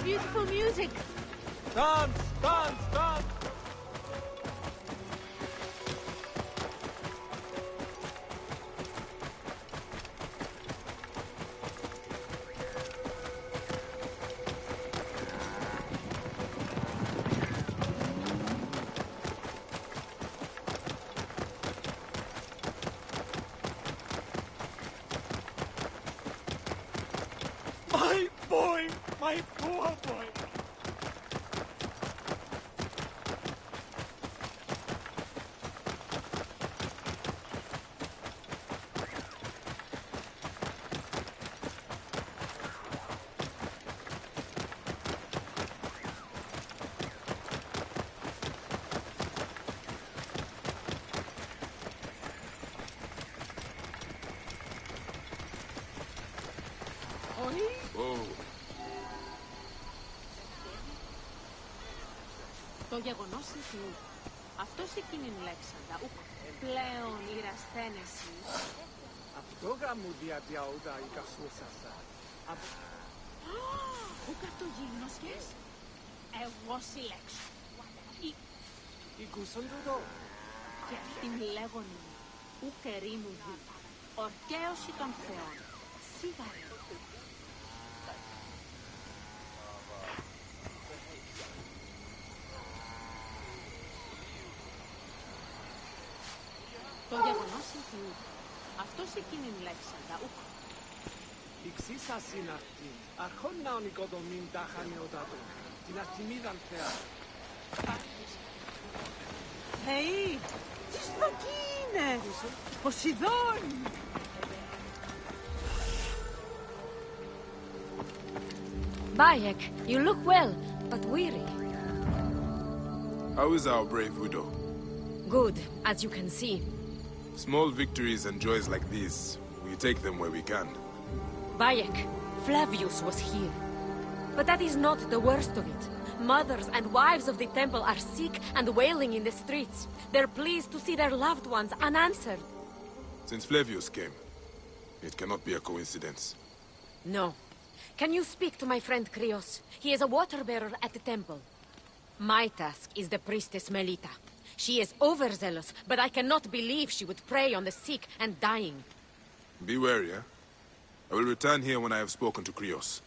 Beautiful music. Dance, dance, dance. My boy, my poor boy. Το γεγονός είναι αυτός εκείνην λέξαντα, ουκ πλέον ηρασθένεση. Αυτό γαμού διαδιαούδα η κασούσασα. Ουκ αυτό γυμνοσιές. Εγώ συλλέξω. Η κούσον τούτο. Και αυτήν λέγονη, ουκ ερήμου δι. Ορκαίωση των θεών. Σίγαρη. Το γεγονός είναι αυτός εκείνην λέξαντα, ουκ. Η ξύσας είναι αυτή. Αρχόν να ονικοδομήν τα χανιότατο. Την αστιμίδαν θεά. Θεοί, τι στοκή είναι. Ποσειδών. Bayek, you look well, but weary. How is our brave widow? Good, as you can see. Small victories and joys like these, we take them where we can. Bayek, Flavius was here. But that is not the worst of it. Mothers and wives of the temple are sick and wailing in the streets. They're pleased to see their loved ones unanswered. Since Flavius came, it cannot be a coincidence. No. Can you speak to my friend Krios? He is a water-bearer at the temple. My task is the priestess Melita. She is overzealous, but I cannot believe she would prey on the sick and dying. Be wary, eh? I will return here when I have spoken to Krios.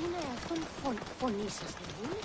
Είναι αυτόν φωνή σας, δεν είναι?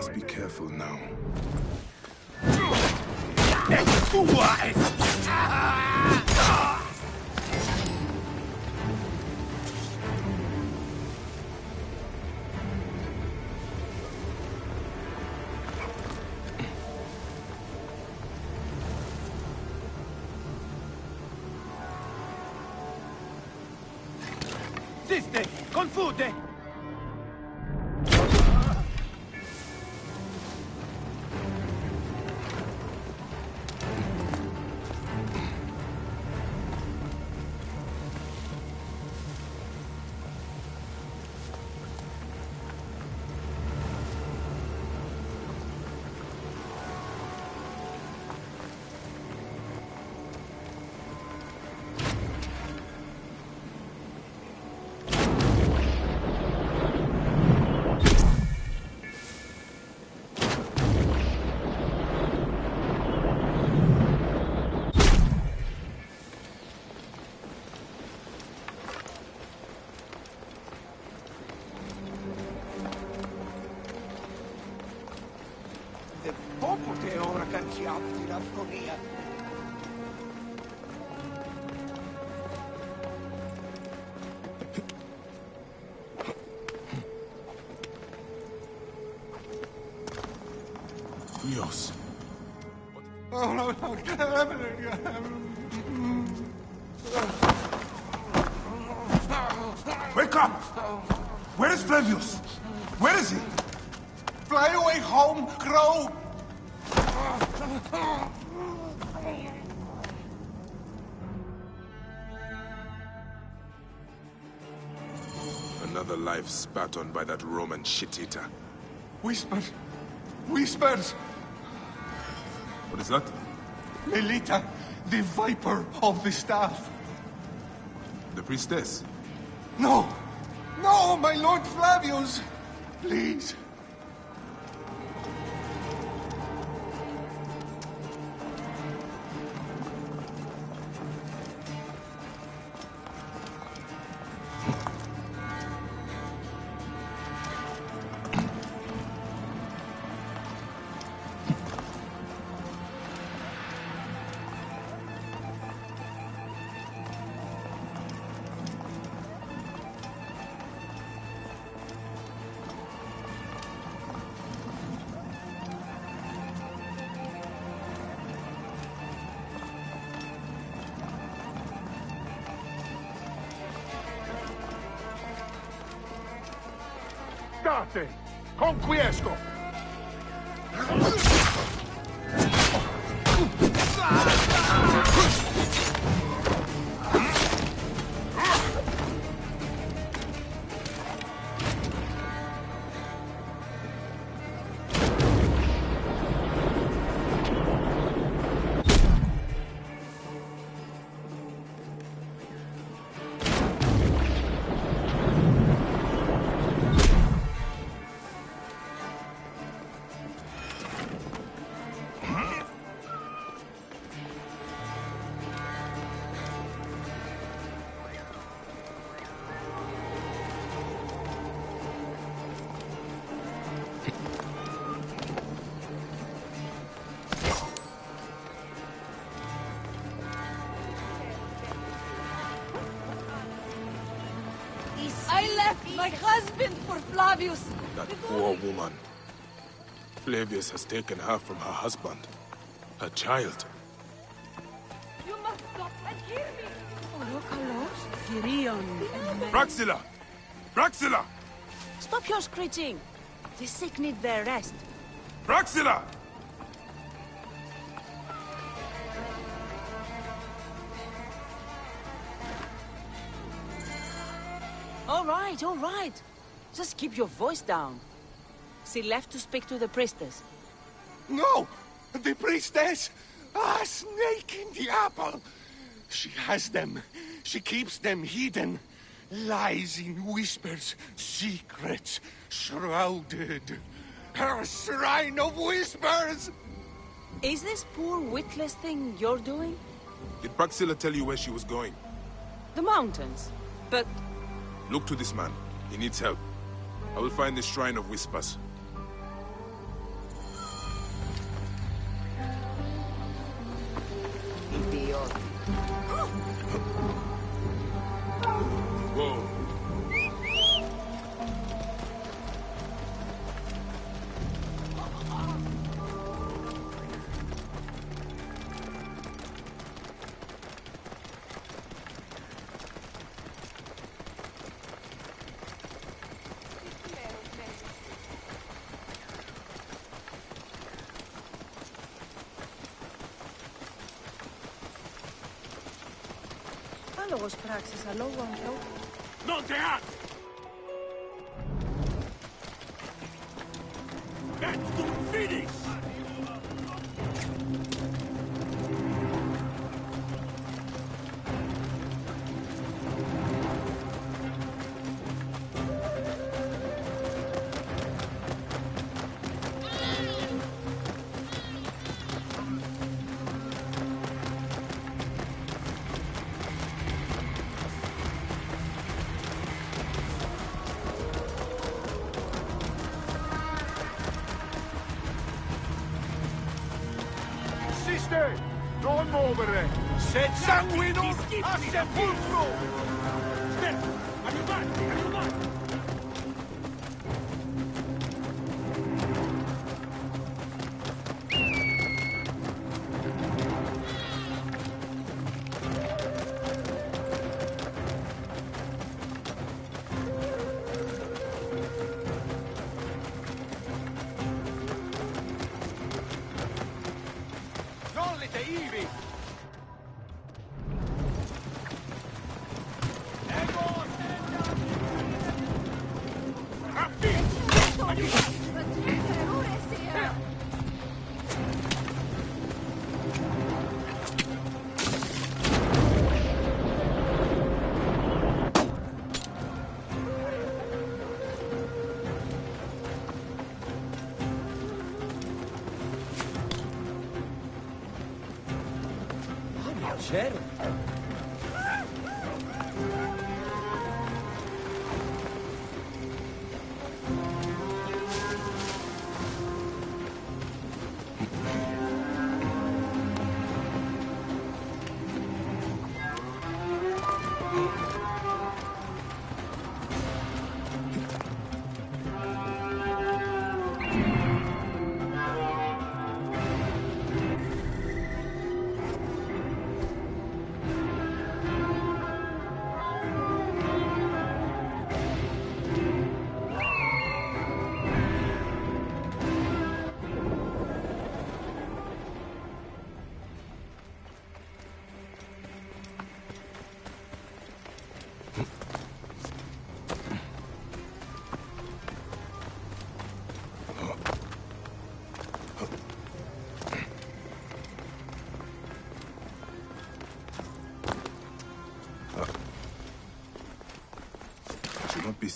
Must be careful now. Siste! Confute! Όποτε ώρα κάνεις αυτή την αυθονία. Krios. Wake up! Where is Flavius? Where is he? Fly away home, Crow! Another life spat on by that Roman shit-eater. Whispers! Whispers! What is that? Melita, the Viper of the Staff. The priestess? No! No, my Lord Flavius! Please. Aspettate! Conquiesco! I left my husband for Flavius. That poor woman. Flavius has taken her from her husband. Her child. You must stop and hear me. Praxilla! Praxilla! Stop your screeching. The sick need their rest. Praxilla! All right. Just keep your voice down. She left to speak to the priestess. No! The priestess! A snake in the apple! She has them. She keeps them hidden. Lies in whispers, secrets, shrouded. Her shrine of whispers! Is this poor witless thing you're doing? Did Praxilla tell you where she was going? The mountains. But... Look to this man. He needs help. I will find the Shrine of Whispers. Whoa. Λόγος πράξης, αλόγω ανθρώπου. Non te hat! Let's do finish! Non muovere! Se sanguino a sepolcro! Aiutanti, aiutanti! C'ero.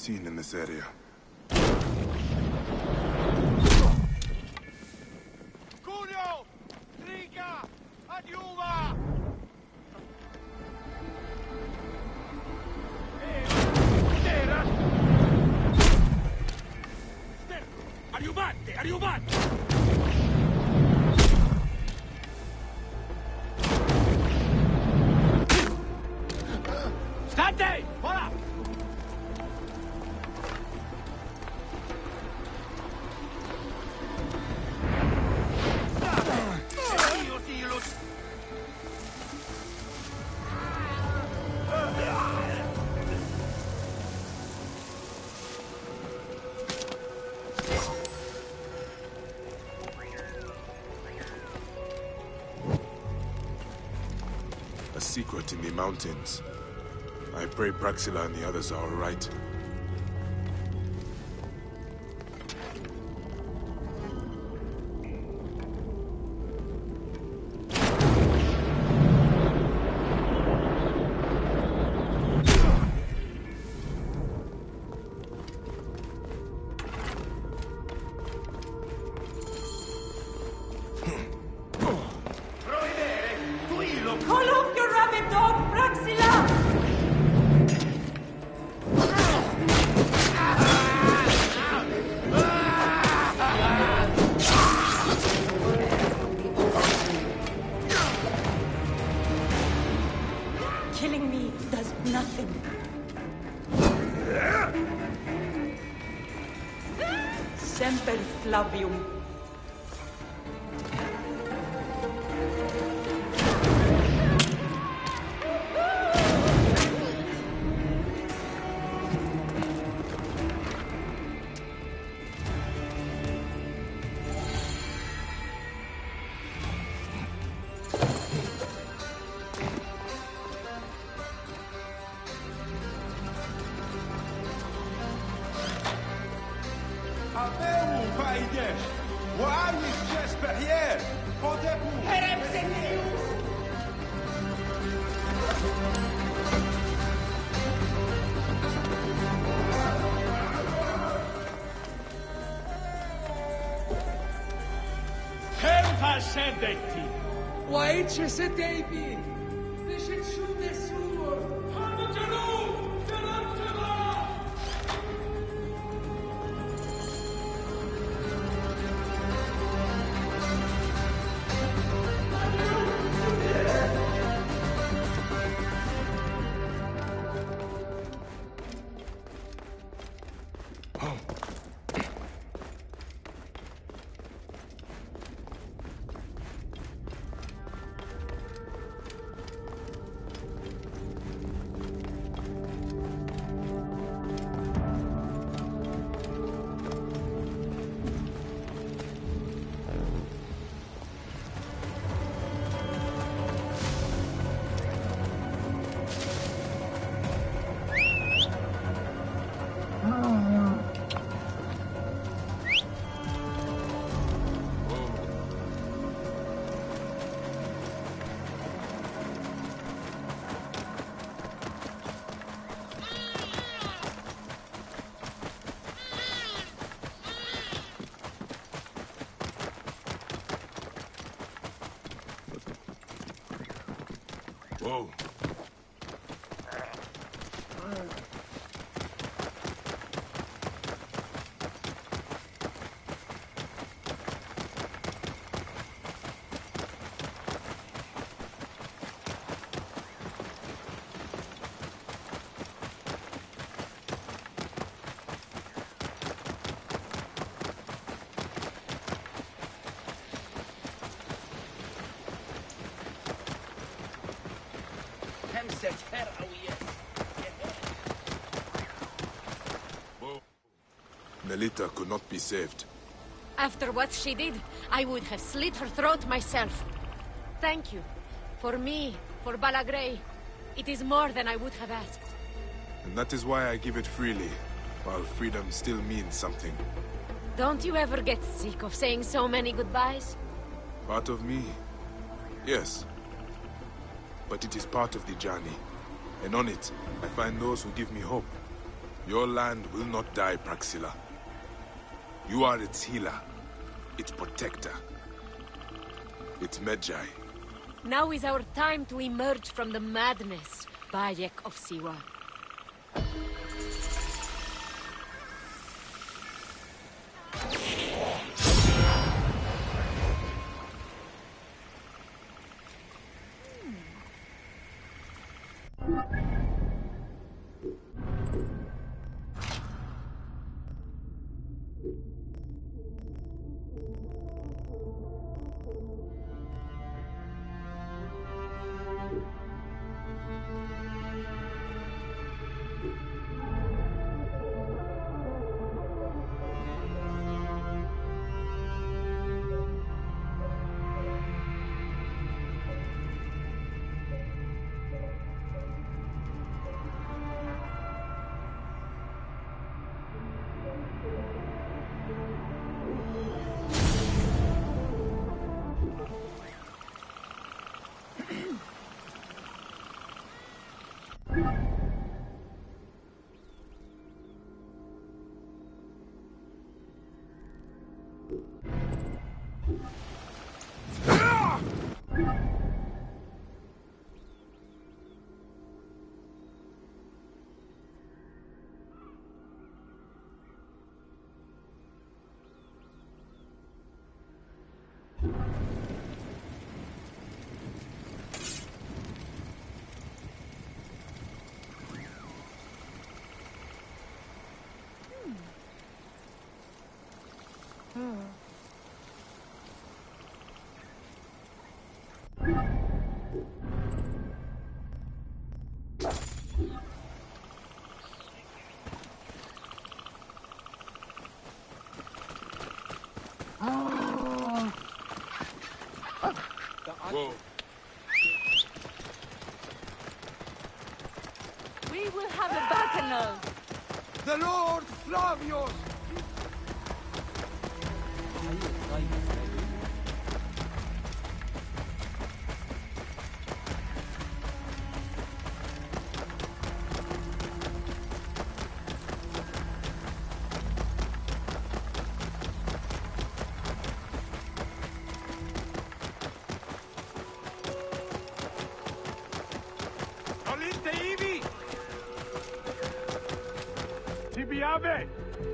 seen in this area. Curio! Riga! Adiuva! Arrivate! Arrivate! State! Voilà! A secret in the mountains. I pray Praxilla and the others are all right. Call off your rabid dog, Praxilla! Killing me does nothing. Semper Flavium. Avez-vous pas idée? Voyez juste derrière! Rendez-vous! Helfa sendeti! Waice se devi! Deșițu de sur! Whoa. Melita could not be saved. After what she did, I would have slit her throat myself. Thank you. For me, for Balagrae, it is more than I would have asked. And that is why I give it freely, while freedom still means something. Don't you ever get sick of saying so many goodbyes? Part of me? Yes. But it is part of the journey. And on it, I find those who give me hope. Your land will not die, Praxilla. You are its healer, its protector, its Medjay. Now is our time to emerge from the madness, Bayek of Siwa. Whoa. We will have a bacchanal. The Lord Flavius!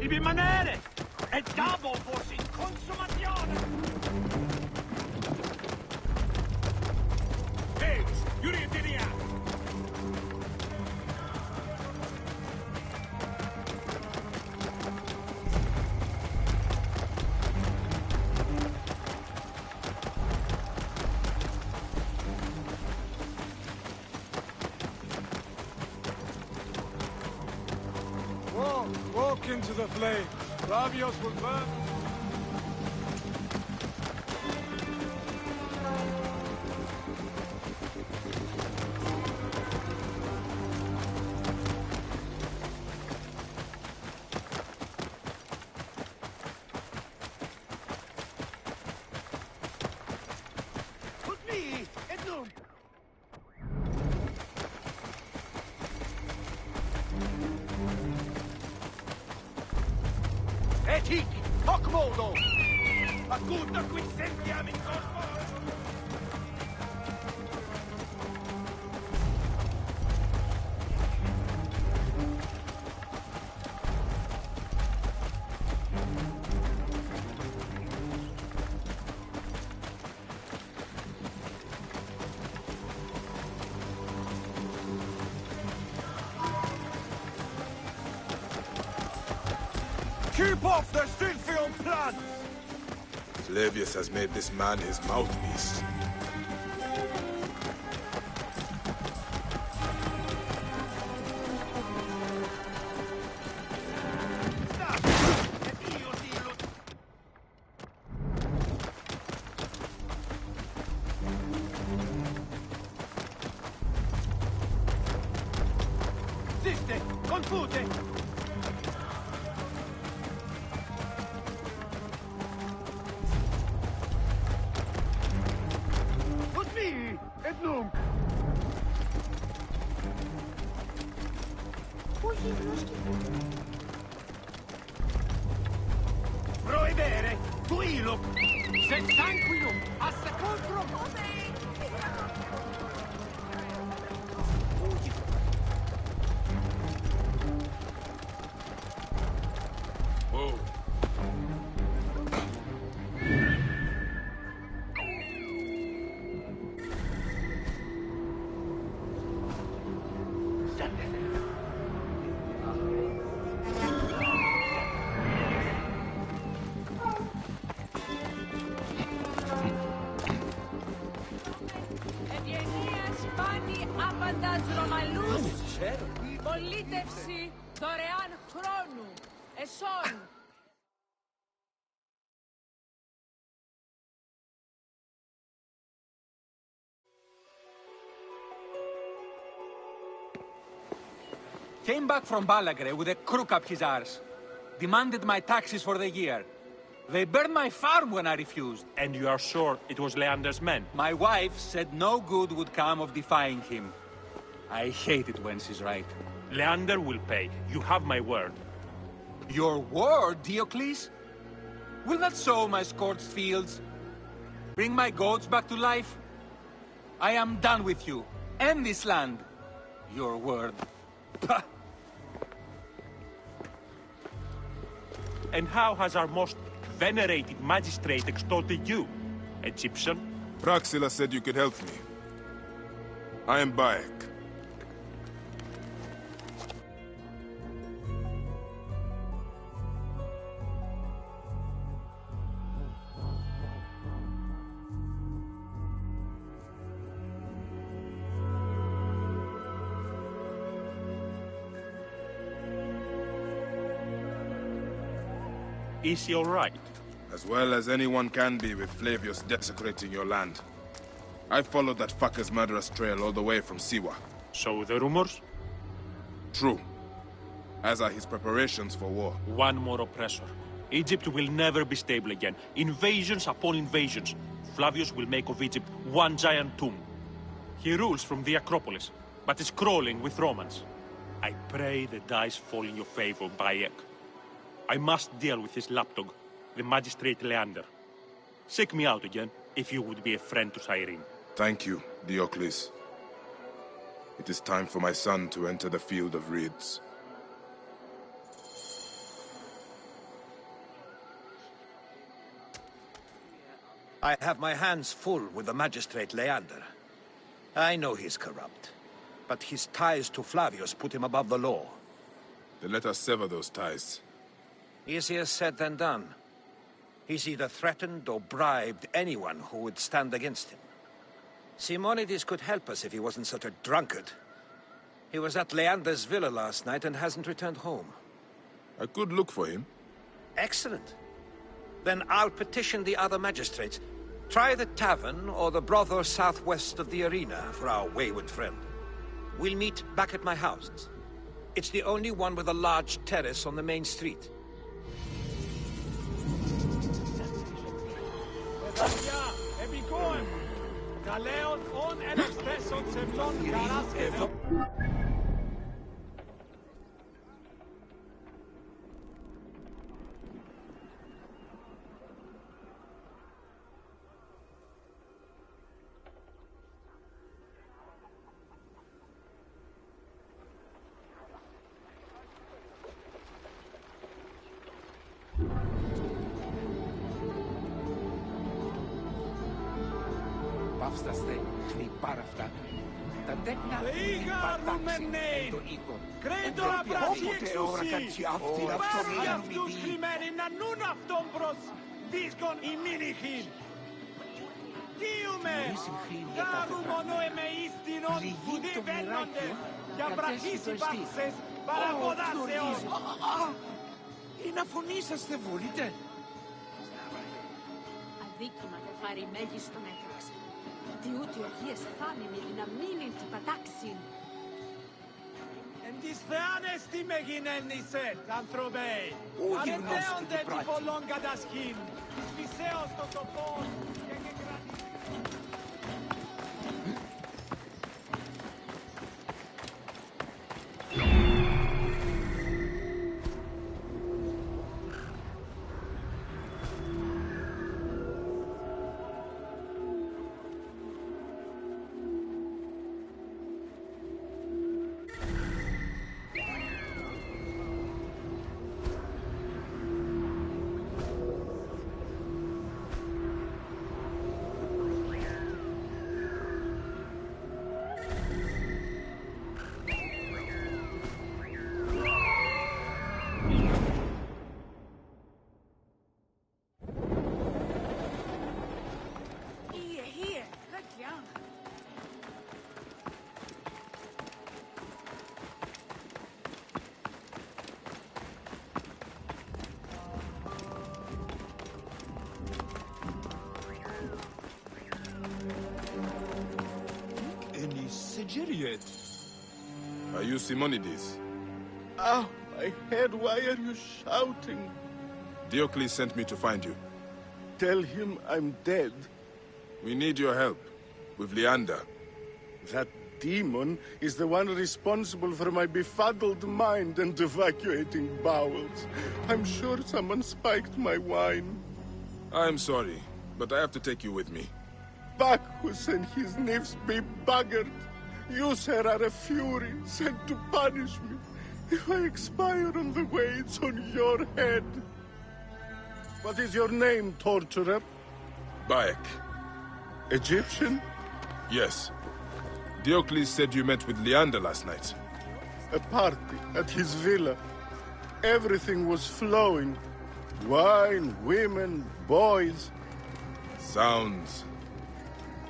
Ibi manere! E dabo fossi in consumazione! Eggs, you rientriamo! Walk into the flame. Flavius will burn. Put me et nunc! Et hic, hoc modo! Acuta quid sentiam in corpo! Keep off the Stilfield plants! Flavius has made this man his mouthpiece. Siste, confute! Et nunc! Proibere, tuilo! Se tranquillo, a sepolcro! Whoa. Πολίτευση δωρεάν χρόνου. Εσόν. Came back from Balagre with a crook up his arse. Demanded my taxes for the year. They burned my farm when I refused. And you are sure it was Leander's men? My wife said no good would come of defying him. I hate it when she's right. Leander will pay. You have my word. Your word, Diocles? Will that sow my scorched fields? Bring my goats back to life? I am done with you. End this land. Your word. Pah! And how has our most venerated magistrate extorted you, Egyptian? Praxila said you could help me. I am Bayek. Is he all right? As well as anyone can be with Flavius desecrating your land. I followed that fucker's murderous trail all the way from Siwa. So the rumors? True. As are his preparations for war. One more oppressor. Egypt will never be stable again. Invasions upon invasions. Flavius will make of Egypt one giant tomb. He rules from the Acropolis, but is crawling with Romans. I pray the dice fall in your favor, Bayek. I must deal with this lapdog, the magistrate Leander. Seek me out again, if you would be a friend to Cyrene. Thank you, Diocles. It is time for my son to enter the field of reeds. I have my hands full with the magistrate Leander. I know he's corrupt, but his ties to Flavius put him above the law. Then let us sever those ties. Easier said than done. He's either threatened or bribed anyone who would stand against him. Simonides could help us if he wasn't such a drunkard. He was at Leander's villa last night and hasn't returned home. I could look for him. Excellent. Then I'll petition the other magistrates. Try the tavern or the brothel southwest of the arena for our wayward friend. We'll meet back at my house. It's the only one with a large terrace on the main street. Παύσταστε χτυπάρα αυτά. Τα τέκνα Λίγα ρουμενέιν! Κρέτορα πρασίξουσι! Βάρει αυτούς κρυμμένοι να νουν αυτόν προς δίσκον ημίνυχην! Κύουμε! Δάρου μόνο εμέ истинον που διβαίνονται για πραχείς υπάρξες παραποδάσεων! Είναι αφωνήσαστε, βολείτε! Αδίκημα δε φάρει μέγιστον έκραξε. Διότι οργίες φάμιμοι να μείνουν την πατάξιν. Εν τις θεάνες τι με γινέννησες, ανθρωπέοι! Αρετέονται τι πολλών κατασκήν, της φυσέως των τοπών και κρατήσεων. Sigiriad. Are you Simonides? Ah, my head, why are you shouting? Diocles sent me to find you. Tell him I'm dead. We need your help. With Leander. That demon is the one responsible for my befuddled mind and evacuating bowels. I'm sure someone spiked my wine. I'm sorry, but I have to take you with me. Bacchus and his nymphs be buggered. You, sir, are a fury, sent to punish me. If I expire on the way, it's on your head. What is your name, torturer? Bayek. Egyptian? Yes. Diocles said you met with Leander last night. A party at his villa. Everything was flowing. Wine, women, boys. Sounds.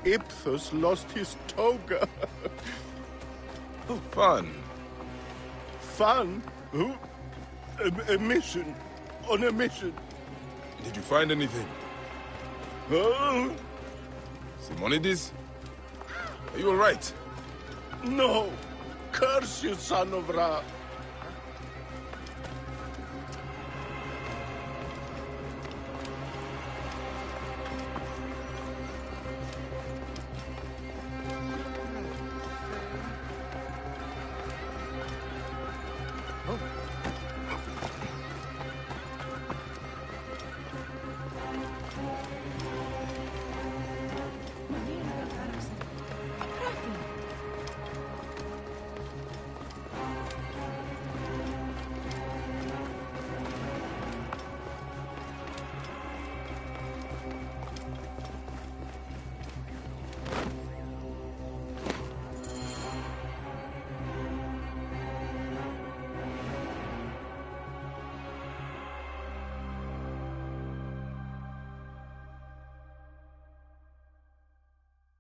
Iphthos lost his toga. Fun. Fun? Who? A mission. On a mission. Did you find anything? Oh? Simonides? Are you all right? No. Curse you, son of Ra.